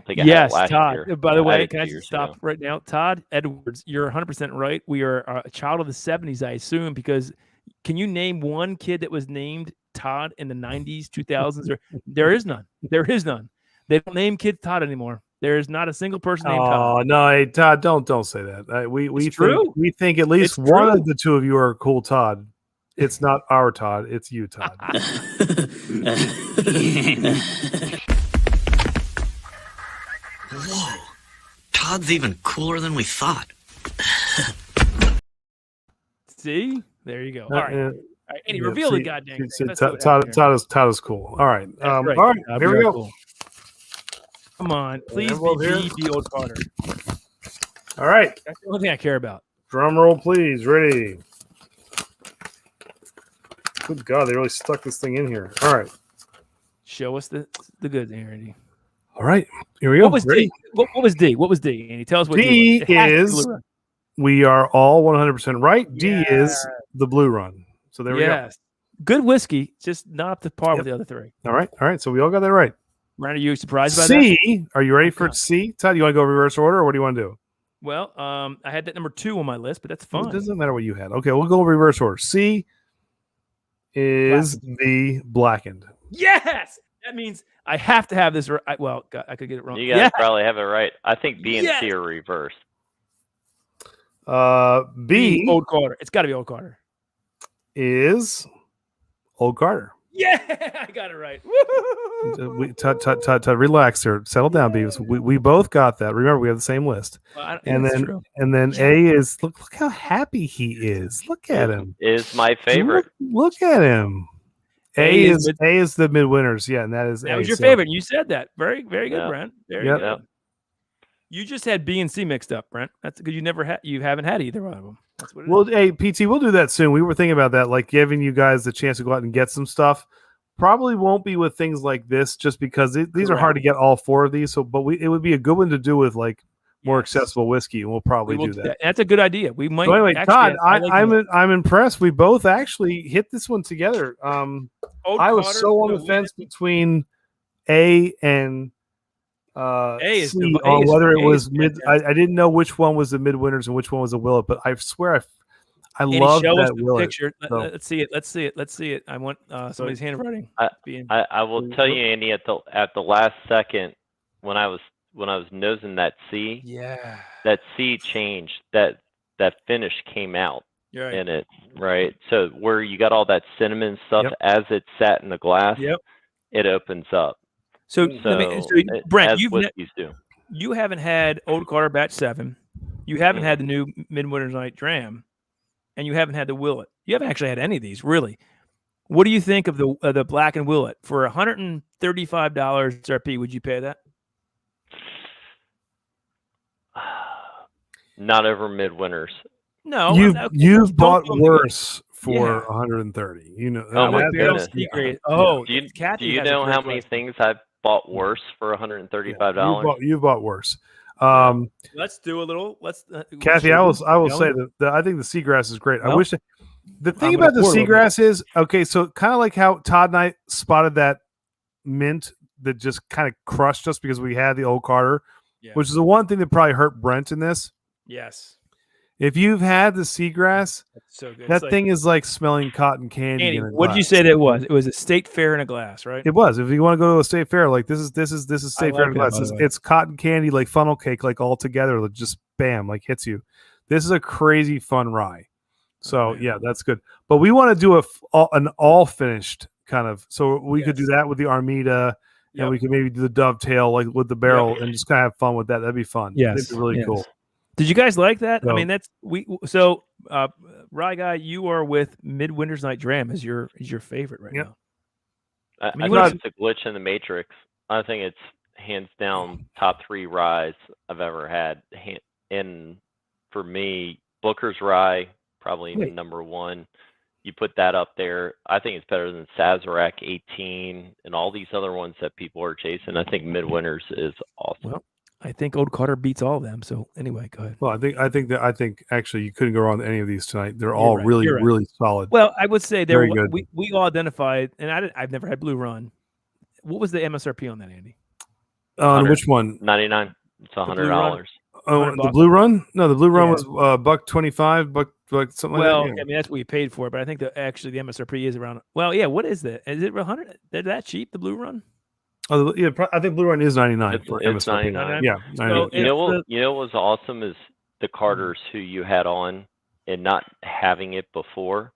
think I had it last Todd. year. By the way, can I just stop right now? Todd Edwards, you're 100% right. We are a child of the 70s, I assume, because can you name one kid that was named Todd in the 90s, 2000s? There is none. There is none. They don't name kids Todd anymore. There is not a single person named Todd. Oh no, hey, Todd! Don't say that. We think at least one of the two of you are cool, Todd. It's not our Todd. It's you, Todd. Whoa, Todd's even cooler than we thought. See, there you go. All right. All right, Andy, reveal the goddamn. Todd is cool. All right. All right. Here we go. Cool. Come on, please be Old Carter. All right. That's the only thing I care about. Drum roll, please. Ready. Good God, they really stuck this thing in here. All right. Show us the goods here, Andy. All right, here we go. What was D? What was D? What was D? And he tells us what D D was. is. We are all 100% right. D is the Blue Run. So there we go. Good whiskey, just not up to par with the other three. All right. So we all got that right. Brent, are you surprised by that? C. Are you ready for C? Todd, you want to go reverse order, or what do you want to do? Well, I had that number 2 on my list, but that's fine. It doesn't matter what you had. Okay, we'll go reverse order. C is the Blackened. Yes! That means I have to have this right. Well, I could get it wrong. You guys probably have it right. I think B and C are reversed. B. Old Carter. It's got to be Old Carter. Is Old Carter. Yeah, I got it right. Relax, sir. Settle down, Beavis. We both got that. Remember, we have the same list. Well, and then A is look how happy he is. Look at him. Is my favorite. Look at him. A is the Midwinters. Yeah, and that is that was your favorite. You said that. Very, very good, Brent. Very good. Yeah. You just had B and C mixed up, Brent. That's because you haven't had either one of them. That's what it well, is. hey, PT, we'll do that soon. We were thinking about that, like giving you guys the chance to go out and get some stuff. Probably won't be with things like this, just because these are hard to get all 4 of these. So, but it would be a good one to do with like more accessible whiskey, and we'll probably do that. That's a good idea. We might. So anyway, Todd, I'm impressed. We both actually hit this one together. I was so on the fence between A and C on whether it was mid. I didn't know which one was the Midwinters and which one was the Willett, but I swear I love that Willett. Picture. So. Let's see it. I want somebody's handwriting. I will tell you, Andy, at the last second when I was nosing that C, that C changed. That finish came out in it, right? So where you got all that cinnamon stuff as it sat in the glass, it opens up. So Brent, you haven't had Old Carter Batch 7, you haven't had the new Midwinters Night Dram, and you haven't had the Willett. You haven't actually had any of these, really. What do you think of the Blackened Willett for $135 RP? Would you pay that? Not over Midwinters. No, you've bought worse for 130. You know. Oh my goodness. Oh, do you know how many things I've bought worse for $135? You bought worse. Let's do a little. Kathy, I will say that I think the seagrass is great. I wish the thing about the seagrass is so kind of like how Todd and I spotted that mint that just kind of crushed us because we had the Old Carter, which is the one thing that probably hurt Brent in this. Yes. If you've had the seagrass, so good. That thing is like smelling cotton candy. Andy, what did you say that was? It was a state fair in a glass, right? It was. If you want to go to a state fair, like this is state fair in a glass. It's cotton candy, like funnel cake, like all together, like just bam, like hits you. This is a crazy fun rye. So that's good. But we want to do an all finished kind of. So we could do that with the Armida, and we could maybe do the dovetail like with the barrel, and just kind of have fun with that. That'd be fun. Yes, it'd be really cool. Did you guys like that? So, I mean, Rye Guy, you are with Midwinters Night Dram is your favorite right now. I think it's a glitch in the matrix. I think it's hands down top 3 ryes I've ever had. And for me, Booker's Rye, probably number 1. You put that up there. I think it's better than Sazerac 18 and all these other ones that people are chasing. I think Midwinters is awesome. Well, I think Old Carter beats all of them. So anyway, go ahead. Well, I think actually you couldn't go wrong with any of these tonight. They're all really solid. Well, I would say very good. We all identified, and I've never had Blue Run. What was the MSRP on that, Andy? Which one? 99. It's $100. Oh, the Blue Run? No, the Blue Run was $125, buck something like that. Well, I mean that's what we paid for it, but I think the MSRP is around. Well, yeah. What is that? Is it 100? They're that cheap? The Blue Run? Oh, yeah. I think Blue Run is 99 for it's MSRP. 99. Yeah. So you know what was awesome is the Carters who you had on and not having it before,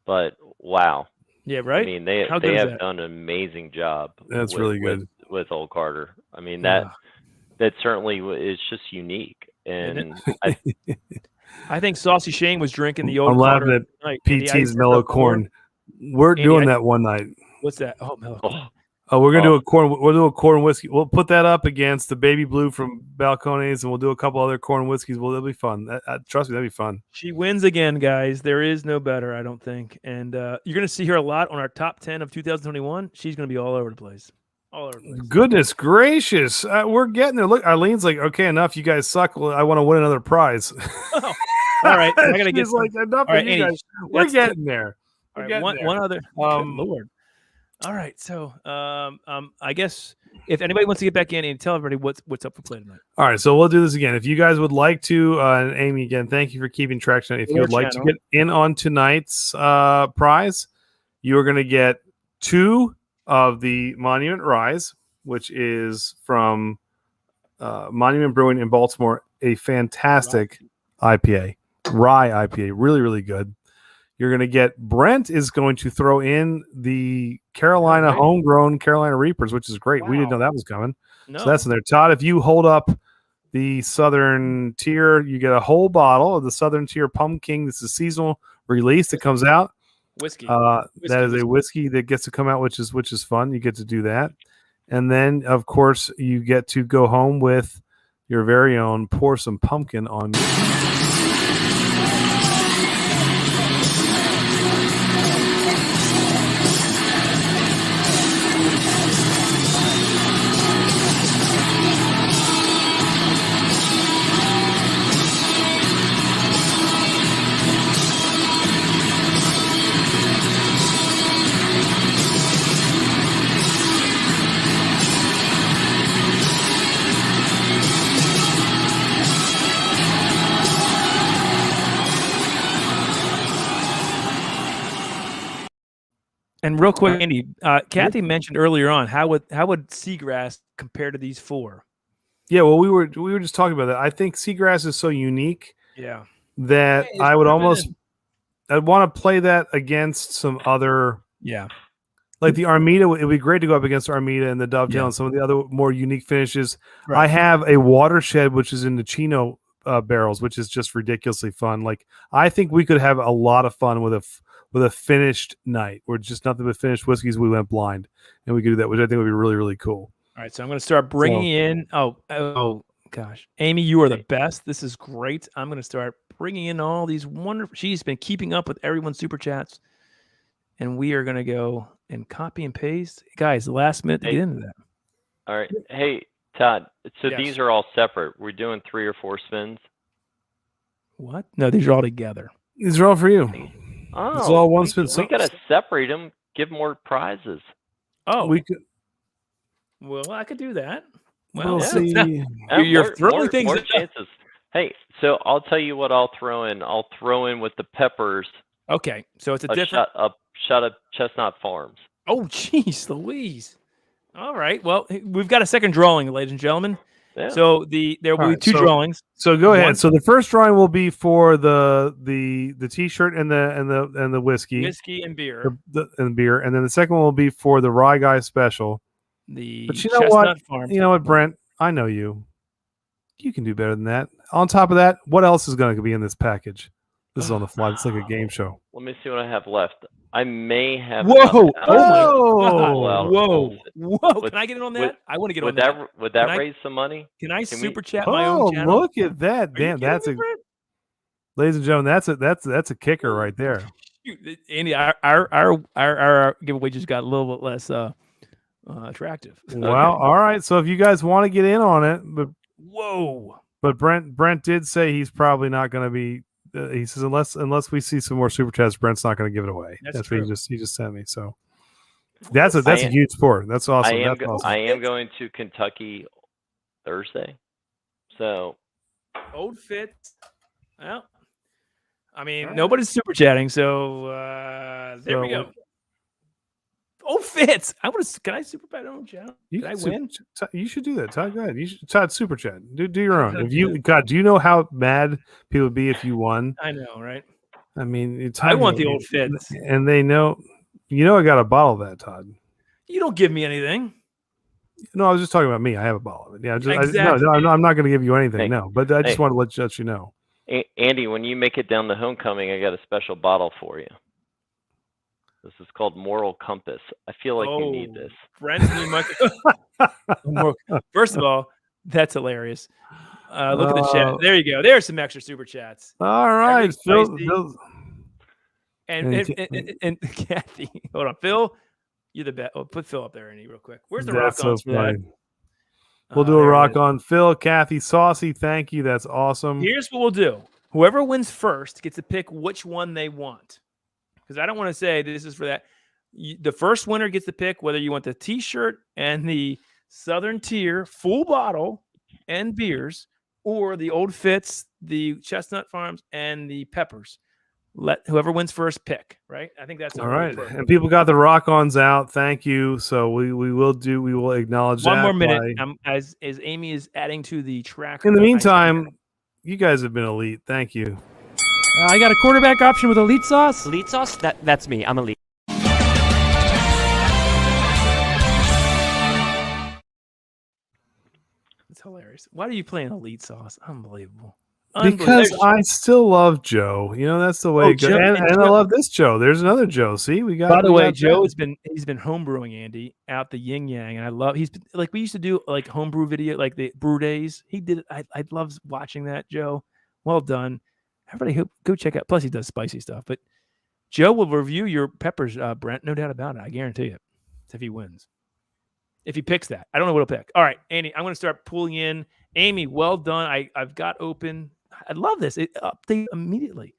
but wow. Yeah, right. I mean they have done an amazing job. That's really good with Old Carter. I mean that certainly is just unique, and I think Saucy Shane was drinking the Old I'm Carter. laughing at PT's Mellow Corn. We're doing that one night. What's that? Oh, Mellow Corn. Oh, we're gonna do a corn. We'll do a corn whiskey. We'll put that up against the Baby Blue from Balcones, and we'll do a couple other corn whiskeys. Well, that'll be fun. Trust me, that'll be fun. She wins again, guys. There is no better, I don't think. And you're gonna see her a lot on our top 10 of 2021. She's gonna be all over the place. all over the place. Goodness gracious. We're getting there. Look, Eileen's like, okay, enough. You guys suck. Well, I want to win another prize. Oh, all right. I gotta get like, enough all of right, you guys. We're getting there. All We're right, getting one, there. one other. Lord. All right. So, I guess if anybody wants to get back in and tell everybody what's up for play tonight. All right, so we'll do this again. If you guys would like to, and Amy, again, thank you for keeping track tonight. If you would like to get in on tonight's prize, you are going to get 2 of the Monument Ryes, which is from Monument Brewing in Baltimore, a fantastic IPA, rye IPA, really, really good. You're going to get Brent is going to throw in the Carolina homegrown Carolina Reapers, which is great. We didn't know that was coming. No. So that's in there. Todd, if you hold up the Southern Tier, you get a whole bottle of the Southern Tier Pumpkin. This is seasonal release that comes out. Whiskey. That is a whiskey that gets to come out, which is fun. You get to do that. And then, of course, you get to go home with your very own Pour Some Pumpkin on me. And real quick, Andy, Kathy mentioned earlier on how would Seagrass compare to these 4? Yeah, well, we were just talking about that. I think Seagrass is so unique. Yeah. That I would I'd want to play that against some other. Yeah. Like the Armida, it would be great to go up against Armida and the Dovetail and some of the other more unique finishes. Right. I have a Watershed, which is in the Chino barrels, which is just ridiculously fun. Like I think we could have a lot of fun with a finished night. We're just nothing but finished whiskeys. We went blind, and we could do that, which I think would be really, really cool. All right, so I'm going to start bringing in. Oh gosh, Amy, you are the best. This is great. I'm going to start bringing in all these wonderful. She's been keeping up with everyone's super chats, and we are going to go and copy and paste, guys. The last minute to get into that. All right, hey Todd. So Yes. these are all separate. We're doing 3 or 4 spins. What? No, these are all together. These are all for you. Oh, it's all one spin. We gotta separate them. Give more prizes. Oh, we could. Well, I could do that. Well, We'll see. You're throwing things. More chances. Hey, so I'll tell you what I'll throw in. I'll throw in with the peppers. Okay, so it's a different shot of Chestnut Farms. Oh, jeez, Louise. All right. Well, we've got a second drawing, ladies and gentlemen. Yeah. So there will be 2 drawings. So go ahead. So the first drawing will be for the T-shirt and the whiskey and beer, and then the second one will be for the Rye Guy special. But you know what? You know what, Brent? I know you. You can do better than that. On top of that, what else is going to be in this package? This is on the fly. It's like a game show. Let me see what I have left. I may have. Whoa! Whoa! Can I get in on that? I want to get on that. Would that raise some money? Can I super chat my own channel? Look at that! Damn, that's a. Ladies and gentlemen, that's a kicker right there. Andy, our giveaway just got a little bit less attractive. Well, all right. So if you guys want to get in on it, but Brent did say he's probably not going to be. He says unless we see some more super chats, Brent's not going to give it away. That's what he just sent me. So that's a huge sport. That's awesome. I am going to Kentucky Thursday. So old fits. Well, I mean nobody's super chatting, so there we go. Old fits. Can I super chat my own channel? Can I win? You should do that, Todd. Go ahead. You should Todd super chat. Do your own. If you do you know how mad people would be if you won? I know, right? I mean, I want the old fits, and they know. I got a bottle of that, Todd. You don't give me anything. No, I was just talking about me. I have a bottle of it. Yeah, exactly. I'm not going to give you anything. No, but I just want to let you know. Andy, when you make it down to homecoming, I got a special bottle for you. This is called Moral Compass. I feel like you need this. Friends need First of all, that's hilarious. Look at the chat. There you go. There's some extra super chats. All right, Phil. And Kathy, hold on, Phil. You're the best. Oh, put Phil up there, Andy, real quick. Where's the That's rock-ons so for funny. that? We'll do a rock on. Phil, Kathy, Saucy, thank you. That's awesome. Here's what we'll do. Whoever wins first gets to pick which one they want. Because I don't want to say this is for that. The first winner gets to pick whether you want the T-shirt and the Southern Tier full bottle and beers, or the Old Fitz, the Chestnut Farms, and the Peppers. Let whoever wins first pick, right? I think that's all right. And people got the rock-ons out. Thank you. So we will acknowledge one that. more minute as Amy is adding to the track. In the meantime, you guys have been elite. Thank you. I got a quarterback option with elite sauce. Elite sauce? That's me. I'm elite. It's hilarious. Why are you playing elite sauce? Unbelievable. Because I still love Joe. You know, that's the way it goes. And I love this Joe. There's another Joe. See, we got. By the way, Joe has been homebrewing, Andy, out the yin yang, and I love. He's been, like, we used to do like homebrew video, like the brew days. He did it. I love watching that, Joe. Well done, everybody. Go check out. Plus, he does spicy stuff. But Joe will review your peppers, Brent. No doubt about it. I guarantee it. If he wins, if he picks that, I don't know what he'll pick. All right, Andy, I'm going to start pulling in. Amy, well done. I've got open. I love this. It update immediately.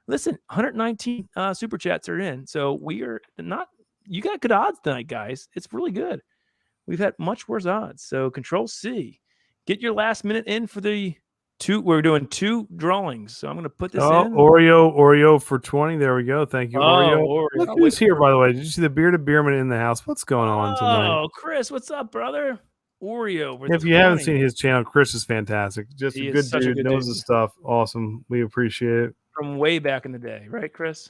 Listen, 119 super chats are in. So we are not, you got good odds tonight, guys. It's really good. We've had much worse odds. So Control C, get your last minute in for the two. We're doing 2 drawings. So I'm going to put this in. Oreo for 20. There we go. Thank you, Oreo. Oreo. Look who's here, by the way. Did you see the bearded beerman in the house? What's going on tonight? Oh, Chris, what's up, brother? Oreo. If you haven't seen his channel, Chris is fantastic. Just a good dude, knows his stuff. Awesome. We appreciate it. From way back in the day, right, Chris?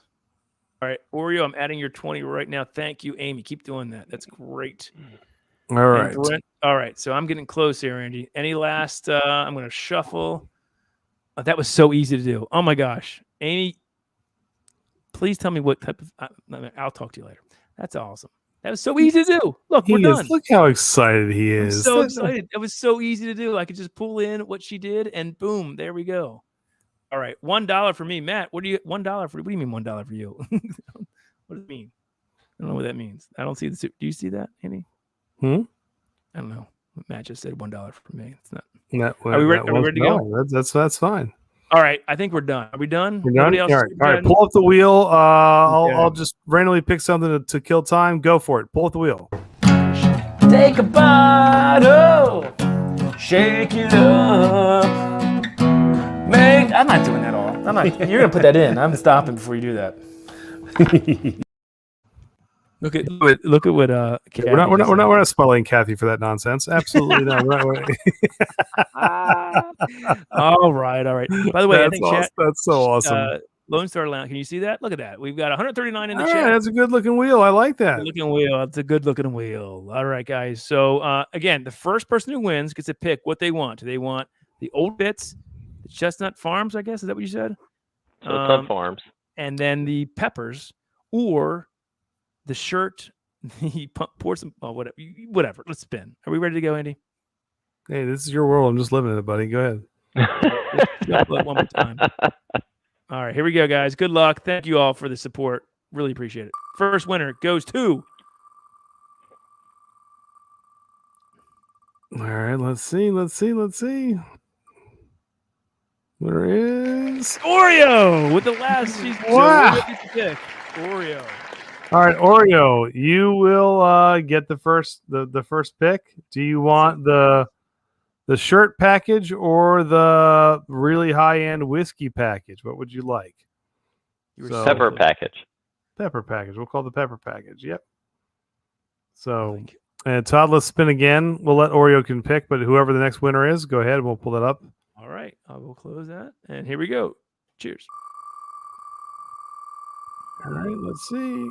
All right, Oreo, I'm adding your 20 right now. Thank you, Amy. Keep doing that. That's great. All right. Brent, all right, so I'm getting close here, Andy. Any last, I'm going to shuffle. Oh, that was so easy to do. Oh, my gosh. Amy, please tell me what type of, I'll talk to you later. That's awesome. That was so easy to do. Look, we're done. Look how excited he is. I'm so excited. It was so easy to do. I could just pull in what she did, and boom, there we go. All right, $1 for me, Matt. What do you mean $1 for you? What does it mean? I don't know what that means. I don't see the. Do you see that, Andy? I don't know. Matt just said $1 for me. It's not. Are we ready to go? That's fine. All right, I think we're done. Are we done? We're done. All right. Pull up the wheel. I'll just randomly pick something to kill time. Go for it. Pull up the wheel. Take a bottle, shake it up. I'm not doing that all. You're gonna put that in. I'm stopping before you do that. Look at what we're not spotlighting Kathy for that nonsense. Absolutely not. All right. By the way, I think that's so awesome. Lone Star Lounge. Can you see that? Look at that. We've got 139 in the chat. That's a good looking wheel. I like that. Looking wheel. It's a good looking wheel. All right, guys. So again, the first person who wins gets to pick what they want. Do they want the Old Bits, the Chestnut Farms? I guess is that what you said? Chestnut Farms, and then the Peppers, or the shirt, the pour some, whatever. Let's spin. Are we ready to go, Andy? Hey, this is your world. I'm just living in it, buddy. Go ahead. One more time. All right, here we go, guys. Good luck. Thank you all for the support. Really appreciate it. First winner goes to. All right, let's see. Winner is Oreo with the last. Wow. Oreo. All right, Oreo, you will get the first pick. Do you want the shirt package or the really high-end whiskey package? What would you like? Pepper package. Pepper package. We'll call the pepper package. Yep. So, and Todd, let's spin again. We'll let Oreo can pick, but whoever the next winner is, go ahead. We'll pull that up. All right, I will close that, and here we go. Cheers. All right, let's see.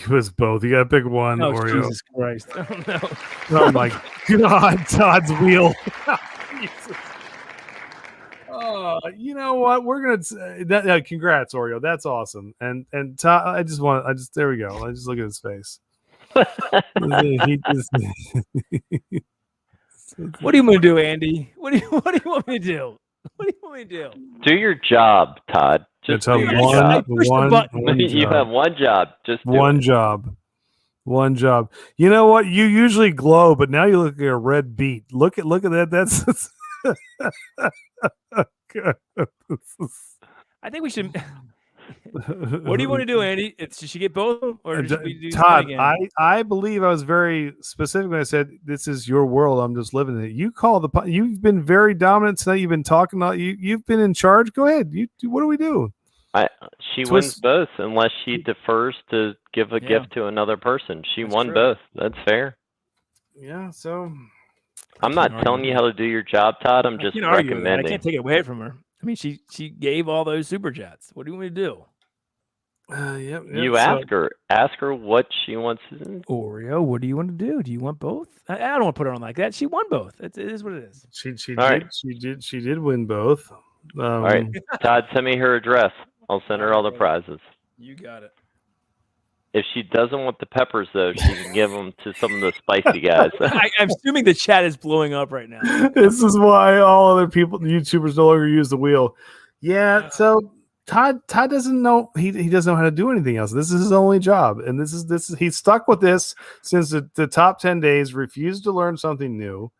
It was both. You got to pick one, Oreo. Jesus Christ. Oh, no. Oh, my God. Todd's wheel. Jesus. Oh, you know what? We're going to congrats, Oreo. That's awesome. And Todd, there we go. I just look at his face. What do you want to do, Andy? What do you want me to do? What do you want me to do? Do your job, Todd. Just have do your job. You have one job. Just do one it. job. One job. You know what? You usually glow, but now you look like a red beet. Look at that. That's. I think we should. What do you want to do, Andy? Should she get both, or should we do Todd? again? I believe I was very specific when I said this is your world. I'm just living in it. You call the. You've been very dominant tonight. You've been talking. You've been in charge. Go ahead. What do we do? She wins both unless she defers to give a gift to another person. She won both. That's fair. Yeah. So I'm not telling you how to do your job, Todd. I'm just recommending. I can't take it away from her. I mean, she gave all those super chats. What do you want me to do? Yep, you ask her. Ask her what she wants. Oreo, what do you want to do? Do you want both? I don't want to put her on like that. She won both. It is what it is. She did win both. All right, Todd, send me her address. I'll send her all the prizes. You got it. If she doesn't want the peppers, though, she can give them to some of the spicy guys. I'm assuming the chat is blowing up right now. This is why all other YouTubers no longer use the wheel. Yeah. So Todd doesn't know. He doesn't know how to do anything else. This is his only job, and this is he's stuck with this since the top 10 days. Refused to learn something new.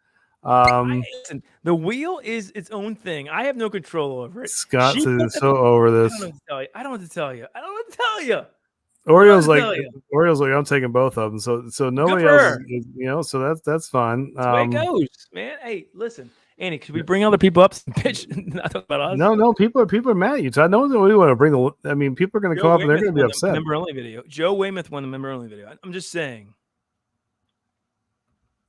Listen, the wheel is its own thing. I have no control over it. Scott is so over this. I don't know what to tell you. Oreo's like, I'm taking both of them. So nobody else is, so that's fine. That's the way it goes, man. Hey, listen, Andy, could we bring other people up and pitch? Not talk about us. No, people are mad at you. So I know we want to bring people are going to come up and they're going to be upset. Member only video. Joe Weymouth won the member only video. I'm just saying.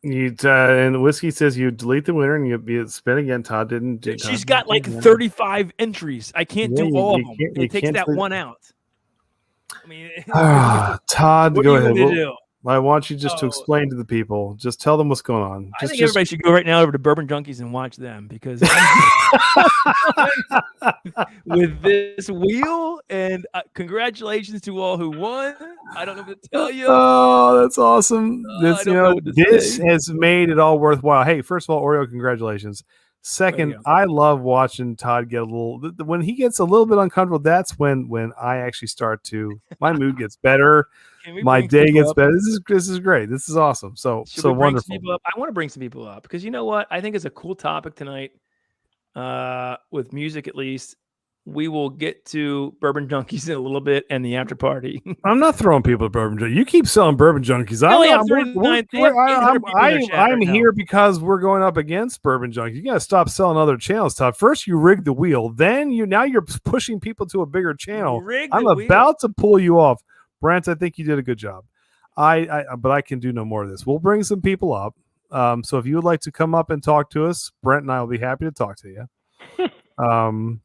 And Whiskey says you delete the winner and you spin again. Todd didn't. She's got like 35 entries. I can't do all of them. It takes that one out. I mean, Todd, what go do you ahead. do? I want you just to explain to the people. Just tell them what's going on. I think everybody should go right now over to Bourbon Junkies and watch them because with this wheel. And congratulations to all who won. I don't know what to tell you. Oh, that's awesome. This has made it all worthwhile. Hey, first of all, Oreo, congratulations. Second, I love watching Todd get a little. When he gets a little bit uncomfortable, that's when I actually start to. My mood gets better. My day gets better. This is great. This is awesome. So wonderful. I want to bring some people up because you know what? I think it's a cool topic tonight. With music, at least. We will get to Bourbon Junkies in a little bit and the after party. I'm not throwing people at Bourbon Junkies. You keep selling Bourbon Junkies. I'm here because we're going up against Bourbon Junkies. You got to stop selling other channels, Todd. First, you rigged the wheel. Then you're pushing people to a bigger channel. I'm about to pull you off. Brent, I think you did a good job. But I can do no more of this. We'll bring some people up. So if you would like to come up and talk to us, Brent and I will be happy to talk to you.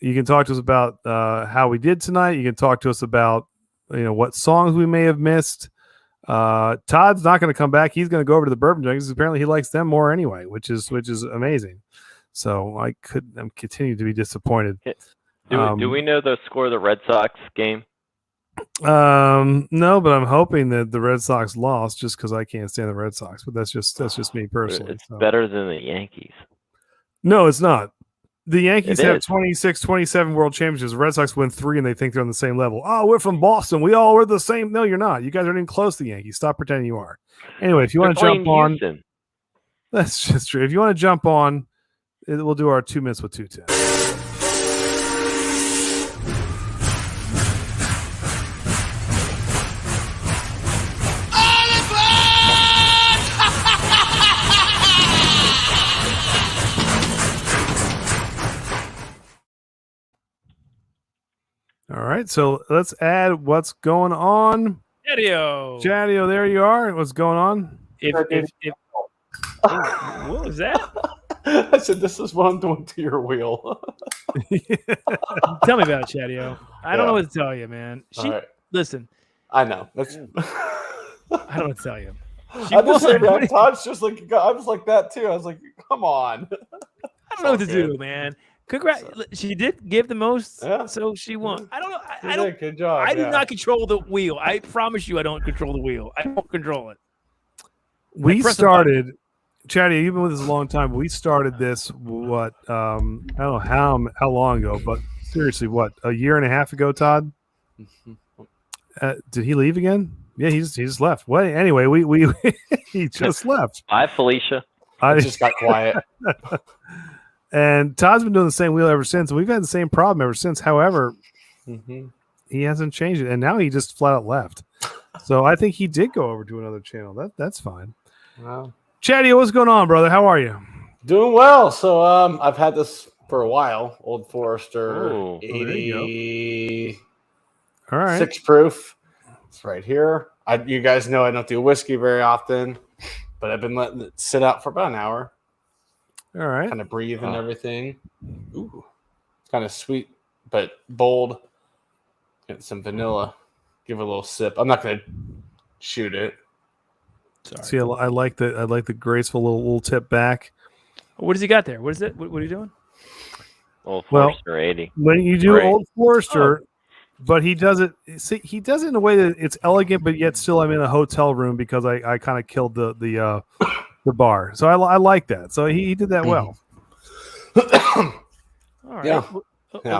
You can talk to us about how we did tonight. You can talk to us about what songs we may have missed. Todd's not going to come back. He's going to go over to the Bourbon Junkies. Apparently, he likes them more anyway, which is amazing. So I'm continuing to be disappointed. Do we know the score of the Red Sox game? No, but I'm hoping that the Red Sox lost just because I can't stand the Red Sox. But that's just me personally. It's better than the Yankees. No, it's not. The Yankees have 26, 27 world championships. The Red Sox win 3 and they think they're on the same level. Oh, we're from Boston. We all were the same. No, you're not. You guys aren't even close to the Yankees. Stop pretending you are. Anyway, if you want to jump on, Houston. That's just true. If you want to jump on, we'll do our 2 minutes with 210. All right, so let's add what's going on. Chadio, there you are. What's going on? What was that? I said, this is what I'm doing to your wheel. Tell me about it, Chadio. I don't know what to tell you, man. Listen. I know. I don't know what to tell you. I'm just saying, man, Todd's just like, I was like that too. I was like, come on. I don't know what to do, man. She did give the most, so she won. I don't know. I don't. Good job. I do not control the wheel. I promise you, I don't control the wheel. I don't control it. We started, Chatty. You've been with us a long time. We started this. I don't know how long ago, but seriously, what, a year and a half ago, Todd? Did he leave again? Yeah, he just left. Well, anyway, we he just left. Bye, Felicia. I just got quiet. And Todd's been doing the same wheel ever since. We've had the same problem ever since. However, he hasn't changed it, and now he just flat out left. So I think he did go over to another channel. That's fine. Wow. Chatty, what's going on, brother? How are you? Doing well. So I've had this for a while. Old Forester, Ooh. 80. All right. 6 proof. It's right here. You guys know I don't do whiskey very often, but I've been letting it sit out for about an hour. All right. Kind of breathe and everything. Ooh. It's kind of sweet, but bold. Get some vanilla. Give it a little sip. I'm not going to shoot it. Sorry. See, I like the graceful little tip back. What does he got there? What is it? What are you doing? Old Forester 80. When you do Great. Old Forester, but he does it. See, he does it in a way that it's elegant, but yet still I'm in a hotel room because I kind of killed the bar. So I like that. So he did that well. All right. Yeah.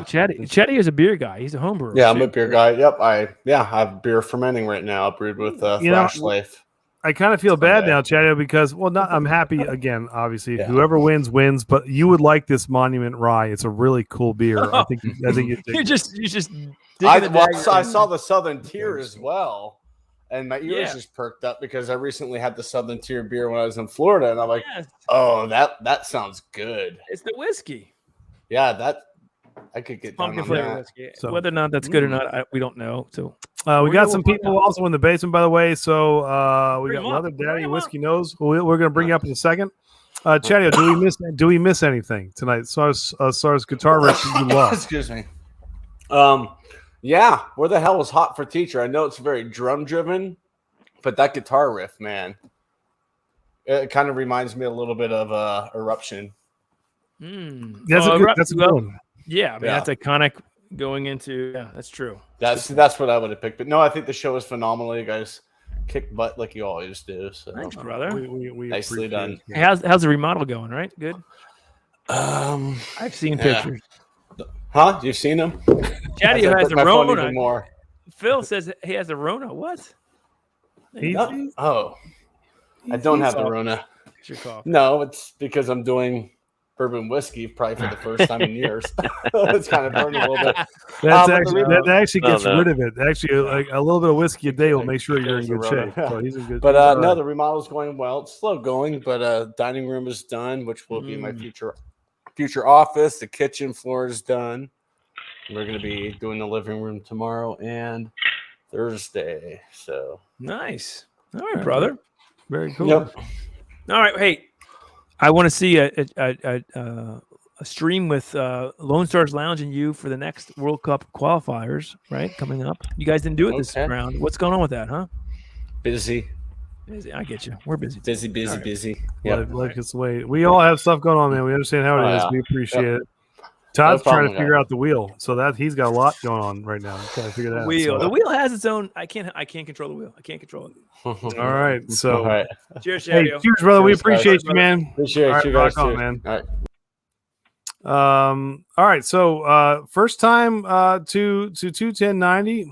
Chatty is a beer guy. He's a home brewer. Yeah, I'm a beer guy. Yep. I have beer fermenting right now, brewed with Thrash Life. I kind of feel bad now, Chatty, because I'm happy again. Obviously, whoever wins. But you would like this Monument Rye. It's a really cool beer. I think you just. I saw the Southern Tier as well, and my ears just perked up because I recently had the Southern Tier beer when I was in Florida, and I'm like, oh, that sounds good. It's the whiskey. Yeah, that I could get pumpkin flavor whiskey. So, whether or not that's good or not, we don't know. So we got some people also in the basement, by the way. So we got Leather Daddy Whiskey Nose. We're going to bring you up in a second. Chatty, do we miss anything tonight? So as far as guitar riffs you love. Excuse me. Yeah, where the hell was Hot for Teacher? I know it's very drum driven, but that guitar riff, man, it kind of reminds me a little bit of Eruption. That's a good one. Yeah, I mean that's iconic going into. Yeah, that's true. That's what I would have picked. But no, I think the show was phenomenal. You guys kick butt like you always do. So thanks, brother. We nicely done. Hey, how's the remodel going? Right, good. I've seen pictures. Huh? You've seen them? Chatty has a Rona. More. Phil says he has a Rona. What? I don't have the Rona. No, it's because I'm doing bourbon whiskey probably for the first time in years. It's kind of burning a little bit. That actually gets rid of it. Actually, like a little bit of whiskey a day will make sure you're in good shape. So he's in good. But no, the remodel's going well. It's slow going, but dining room is done, which will be my future office. The kitchen floor is done. We're going to be doing the living room tomorrow and Thursday. So nice. All right, brother. Very cool. Yep. All right. Hey, I want to see a stream with Lone Stars Lounge and you for the next World Cup qualifiers, right? Coming up. You guys didn't do it this round. What's going on with that, huh? Busy. I get you. We're busy. Busy. Yeah, like it's the way we all have stuff going on, man. We understand how it is. We appreciate it. Todd's trying to figure out the wheel, so he's got a lot going on right now. Trying to figure that out. The wheel has its own. I can't control the wheel. I can't control it. All right. So, all right. Cheers, hey, cheers, brother. We appreciate you, man. Appreciate you guys, too. Man. All right. All right. So, first time to 21090.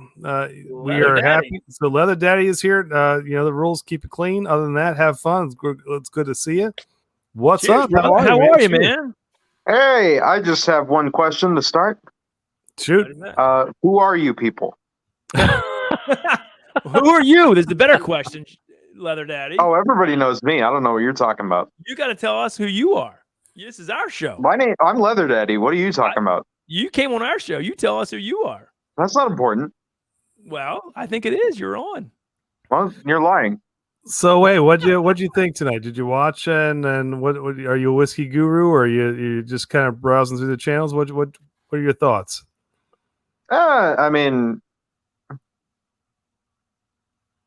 We are happy. So, Leather Daddy is here. The rules, keep it clean. Other than that, have fun. It's good to see you. What's up? How are you, man? Hey, I just have one question to start. Shoot. Who are you people? Who are you? This is the better question, Leather Daddy. Oh, everybody knows me. I don't know what you're talking about. You got to tell us who you are. This is our show. I'm Leather Daddy. What are you talking about? You came on our show. You tell us who you are. That's not important. Well, I think it is. You're on. Well, you're lying. So wait, what'd you think tonight? Did you watch and what are you a whiskey guru or are you just kind of browsing through the channels? What are your thoughts? I mean,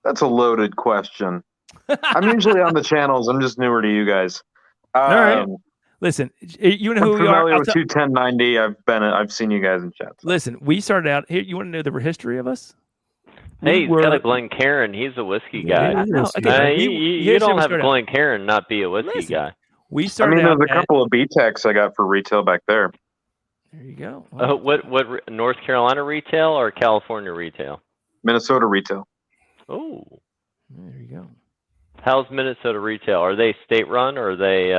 that's a loaded question. I'm usually on the channels. I'm just newer to you guys. All right. Listen, you know who we are. I'm familiar with 21090. I've seen you guys in chat. Listen, we started out here. You want to know the history of us? Hey, he's got a Glencairn. He's a whiskey guy. You don't have a Glencairn not be a whiskey guy. We started. There's a couple of B-Techs I got for retail back there. There you go. What North Carolina retail or California retail? Minnesota retail. Oh, there you go. How's Minnesota retail? Are they state run or are they?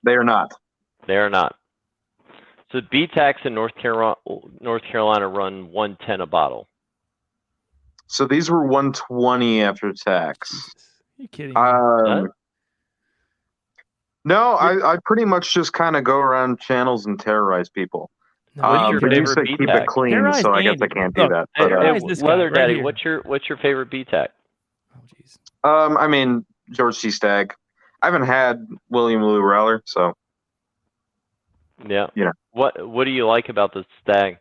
They are not. They are not. So BTAX in North Carolina run 110 a bottle. So these were 120 after tax. Are you kidding me? No, I pretty much just kind of go around channels and terrorize people. What's your favorite keep BTAC? it clean, so I guess I can't do that. But, Leather Daddy, what's your favorite BTAC? I mean George C. Stagg. I haven't had William Lou Reller, so yeah. You know. What do you like about the Stag?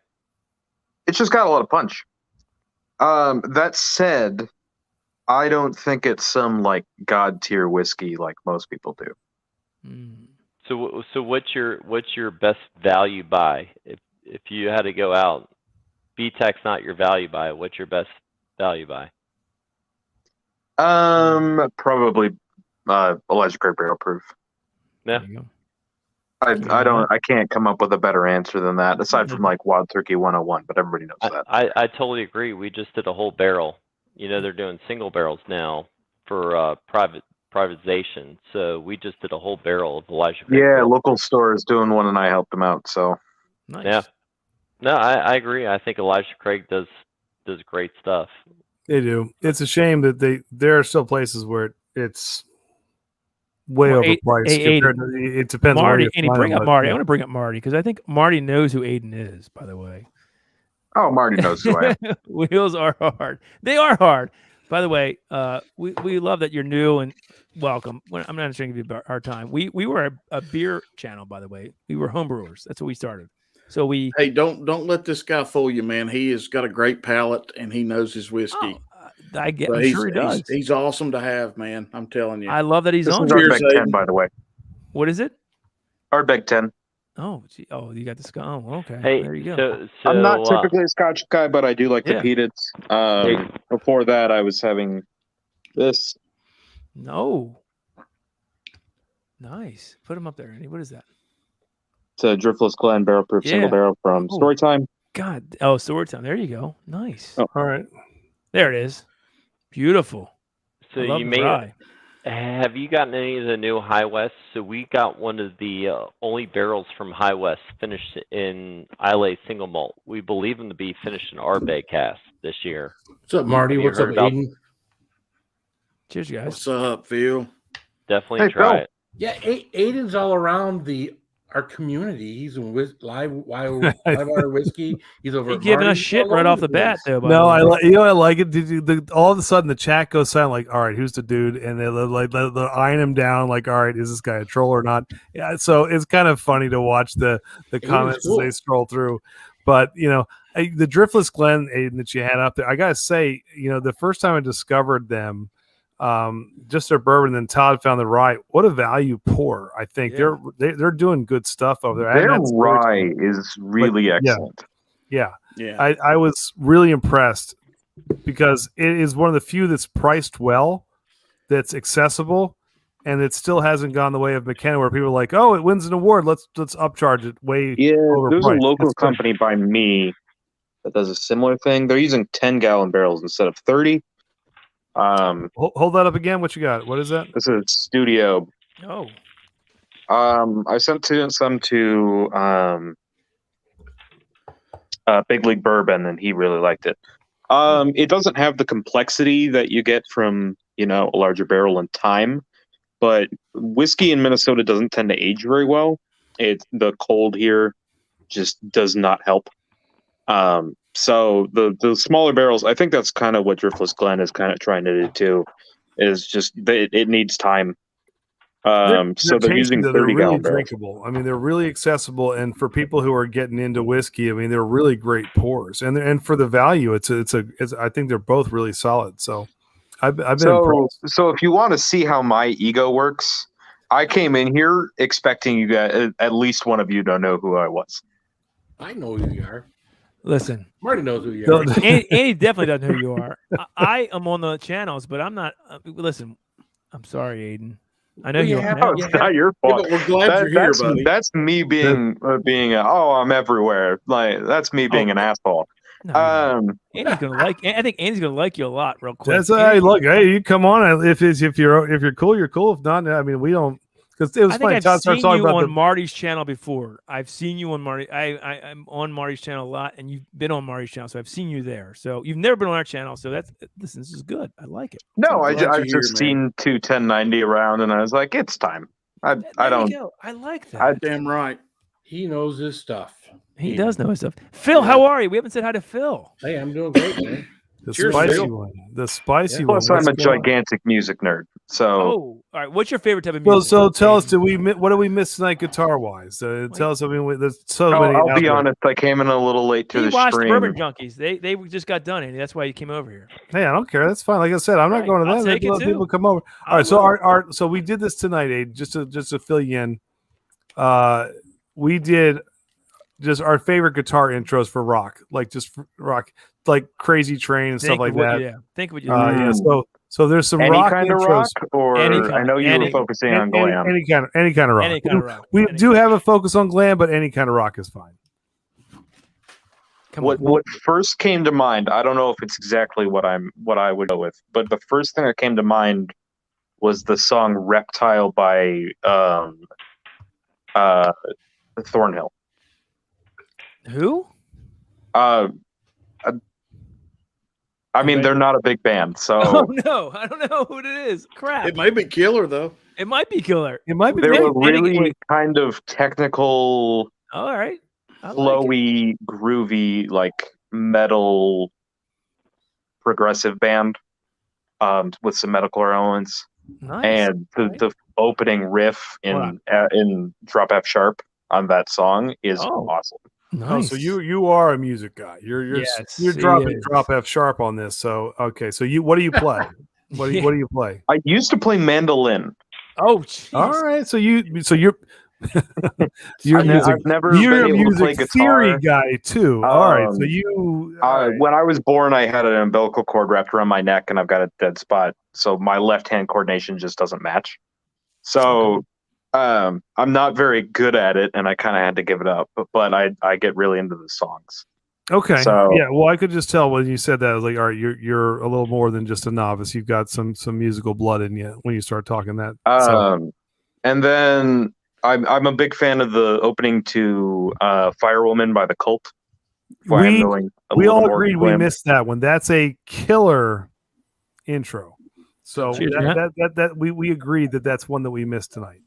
It's just got a lot of punch. That said, I don't think it's some like god tier whiskey like most people do. So what's your best value buy? If you had to go out, BTAC's not your value buy. What's your best value buy? Probably Elijah Craig Barrel Proof. Yeah. I can't come up with a better answer than that, aside from like Wild Turkey 101, but everybody knows that. I totally agree. We just did a whole barrel. You know, they're doing single barrels now for privatization. So we just did a whole barrel of Elijah Craig. Yeah, local store is doing one, and I helped them out. So nice. Yeah. No, I agree. I think Elijah Craig does great stuff. They do. It's a shame that there are still places where it's way overpriced. It depends Marty, on and he bring up Marty. I want to bring up Marty because I think Marty knows who Aiden is, by the way. Oh, Marty knows who I am. Wheels are hard. They are hard. By the way, we love that you're new and welcome. I'm not trying to give you a hard time. We were a beer channel, by the way. We were homebrewers. That's what we started. So Hey, don't let this guy fool you, man. He has got a great palate and he knows his whiskey. I'm sure he does. He's awesome to have, man. I'm telling you. I love that he's this on. Is Ardbeg 10, by the way. What is it? Ardbeg 10. Oh, gee. Oh, you got the Scotch. Oh, okay. Hey, there you go. So, I'm not typically a Scotch guy, but I do like the peated. Before that, I was having this. No. Nice. Put him up there, Andy. What is that? It's a Driftless Glen barrel proof single barrel from Storytime. God. Oh, Storytime. There you go. Nice. Oh. All right. There it is. Beautiful. So have you gotten any of the new High West? So we got one of the only barrels from High West finished in Islay single malt. We believe them to be finished in Ardbeg cask this year. What's up, Marty? What's up, Aiden? Cheers, guys. What's up, Phil? Definitely try it. Yeah, Aiden's all around our community. He's in live wire whiskey. He's over. He's giving us shit right off the bat, though. No, I like it. All of a sudden, the chat goes silent. Like, all right, who's the dude? And they're eyeing him down. Like, all right, is this guy a troll or not? Yeah. So it's kind of funny to watch the comments as they scroll through. But the Driftless Glen, Aiden, that you had up there, I gotta say, the first time I discovered them. Just their bourbon, and then Todd found the rye. What a value pour! I think they're doing good stuff over there. Their rye is really excellent. Yeah. I was really impressed because it is one of the few that's priced well, that's accessible, and it still hasn't gone the way of McKenna, where people are like, "Oh, it wins an award. Let's upcharge it way." There's a local company by me that does a similar thing. They're using 10-gallon barrels instead of 30. Hold that up again. What you got? What is that? This is Studio. Oh. I sent some to Big League Bourbon, and he really liked it. It doesn't have the complexity that you get from a larger barrel in time, but whiskey in Minnesota doesn't tend to age very well. The cold here just does not help. So the smaller barrels, I think that's kind of what Driftless Glen is kind of trying to do too, is just it needs time. So they're using 30-gallon barrels. Drinkable. I mean, they're really accessible, and for people who are getting into whiskey, I mean, they're really great pours, and for the value, it's I think they're both really solid. So I've been impressed. So if you want to see how my ego works, I came in here expecting you guys, at least one of you, to know who I was. I know who you are. Listen, Marty knows who you are. Andy definitely doesn't know who you are. I am on the channels, but I'm not. Listen, I'm sorry, Aiden. I know you. It's not your fault. We're glad you're here, buddy. That's me being I'm everywhere. Like that's me being an asshole. Andy's gonna like. I think Andy's gonna like you a lot, real quick. That's look. Hey, you come on. If you're cool, you're cool. If not, I mean, we don't. Because it was funny. I've seen you on Marty's channel before. I've seen you on Marty. I'm on Marty's channel a lot, and you've been on Marty's channel, so I've seen you there. So you've never been on our channel, so this is good. I like it. No, I've just seen 21090 around, and I was like, it's time. I don't. I like that. Damn right. He knows his stuff. He does know his stuff. Phil, how are you? We haven't said hi to Phil. Hey, I'm doing great, man. The spicy one. The spicy one. Plus, I'm a gigantic music nerd. So, all right. What's your favorite type of music? So tell us, what did we miss tonight, guitar wise? Tell us. I mean, there's so many. I'll be honest. I came in a little late to the stream. Bourbon Junkies. They just got done, Andy. That's why you came over here. Hey, I don't care. That's fine. Like I said, I'm not going to that. Let people come over. All right. So so we did this tonight, Abe. Just to fill you in. We did just our favorite guitar intros for rock, like like Crazy Train and stuff like that. Yeah, think what you so there's some any rock kind intros. of rock, or I know you were focusing on glam. Any kind of rock. Any kind of rock. We do have a focus on glam, but any kind of rock is fine. What first came to mind? I don't know if it's exactly what I would go with, but the first thing that came to mind was the song "Reptile" by Thornhill. Who? I mean, they're not a big band, so. Oh no, I don't know who it is. Crap. It might be Killer though. It might be Killer. It might be. They were really kind of technical. All right. Flowy, groovy, like metal, progressive band, with some metalcore elements. Nice. And the opening riff in drop F sharp on that song is awesome. Nice. Oh, so you are a music guy. You're dropping drop F sharp on this. So okay. So what do you play? What do you play? I used to play mandolin. Oh, geez. All right. So you're I've never you're been a able to play music guitar. theory guy too. All right. So you when I was born, I had an umbilical cord wrapped around my neck, and I've got a dead spot. So my left hand coordination just doesn't match. So I'm not very good at it, and I kind of had to give it up. But I get really into the songs. Okay. So, yeah. Well, I could just tell when you said that. I was like, all right, you're a little more than just a novice. You've got some musical blood in you when you start talking that. And then I'm a big fan of the opening to Firewoman by The Cult. We all agreed we missed that one. That's a killer intro. So we agreed that's one that we missed tonight.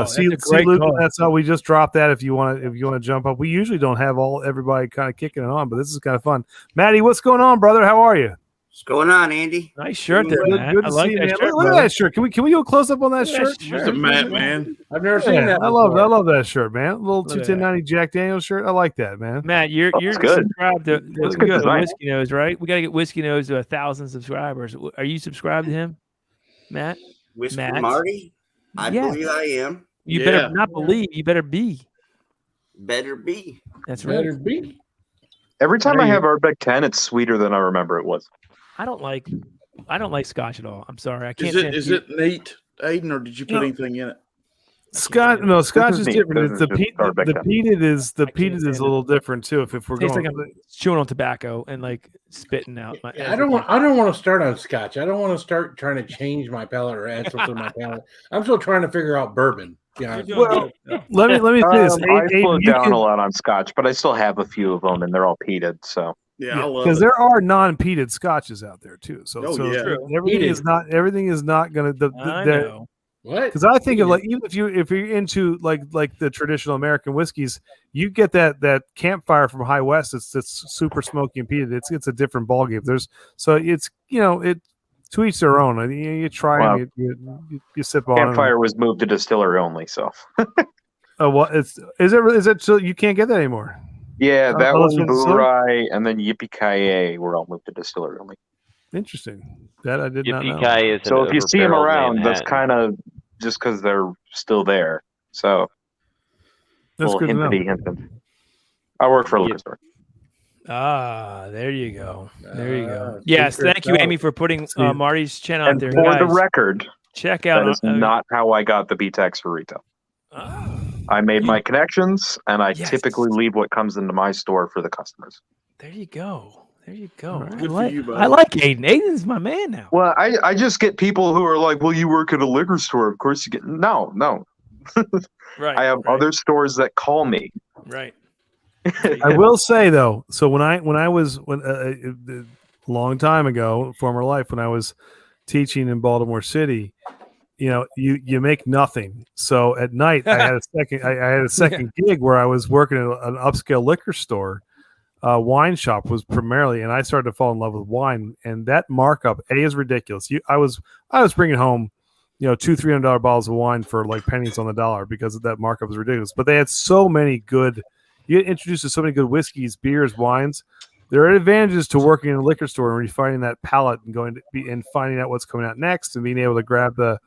See, Luke, that's how we just dropped that. If you want to jump up, we usually don't have everybody kind of kicking it on, but this is kind of fun. Matty, what's going on, brother? How are you? What's going on, Andy? Nice shirt there, Matt. Good to see you, man. Look at that shirt. Can we go close up on that shirt? It's a Matt, man. I've never seen that. I love that shirt, man. A little 21090 Jack Daniels shirt. I like that, man. Matt, you're good. Subscribed to Whiskey Nose, right? We got to get Whiskey Nose to 1,000 subscribers. Are you subscribed to him, Matt? Whiskey Marty? I believe I am. You better not believe. You better be. Better be. That's right. Better be. Every time I have Ardbeg 10, it's sweeter than I remember it was. I don't like Scotch at all. I'm sorry. I can't. Is it Nate Aiden, or did you put anything in it? Scotch is different. It's the peated is a little different too. If we're going, like I'm chewing on tobacco and like spitting out. I don't want to start on Scotch. I don't want to start trying to change my palate or add something to my palate. I'm still trying to figure out bourbon. Yeah. Well, let me say this. I slowed down a lot on Scotch, but I still have a few of them, and they're all peated. So yeah, because there are non-peated Scotches out there too. So everything is not going to. I know. What? Because I think of like even if you're into like the traditional American whiskeys, you get that campfire from High West. It's super smoky and peated. It's a different ballgame. It's to each their own. You try and you sip on. Campfire was moved to distillery only. So. What is it? So you can't get that anymore. Yeah, that was Rye, and then Yippee-Ki-Yay were all moved to distillery only. Interesting. That I did not know. Yippee-Ki-Yay is so if you see them around, that's kind of just because they're still there. So that's good to know. I work for a liquor store. There you go. There you go. Yes, thank you, Amy, for putting Marty's channel out there. For the record, check out. That is not how I got the B-Tex for retail. I made my connections, and I typically leave what comes into my store for the customers. There you go. There you go. Right. I Good for like, you, bud. I like Aiden. Aiden's my man now. Well, I just get people who are like, well, you work at a liquor store. Of course you get. No. Right. I have other stores that call me. Right. I will say though, so when I was a long time ago, former life, when I was teaching in Baltimore City, you make nothing. So at night, I had a second gig where I was working at an upscale liquor store. Wine shop was primarily, and I started to fall in love with wine. And that markup, is ridiculous. I was bringing home, $200-$300 bottles of wine for like pennies on the dollar because that markup was ridiculous. But they had so many good. You get introduced to so many good whiskeys, beers, wines. There are advantages to working in a liquor store and refining that palate and finding out what's coming out next and being able to grab the.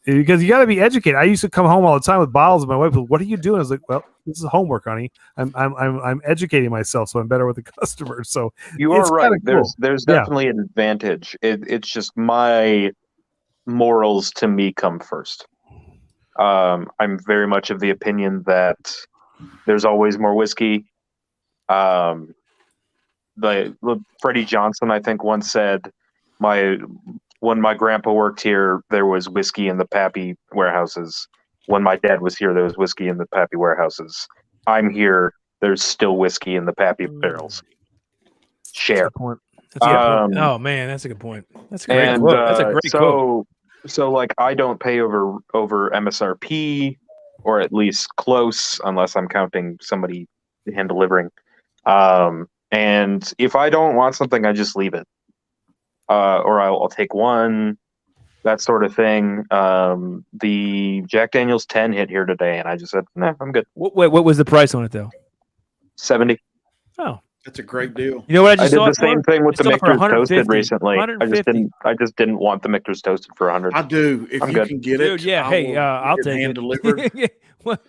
Because you got to be educated. I used to come home all the time with bottles, and my wife was, "What are you doing?" I was like, "Well, this is homework, honey. I'm educating myself, so I'm better with the customers." So you are right. Cool. There's definitely an advantage. It's just my morals to me come first. I'm very much of the opinion that there's always more whiskey. Freddie Johnson, I think, once said, when my grandpa worked here, there was whiskey in the Pappy warehouses. When my dad was here, there was whiskey in the Pappy warehouses. I'm here. There's still whiskey in the Pappy barrels. Share. That's a good point. Oh man, that's a good point. That's a great quote. That's a great quote. So like I don't pay over MSRP, or at least close, unless I'm counting somebody hand delivering. And if I don't want something, I just leave it. Or I'll take one, that sort of thing. The Jack Daniel's 10 hit here today, and I just said, "Nah, I'm good." Wait, what was the price on it though? $70. Oh, that's a great deal. You know what I did the same thing with the Michter's Toasted recently. I just didn't want the Michter's Toasted for 100. I do. If you can get it, dude, yeah. I'll take hand it. Delivered.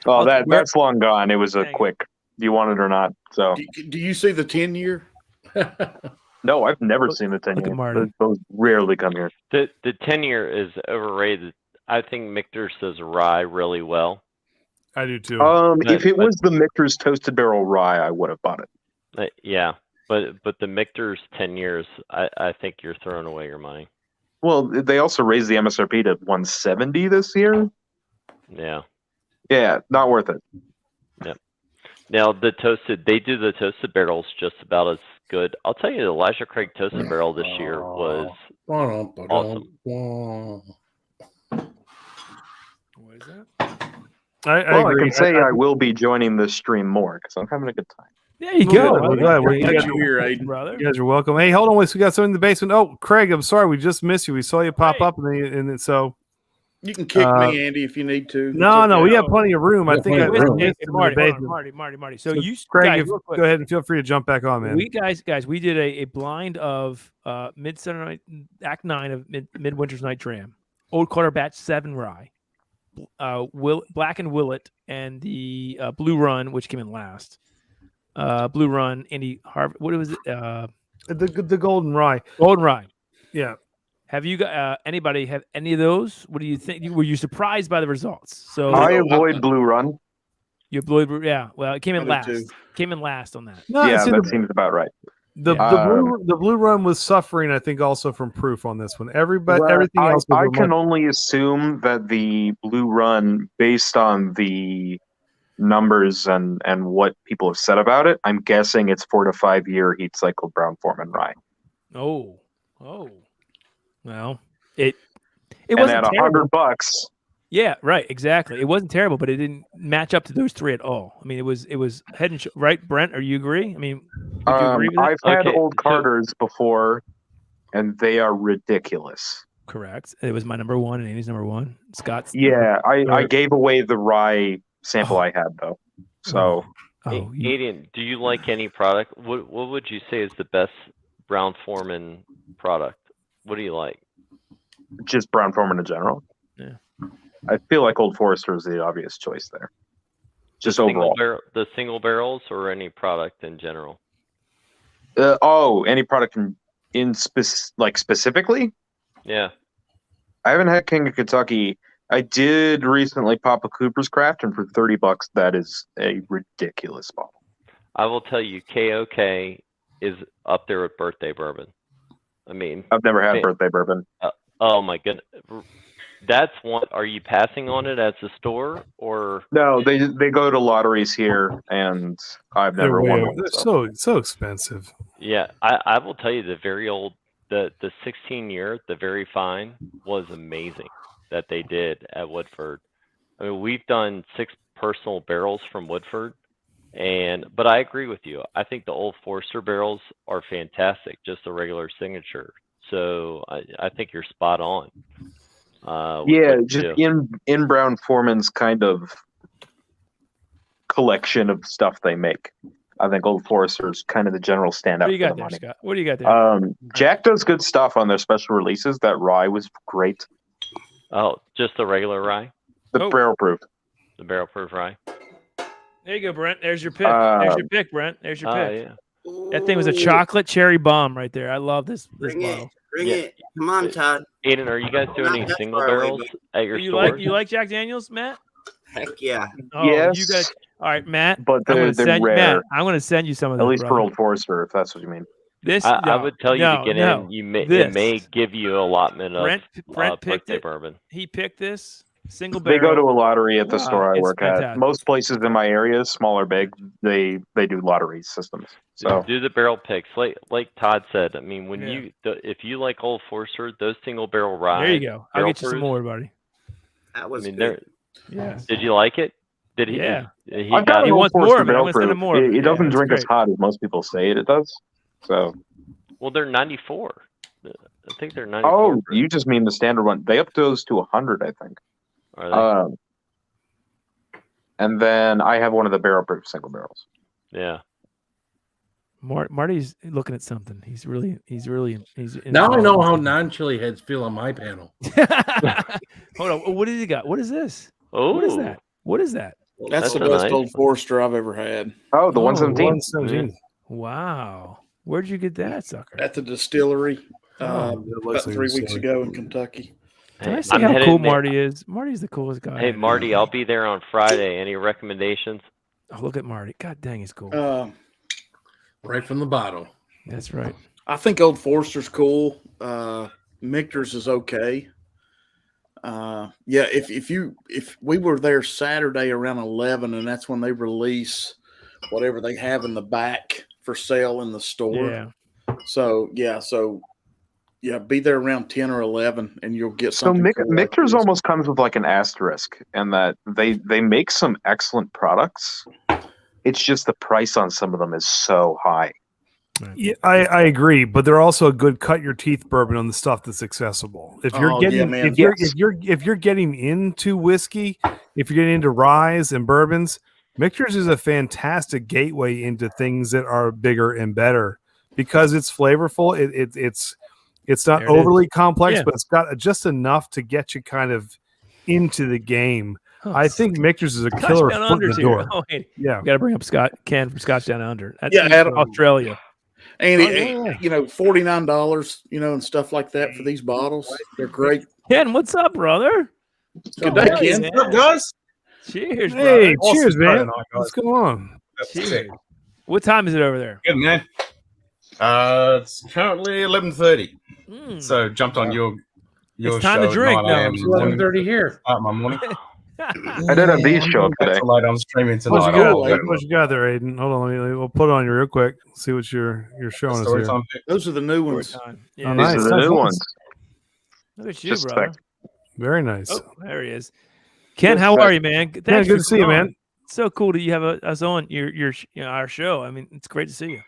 Oh, that's long gone. It was a quick. Do you want it or not? So. Do you see the 10-year? No, I've never seen the 10-year. Those rarely come here. The 10-year is overrated. I think Michter's does rye really well. I do too. If it was the Michter's Toasted Barrel Rye, I would have bought it. Yeah, but the Michter's 10 years, I think you're throwing away your money. Well, they also raised the MSRP to $170 this year. Yeah. Yeah, not worth it. Yeah. Now they do the toasted barrels just about as good. I'll tell you, the Elijah Craig Toasted Barrel this year was awesome. What is that? I can say I will be joining this stream more because I'm having a good time. There you go. We're glad. You guys are welcome. Hey, hold on, we got something in the basement. Oh, Craig, I'm sorry, we just missed you. We saw you pop up, and so you can kick me, Andy, if you need to. No, we have plenty of room. I think Marty. So you, Craig, guys, go ahead and feel free to jump back on, man. We did a blind of Midsummer Night Act 9 of Midwinters Night Dram, Old Carter Batch 7 Rye, Blackened Willett, and the Blue Run, which came in last. Blue Run, Andy Harvey. What was it? The Golden Rye. Golden Rye. Yeah. Have you got anybody have any of those? What do you think? Were you surprised by the results? So I avoid Blue Run. You avoid, yeah. Well, it came in last. Came in last on that. No, yeah, that seems about right. The Blue Run was suffering, I think, also from proof on this one. Everything else. I can only assume that the Blue Run, based on the numbers and what people have said about it, I'm guessing it's 4 to 5 year heat cycled brown Foreman rye. Oh, well, it and wasn't at $100. Yeah, right, exactly. It wasn't terrible, but it didn't match up to those three at all. I mean, it was head and right, Brent. Are you agree? I mean, would you agree with that? I've had Old Carters before, and they are ridiculous. Correct. It was my number one, and Andy's number one. Scott's. Yeah, I gave away the rye sample I had though. So, Aiden, do you like any product? What would you say is the best Brown Foreman product? What do you like? Just Brown Foreman in general. Yeah. I feel like Old Forester is the obvious choice there. Just overall. The single barrels or any product in general? Any product specifically? Yeah. I haven't had King of Kentucky. I did recently pop a Cooper's Craft, and for $30, that is a ridiculous bottle. I will tell you, KOK is up there with birthday bourbon. I mean, I've never had birthday bourbon. Oh my goodness, that's one. Are you passing on it as a store or? No, they go to lotteries here, and I've never won one. They're so expensive. Yeah, I will tell you the very old, the 16-year, the very fine was amazing that they did at Woodford. I mean, we've done 6 personal barrels from Woodford, but I agree with you. I think the Old Forester barrels are fantastic, just a regular signature. So I think you're spot on. Just in Brown Foreman's kind of collection of stuff they make. I think Old Forester's kind of the general standout. What do you got there, Scott? What do you got there? Jack does good stuff on their special releases. That rye was great. Oh, just the regular rye? The barrel proof. The barrel proof rye. There you go, Brent. There's your pick. There's your pick, Brent. There's your pick. Yeah. That thing was a chocolate cherry bomb right there. I love this Bring bottle. it. Come on, Todd. Aiden, are you guys doing any single barrels at your store? You like Jack Daniels, Matt? Heck yeah. Oh, yes. You guys. All right, Matt. But they're rare. Matt, I'm going to send you some of At those. least for Old Forester, if that's what you mean. I would tell you to get in. It may give you allotment of Brent picked birthday it. bourbon. He picked this single barrel. They go to a lottery at the store I it's work fantastic. at. Most places in my area, small or big, they do lottery systems. So Do the barrel picks, like Todd said. I mean, when if you like Old Forester, those single barrel rye. There you go. I'll get you some more, buddy. That was good. Yes. Did you like it? Did he? Yeah. He wants more. I'm going to send him more. It doesn't drink as hot as most people say it does. So. Well, they're 94. I think they're 94. Oh, you just mean the standard one. They upped those to 100, I think. Are they? And then I have one of the barrel proof single barrels. Yeah. Marty's looking at something. He's now I know how non-chili heads feel on my panel. Hold on. What has he got? What is this? Oh, what is that? What is that? That's the best Old Forester I've ever had. Oh, the 117. Wow. Where'd you get that sucker? At the distillery about 3 weeks ago in Kentucky. Can I see how cool Marty is? Marty's the coolest guy. Hey, Marty, I'll be there on Friday. Any recommendations? Oh, look at Marty. God dang, he's cool. Right from the bottle. That's right. I think Old Forester's cool. Michter's is okay. If we were there Saturday around 11, and that's when they release whatever they have in the back for sale in the store. Yeah. So be there around 10 or 11, and you'll get something. So Michter's almost comes with like an asterisk, in that they make some excellent products. It's just the price on some of them is so high. Yeah, I agree, but they're also a good cut your teeth bourbon on the stuff that's accessible. If you're if you're getting into whiskey, if you're getting into ryes and bourbons, Michter's is a fantastic gateway into things that are bigger and better because it's flavorful. It's not overly complex, but it's got just enough to get you kind of into the game. Oh, I think Michter's is a killer foot in the door. Oh, hey, yeah, we got to bring up Ken from Scotch Down Under. That's Australia. And $49, and stuff like that for these bottles. They're great. Ken, what's up, brother? Good day, Ken. What's up, guys? Cheers, hey, brother. Cheers, man. What's going on? Cheers. What time is it over there? Good, man. It's currently 11:30. So jumped on your it's time to drink now. It's 11:30 here. Start my morning. I did have these show up today. I'm streaming tonight. What you got there, Aiden? Hold on, we'll put it on you real quick. See what you're showing us here. Those are the new ones. Yeah. Oh, nice. These are the new ones. Look at you, brother. Very nice. Oh, there he is. Ken, how are you, man? Thanks good to see you, man. It's so cool that you have us on our show. I mean, it's great to see you.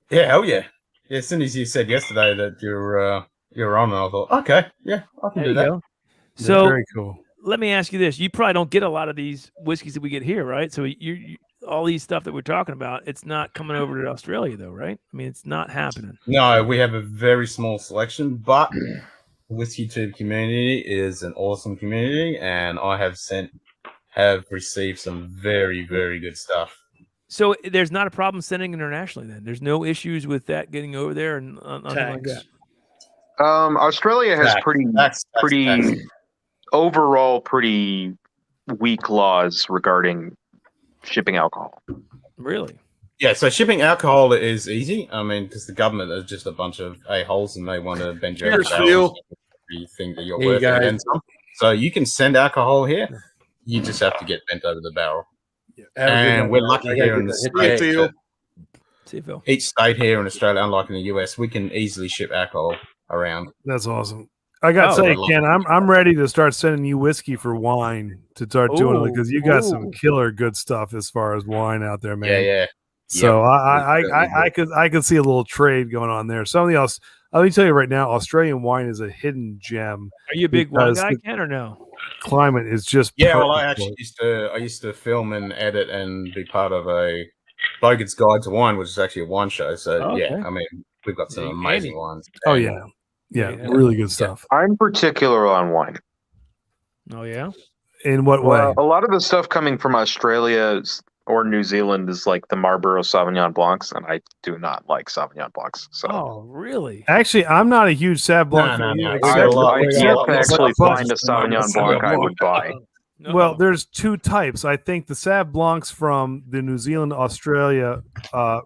Yeah, hell yeah. Yeah, as soon as you said yesterday that you're on, and I thought, okay, yeah, I can do that. Go. So very cool. Let me ask you this: you probably don't get a lot of these whiskeys that we get here, right? So you all these stuff that we're talking about, it's not coming over to Australia, though, right? I mean, it's not happening. No, we have a very small selection, but the Whiskey Tube community is an awesome community, and I have received some very, very good stuff. So there's not a problem sending internationally then? There's no issues with that getting over there and nothing like that? Australia has pretty overall pretty weak laws regarding shipping alcohol. Really? Yeah, so shipping alcohol is easy. I mean, because the government is just a bunch of a-holes and they want to bend your everything that you're worth and then some. So you can send alcohol here. You just have to get bent over the barrel. And we're lucky here in the state. Each state here in Australia, unlike in the US, we can easily ship alcohol around. That's awesome. I got to say, Ken, I'm ready to start sending you whiskey for wine to start doing it because you got some killer good stuff as far as wine out there, man. Yeah. So I could see a little trade going on there. Something else. Let me tell you right now, Australian wine is a hidden gem. Are you a big wine guy, Ken, or no? Climate is just well, I actually used to film and edit and be part of a Bogan's Guide to Wine, which is actually a wine show. So I mean, we've got some amazing wines. Oh yeah, really good stuff. I'm particular on wine. Oh yeah. In what way? A lot of the stuff coming from Australia or New Zealand is like the Marlborough Sauvignon Blancs, and I do not like Sauvignon Blancs. So. Oh, really? Actually, I'm not a huge Sauv Blanc. I can't actually find a Sauvignon Blanc I would buy. Well, there's two types. I think the Sauv Blancs from the New Zealand, Australia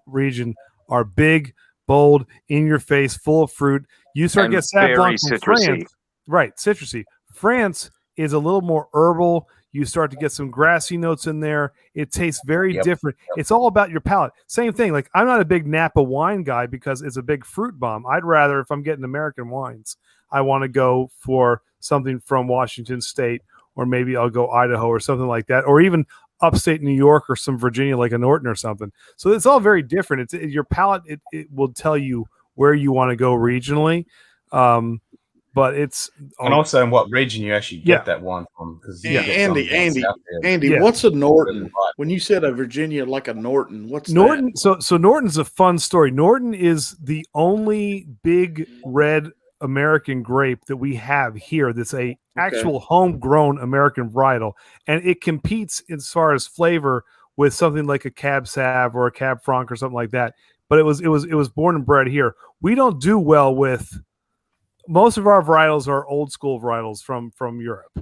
region are big, bold, in your face, full of fruit. You start to get Sauv Blanc from France. Right, citrusy. France is a little more herbal. You start to get some grassy notes in there. It tastes very different. It's all about your palate. Same thing. Like, I'm not a big Napa wine guy because it's a big fruit bomb. I'd rather, if I'm getting American wines, I want to go for something from Washington State, or maybe I'll go Idaho or something like that, or even upstate New York or some Virginia, like a Norton or something. So it's all very different. It's your palate. It will tell you where you want to go regionally. But it's and also in what region you actually get that wine from. Andy, what's a Norton? When you said a Virginia, like a Norton, what's Norton? That? So Norton's a fun story. Norton is the only big red American grape that we have here. That's a actual homegrown American varietal, and it competes as far as flavor with something like a Cab Sav or a Cab Franc or something like that. But it was born and bred here. We don't do well with. Most of our varietals are old school varietals from Europe,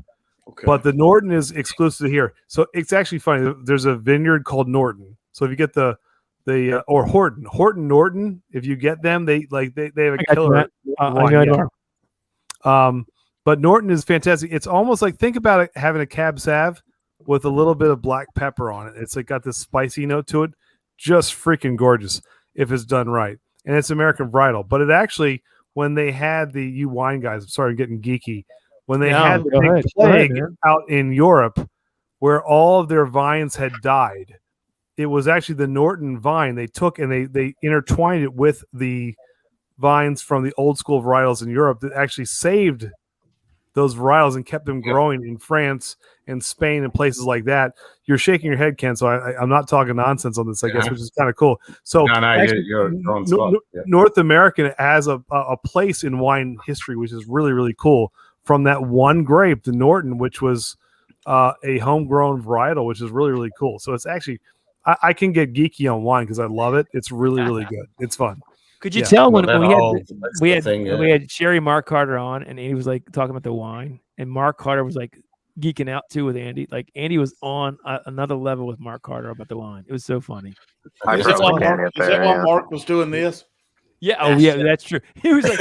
but the Norton is exclusive here. So it's actually funny. There's a vineyard called Norton. So if you get the or Horton Norton, if you get them, they have a killer. But Norton is fantastic. It's almost like, think about it, having a Cab Sav with a little bit of black pepper on it. It's like got this spicy note to it. Just freaking gorgeous if it's done right, and it's American varietal. But it actually. When they had you wine guys, I'm sorry, I'm getting geeky. When they had the big plague out in Europe, where all of their vines had died, it was actually the Norton vine they took and they intertwined it with the vines from the old school varietals in Europe that actually saved those varietals and kept them growing in France and Spain and places like that. You're shaking your head, Ken, so I'm not talking nonsense on this, I guess, which is kind of cool. So you're on spot. North America has a place in wine history, which is really, really cool, from that one grape, the Norton, which was a homegrown varietal, which is really, really cool. So it's actually, I can get geeky on wine because I love it. It's really, really good. It's fun. Could you tell when we had Sherry Mark Carter on, and he was like talking about the wine, and Mark Carter was like geeking out too with Andy. Like Andy was on another level with Mark Carter about the wine. It was so funny. Is that why Mark was doing this? Yeah, that's true. He was like,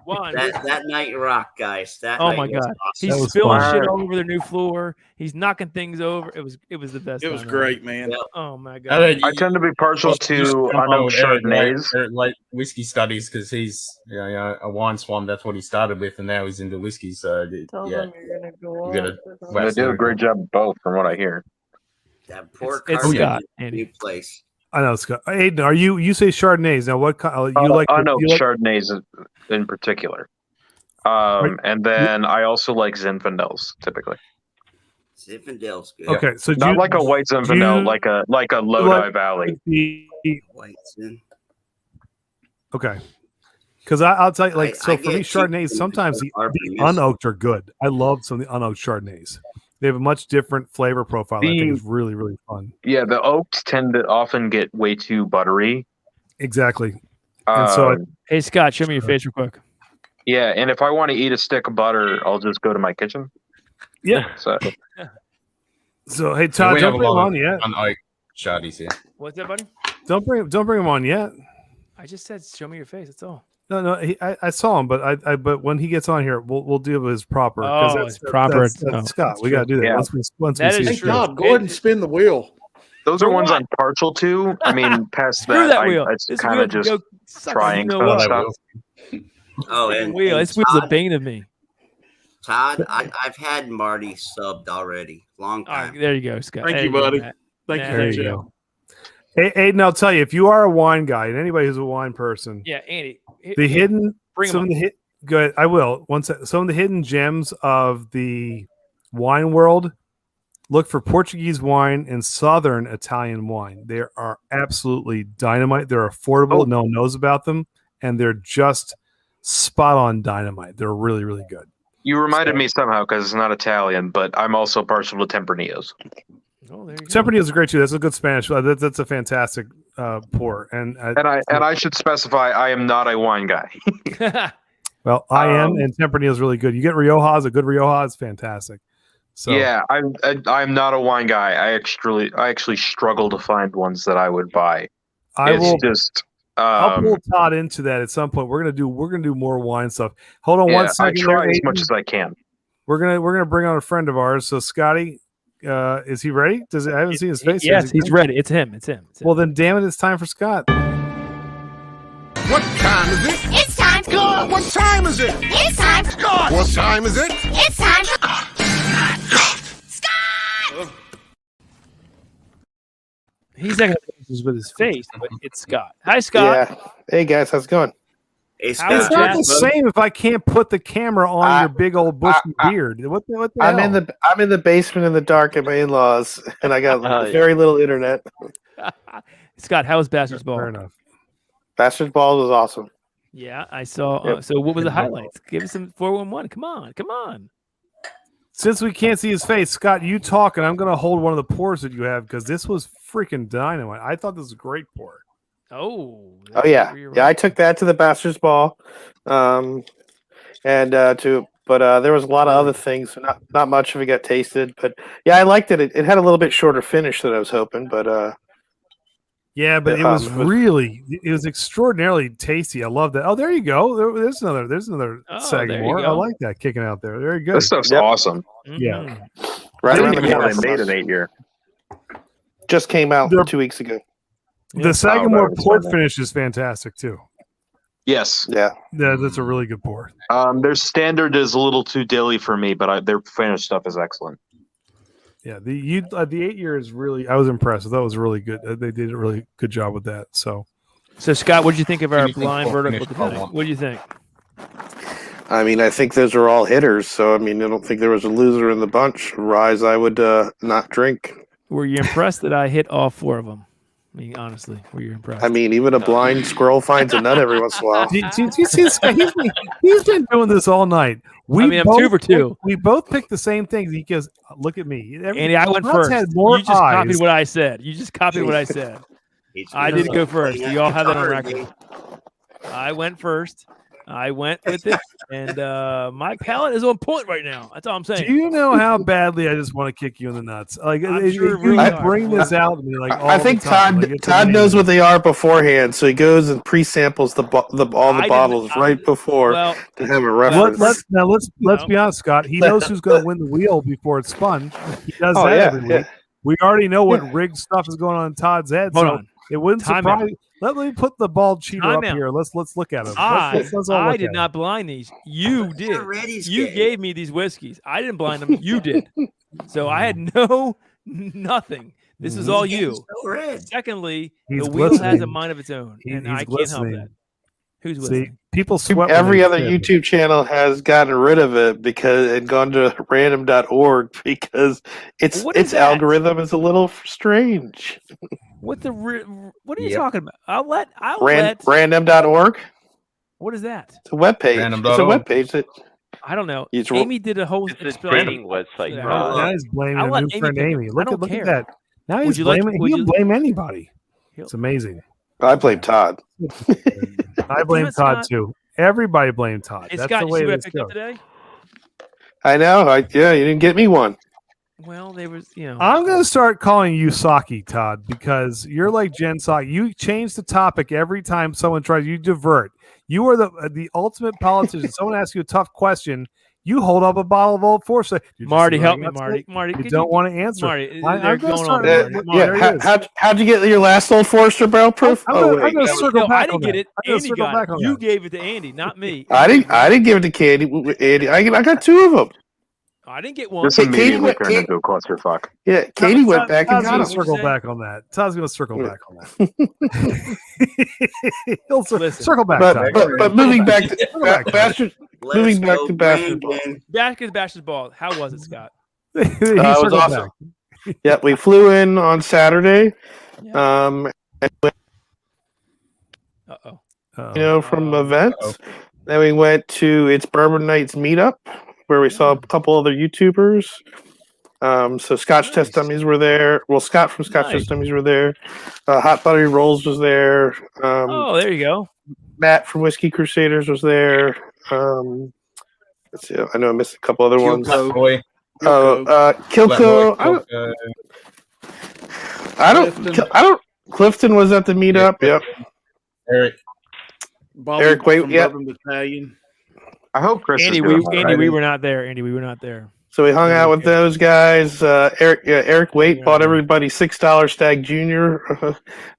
wine. That night rock, guys. Oh my god, awesome. He's spilling shit all over their new floor. He's knocking things over. It was the best. It was great, man. Yep. Oh my god. I tend to be partial to Chardonnays, like whiskey studies, because he's a wine swamp. That's what he started with, and now he's into whiskey. So they do a great job both, from what I hear. That poor Scott, new place. I know, Scott. Aiden, you say Chardonnays. Now, what kind you like? I know Chardonnays in particular. And then I also like Zinfandels, typically. Zinfandel's good. Okay, so not like a white Zinfandel, like a Lodi Valley. White Zin. Okay. Because I'll tell you, for me, Chardonnays, sometimes the unoaked are good. I love some of the unoaked Chardonnays. They have a much different flavor profile. I think is really, really fun. Yeah, the oaks tend to often get way too buttery. Exactly. And so, hey Scott, show me your face real quick. White Zin. Oh my god, he's spilling shit all over their new floor. He's knocking things over. It was the best. I Yeah, and if I want to eat a stick of butter, I'll just go to my kitchen. Yeah. So hey, Todd, don't bring him on yet. Shardy's here. What's that, buddy? Don't bring him on yet. I just said, show me your face. That's all. No, I saw him, but when he gets on here, we'll deal with his proper. His proper. That's Scott. We got to do that. Yeah. Once we see. Hey, Todd, go ahead and spin the wheel. Those are ones I'm partial to. I mean, past Screw that I wheel. it's This kind wheel of can just go suck trying you know stuff. what. Oh, and Wheel. This wheel's a bane of me. Todd, I've had Marty subbed already. Long All right, time. there you go, Scott. Thank There you, go, buddy. Matt. Thank Matt, you. There you go. Hey, Aiden, I'll tell you, if you are a wine guy, and anybody who's a wine person, Yeah, Andy. the hidden Bring 'em some up. of the hit. Good, I will. Some of the hidden gems of the wine world. Look for Portuguese wine and Southern Italian wine. They are absolutely dynamite. They're affordable. No one knows about them, and they're just spot on dynamite. They're really, really good. You reminded me somehow because it's not Italian, but I'm also partial to Tempranillos. Oh, there you go. Tempranillo is great too. That's a good Spanish. That's a fantastic pour. And I should specify I am not a wine guy. Well, I am, and Tempranillo is really good. You get Riojas, a good Rioja is fantastic. So yeah, I'm not a wine guy. I actually struggle to find ones that I would buy. I'll pull Todd into that at some point. We're gonna do more wine stuff. Hold on one second. I try as much as I can. We're gonna bring on a friend of ours. So Scotty, is he ready? I haven't seen his face. Yes, he's ready. It's him. Well, then, damn it, it's time for Scott. What time is it? It's time for God. What time is it? It's time for God. What time is it? It's time for He's not going to this with his face, but it's Scott. Hi, Scott. Yeah. Hey guys, how's it going? Hey, Scott. It's not the same if I can't put the camera on your big old bushy beard. What the I'm hell? I'm in the basement in the dark at my in-laws, and I got very little internet. Scott, how was Bastards Ball? Fair enough. Bastards Ball was awesome. Yeah, I saw. So, what was the highlights? Give us some 411. Come on. Since we can't see his face, Scott, you talk, and I'm going to hold one of the pours that you have because this was freaking dynamite. I thought this was a great pour. Oh yeah. Yeah, I took that to the Bastards Ball, but there was a lot of other things. Not much of it got tasted, but yeah, I liked it. It had a little bit shorter finish than I was hoping, but yeah, but it was extraordinarily tasty. I love that. Oh, there you go. There's another Sagamore. I like that kicking out there. Very good. This stuff's awesome. Yeah. right I around didn't the even know corner. they made an 8-year. Just came out 2 weeks ago. The Sagamore port finish is fantastic too. Yes. Yeah. That's a really good pour. Their standard is a little too dilly for me, but their finished stuff is excellent. Yeah, the 8-year is really. I was impressed. That was really good. They did a really good job with that. So Scott, what did you think of our blind vertical tonight? What do you think? I mean, I think those are all hitters. So I mean, I don't think there was a loser in the bunch. Ryes, I would not drink. Were you impressed that I hit all 4 of them? I mean, honestly, were you impressed? I mean, even a blind squirrel finds a nut every once in a while. Do you see this guy? He's been doing this all night. I'm 2 for 2. We both picked the same things. He goes, "Look at me." Andy, I went Todd's first. had more You just copied eyes. what I said. I didn't go first. You all have that on record. I went first. I went with it, and my palate is on point right now. That's all I'm saying. Do you know how badly I just want to kick you in the nuts? Like, you bring this out to me like all I think the time. Todd knows what they are beforehand, so he goes and pre-samples all the bottles right before to have a reference. Let's be honest, Scott. He knows who's going to win the wheel before it's spun. He does that every week. We already know what rigged stuff is going on in Todd's head. Hold on. It wouldn't surprise. Let me put the bald cheater up here. Let's look at him. I did not blind these. You did. You gave me these whiskeys. I didn't blind them. You did. So I had nothing. This is all you. Secondly, the wheel has a mind of its own, and I can't help that. Who's listening? People sweat. Every other YouTube channel has gotten rid of it and gone to random.org because its algorithm is a little strange. What are you talking about? I'll let random.org. What is that? It's a webpage. It's a webpage that I don't know. Amy did a whole dating website. Now he's blaming a new friend Amy. Look at that. Now he's blaming. He'll blame anybody. It's amazing. I blame Todd. I blame Todd too. Everybody blame Todd. Hey, That's Scott, the you way see what I this picked up goes. today? I know. You didn't get me one. Well, they was, I'm going to start calling you Saki, Todd, because you're like Jen Saki. You change the topic every time someone tries. You divert. You are the ultimate politician. Someone asks you a tough question. You hold up a bottle of Old Forsyth. Marty, help me, Marty. Marty, you don't want to answer. Marty, I'm going start, on. How'd you get your last Old Forester barrel proof? I'm gonna circle back. I didn't get it. Andy got it. You gave it to Andy, not me. I didn't give it to Candy. Andy, I got two of them. I didn't get one. This immediately turned into a clusterfuck. Yeah, Katie went back and Todd's got gonna him. circle back on that. Todd's going to circle back on that. He'll circle back. But moving back to basketball. Basketball. How was it, Scott? It was awesome. Yeah, we flew in on Saturday. From events. Then we went to its Bourbon Nights meetup where we saw a couple other YouTubers. So Scotch Test Dummies were there. Well, Scott from Scotch Test Dummies were there. Hot Buttery Rolls was there. There you go. Matt from Whiskey Crusaders was there. Let's see. I know I missed a couple other ones. Kilco. Clifton was at the meetup. Yep. Eric, wait. Yeah. I hope Chris. Andy, we were not there. Andy, we were not there. So we hung out with those guys. Eric Waite bought everybody $6 Stag Junior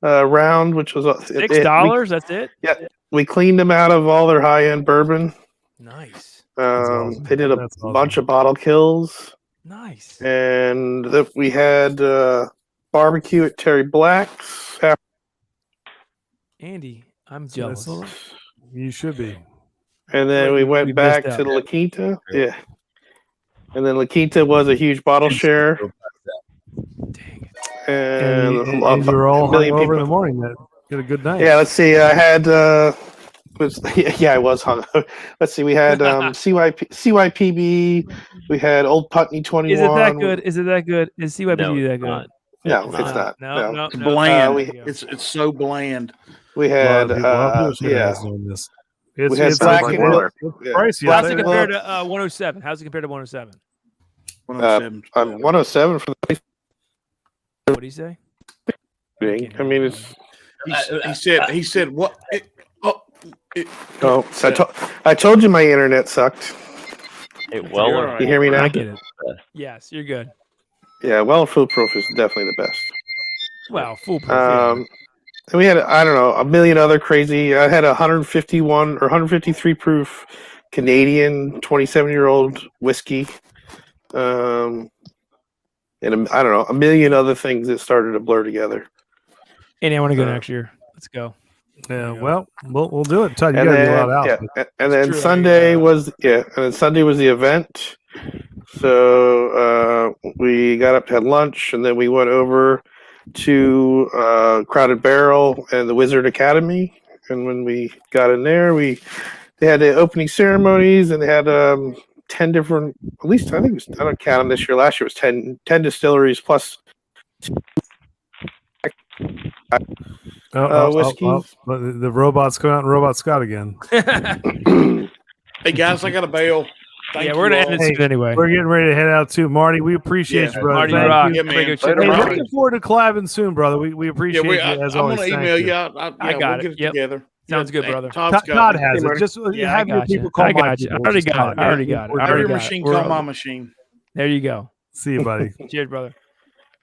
round, which was $6. That's it. Yeah, we cleaned them out of all their high end bourbon. Nice. They did a bunch of bottle kills. Nice. And we had barbecue at Terry Black's. Andy, I'm jealous. You should be. And then we went back to La Quinta. Yeah. And then La Quinta was a huge bottle share. And you were all hungover in the morning. That get a good night. Yeah, let's see. I had I was hungover. Let's see. We had CYPB. We had Old Putney 21. Is it that good? Is CYPB that good? No, it's not. No. It's bland. It's so bland. We had we had Blackened Willett. How's it compared to 107? How's it compared to 107? 107 for the. What do you say? I mean, it's. He said what? I told you my internet sucked. Hey, you hear me now? I get it. Yes, you're good. Yeah, well, foolproof is definitely the best. Well, foolproof. And we had, I don't know, a million other crazy. I had a 151 or 153 proof Canadian 27-year-old whiskey. And I don't know, a million other things that started to blur together. Andy, I want to go next year. Let's go. Yeah, well, we'll do it. Todd, you got to be allowed out. Yeah. And then Sunday was the event. So we got up, had lunch, and then we went over to Crowded Barrel and the Wizard Academy. And when we got in there, they had the opening ceremonies, and they had 10 different, at least I think it was, I don't count them this year. Last year it was 10 distilleries plus whiskeys. The robots come out and Robot Scott again. Hey guys, I got a bail. We're gonna end it anyway. We're getting ready to head out too. Marty, we appreciate you, brother. Marty, rock. Yeah, man. Looking forward to collabing soon, brother. We appreciate you as always. I'm gonna email you. I got we'll it. get it together. Sounds good, brother. Todd has it. Just have your people call. I got you. I already got it. Every machine call my machine. There you go. See you, buddy. Cheers, brother.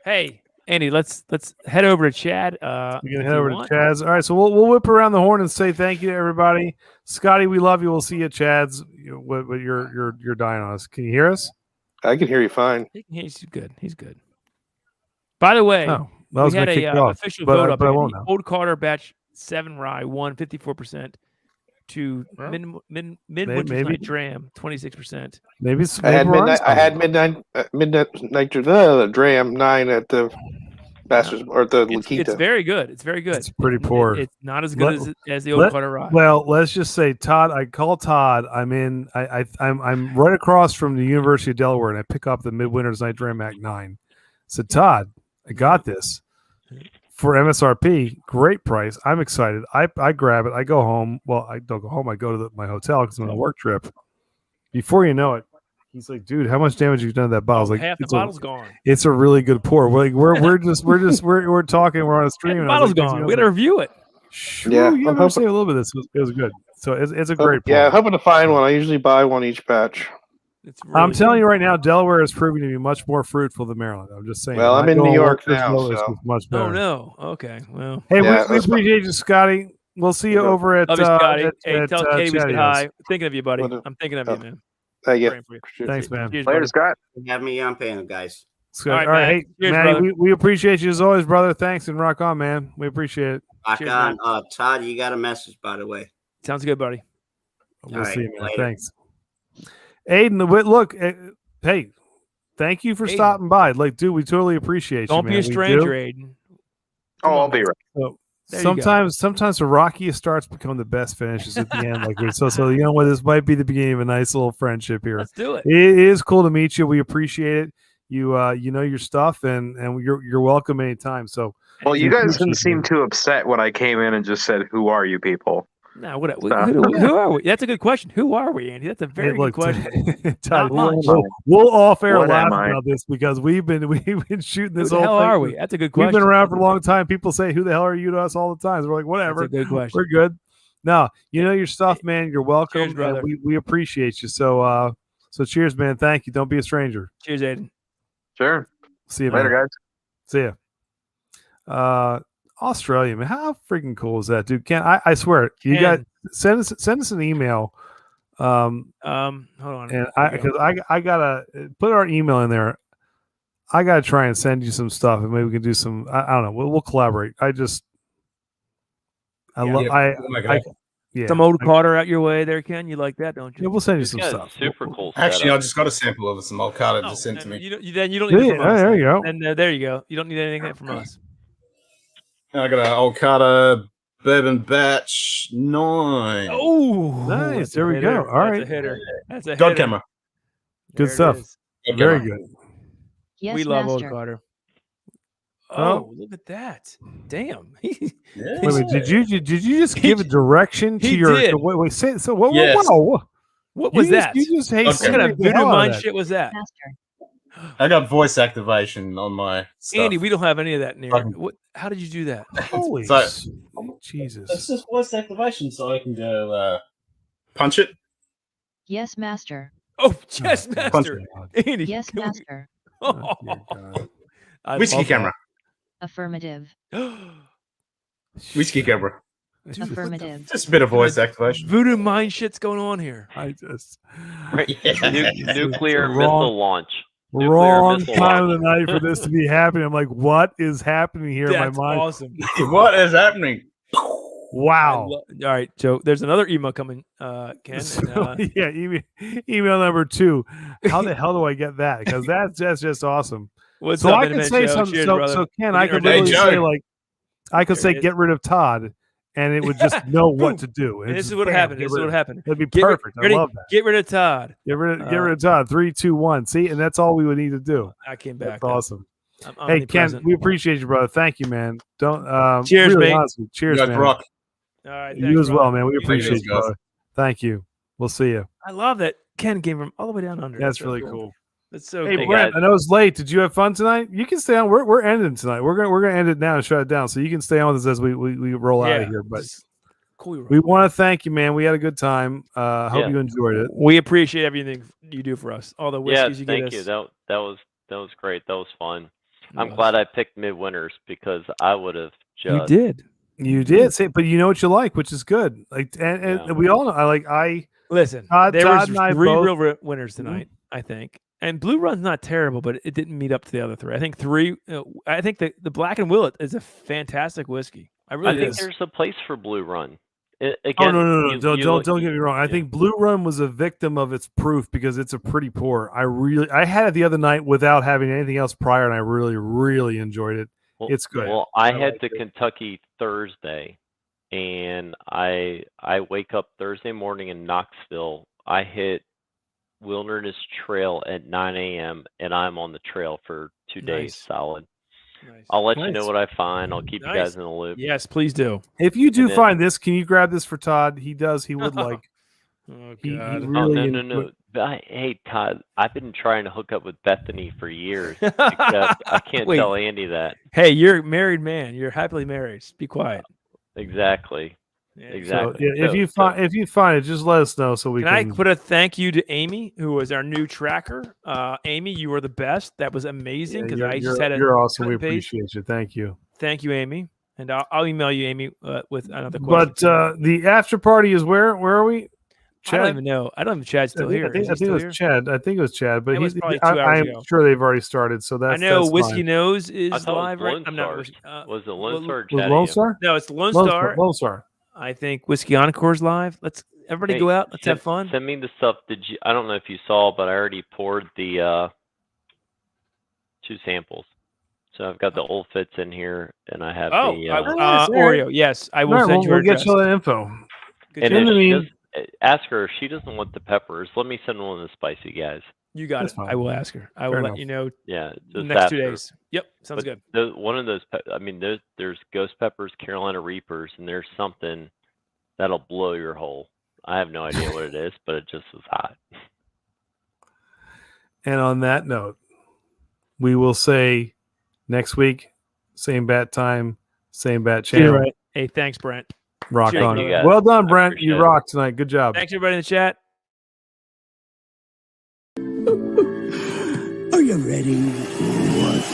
Hey, Andy, let's head over to Chad. We're gonna head over to Chad's. All right, so we'll whip around the horn and say thank you to everybody. Scotty, we love you. We'll see you at Chad's. But you're dying on us. Can you hear us? I can hear you fine. He's good. He's good. By the way, we had a official vote up. Old Carter Batch 7 Rye won 54% to Midwinters Night Dram 26%. Maybe I had midnight Dram 9 at the Bastards or the La Quinta. It's very good. It's very good. It's pretty poor. It's not as good as the Old Carter Rye. Well, let's just say Todd. I call Todd. I'm right across from the University of Delaware, and I pick up the Midwinters Night Dram Act 9. So Todd, I got this. for MSRP, great price. I'm excited. I grab it. I go home. Well, I don't go home. I go to my hotel because I'm on a work trip. Before you know it, he's like, "Dude, how much damage have you done to that bottle?" I was like, half the bottle's gone. It's a really good pour. We're talking. We're on a stream. The bottle's gone. We got to review it. Yeah, you ever say a little bit of this? It was good. So it's a great pour. Yeah, hoping to find one. I usually buy one each batch. I'm telling you right now, Delaware is proving to be much more fruitful than Maryland. I'm just saying. Well, I'm in New York now, so much better. Oh no. Okay. Well. Hey, we appreciate you, Scotty. We'll see you over at. Love you, Scotty. Hey, at tell Katie we said Chatty's. hi. Thinking of you, buddy. I'm thinking of you, man. Thank you. Thanks, man. Cheers, Later, Scott. Have me on panel, guys. All right, hey, Cheers, man, we appreciate you as always, brother. Thanks and rock on, man. We appreciate it. Rock on. Todd, you got a message, by the way. Sounds good, buddy. We'll see you, man. Thanks. Aiden, look, hey, thank you for stopping by. Like, dude, we totally appreciate you. Don't be a stranger, Aiden. Oh, I'll be right. So, sometimes the rockiest starts become the best finishes at the end. Like so you know what, this might be the beginning of a nice little friendship here. Let's do it. It is cool to meet you. We appreciate it. You know your stuff, and you're welcome anytime. So, well, you guys didn't seem too upset when I came in and just said, "Who are you people?" No, who are we? That's a good question. Who are we, Andy? That's a very good question. Todd, we'll off air laugh about this because we've been shooting this. Who the hell are we? That's a good question. We've been around for a long time. People say, "Who the hell are you?" to us all the time. So we're like, whatever. That's a good question. We're good. No, you know your stuff, man. You're welcome. Cheers, brother. We appreciate you. So cheers, man. Thank you. Don't be a stranger. Cheers, Aiden. Sure. See you later, man. guys. See ya. Australia, man, how freaking cool is that, dude? I swear, you got send us an email. Hold on, and I gotta put our email in there. I gotta try and send you some stuff, and maybe we can do some. I don't know. We'll collaborate. Some old Carter out your way there, Ken. You like that, don't you? Yeah, we'll send you some stuff. Super cool. Actually, I just got a sample of some old Carter just sent to me. Then you don't need it from us. There you go. And there you go. You don't need anything from us. I got an old Carter Bourbon Batch 9. Oh, nice. There we go. All right. That's a hitter. That's a God hitter. camera. Good stuff. Very good. Yes, we love master. old Carter. Oh. Oh, look at that! Damn. Wait, did you just give a direction to your? did. Wait. Say so. Whoa. What was that? You just hate What kind of voodoo mind shit was that? I got voice activation on my stuff. Andy, we don't have any of that near. How did you do that? Holy So- Jesus! It's just voice activation, so I can go punch it. Yes, master. Oh, yes, master. Andy, Yes, master. I Whiskey love camera. Affirmative. Whiskey camera. Affirmative. Just a bit of voice activation. Voodoo mind shit's going on here. I just Nuclear missile launch. Nuclear wrong missile time launch. of the night for this to be happening. I'm like, what is happening here That's in my mind? awesome. What is happening? Wow. All right, Joe. There's another email coming, Ken. And, Yeah, email number 2. How the hell do I get that? Because that's just awesome. What's so up, I could say Joe? something. Cheers, So brother. Ken, We're I could getting literally ready. say I could say it is. get rid of Todd, and it would just know what to do. And this is what happened. This is what happened. That'd be Get rid- perfect. ready? I love that. Get rid of Todd. Get rid of Todd. 3, 2, 1. See, and that's all we would need to do. I came back. That's awesome. I'm Hey Ken, omnipresent. we appreciate you, brother. Thank you, man. Don't Cheers, really mate. honestly, cheers, You guys man. rock. All right. You thanks, as well, brother. man. We You appreciate guys. you, brother. Thank you. We'll see you. I love that Ken came from all the way down under. That's really cool. That's so Hey cool. Brent, I know it's late. Did you have fun tonight? You can stay on. We're ending tonight. We're gonna end it now and shut it down. So you can stay on with us as we roll out of here. But cool. we want to thank you, man. We had a good time. Hope Yeah. you enjoyed it. We appreciate everything you do for us. All the Yeah, whiskeys you get thank us. you. That was great. That was fun. I'm glad I picked Midwinters because I would have just. You did. You did say, but you know what you like, which is good. Like, and we all know. I Listen. Todd There was and I 3 both- real winners tonight, I think. And Blue Run's not terrible, but it didn't meet up to the other 3. I think 3. I think the Blackened Willett is a fantastic whiskey. I really think do. there's a place for Blue Run. Oh Again, no! you Don't look- get me wrong. I think Blue Run was a victim of its proof because it's a pretty pour. I had it the other night without having anything else prior, and I really enjoyed it. Well, It's good. Well, I head to Kentucky Thursday, and I wake up Thursday morning in Knoxville. I hit Wilderness Trail at 9 a.m. and I'm on the trail for 2 days Nice. solid. I'll let you know what I find. I'll keep you guys in the loop. Yes, please do. If you do find this, can you grab this for Todd? He would like. Oh, he God. really no. Hey, Todd, I've been trying to hook up with Bethany for years. Except I can't tell Andy that. Hey, you're a married man. You're happily married. Just be quiet. Exactly. Exactly. So, if you find it, just let us know so we can. I put a thank you to Amy, who was our new tracker? Amy, you were the best. That was amazing because I just had a. You're awesome. We cut and paste. appreciate you. Thank you. Thank you, Amy. And I'll email you, Amy, with another question. But the after party is where? Where are we? Chad? I don't even know. I don't know if Chad's still here. I think it was Chad. I think it was Chad, but was probably 2 hours I'm ago. sure they've already started. So that's. I know that's Whiskey fine. Nose is I thought live, it was right? I'm not. was it Lone Star? Was Lone Star? No, it's Lone Star. Lone Star. I think Whiskey Encore's live. Let's everybody go out. Let's have fun. Send me the stuff. I don't know if you saw, but I already poured the 2 samples. So I've got the old fits in here, and I have the Oreo. Yes, I will send you. We'll get you that info. And if ask her if she doesn't want the peppers. Let me send one of the spicy guys. You got it. I will ask her. I will let you know. Yeah, the next 2 days. Yep, sounds good. One of those. I mean, there's Ghost Peppers, Carolina Reapers, and there's something that'll blow your hole. I have no idea what it is, but it just is hot. And on that note, we will say next week, same bat time, same bat channel. Right. Hey, thanks, Brent. Rock on. Well done, Brent. You rocked tonight. Good job. Thanks, everybody in the chat. Are you ready for what?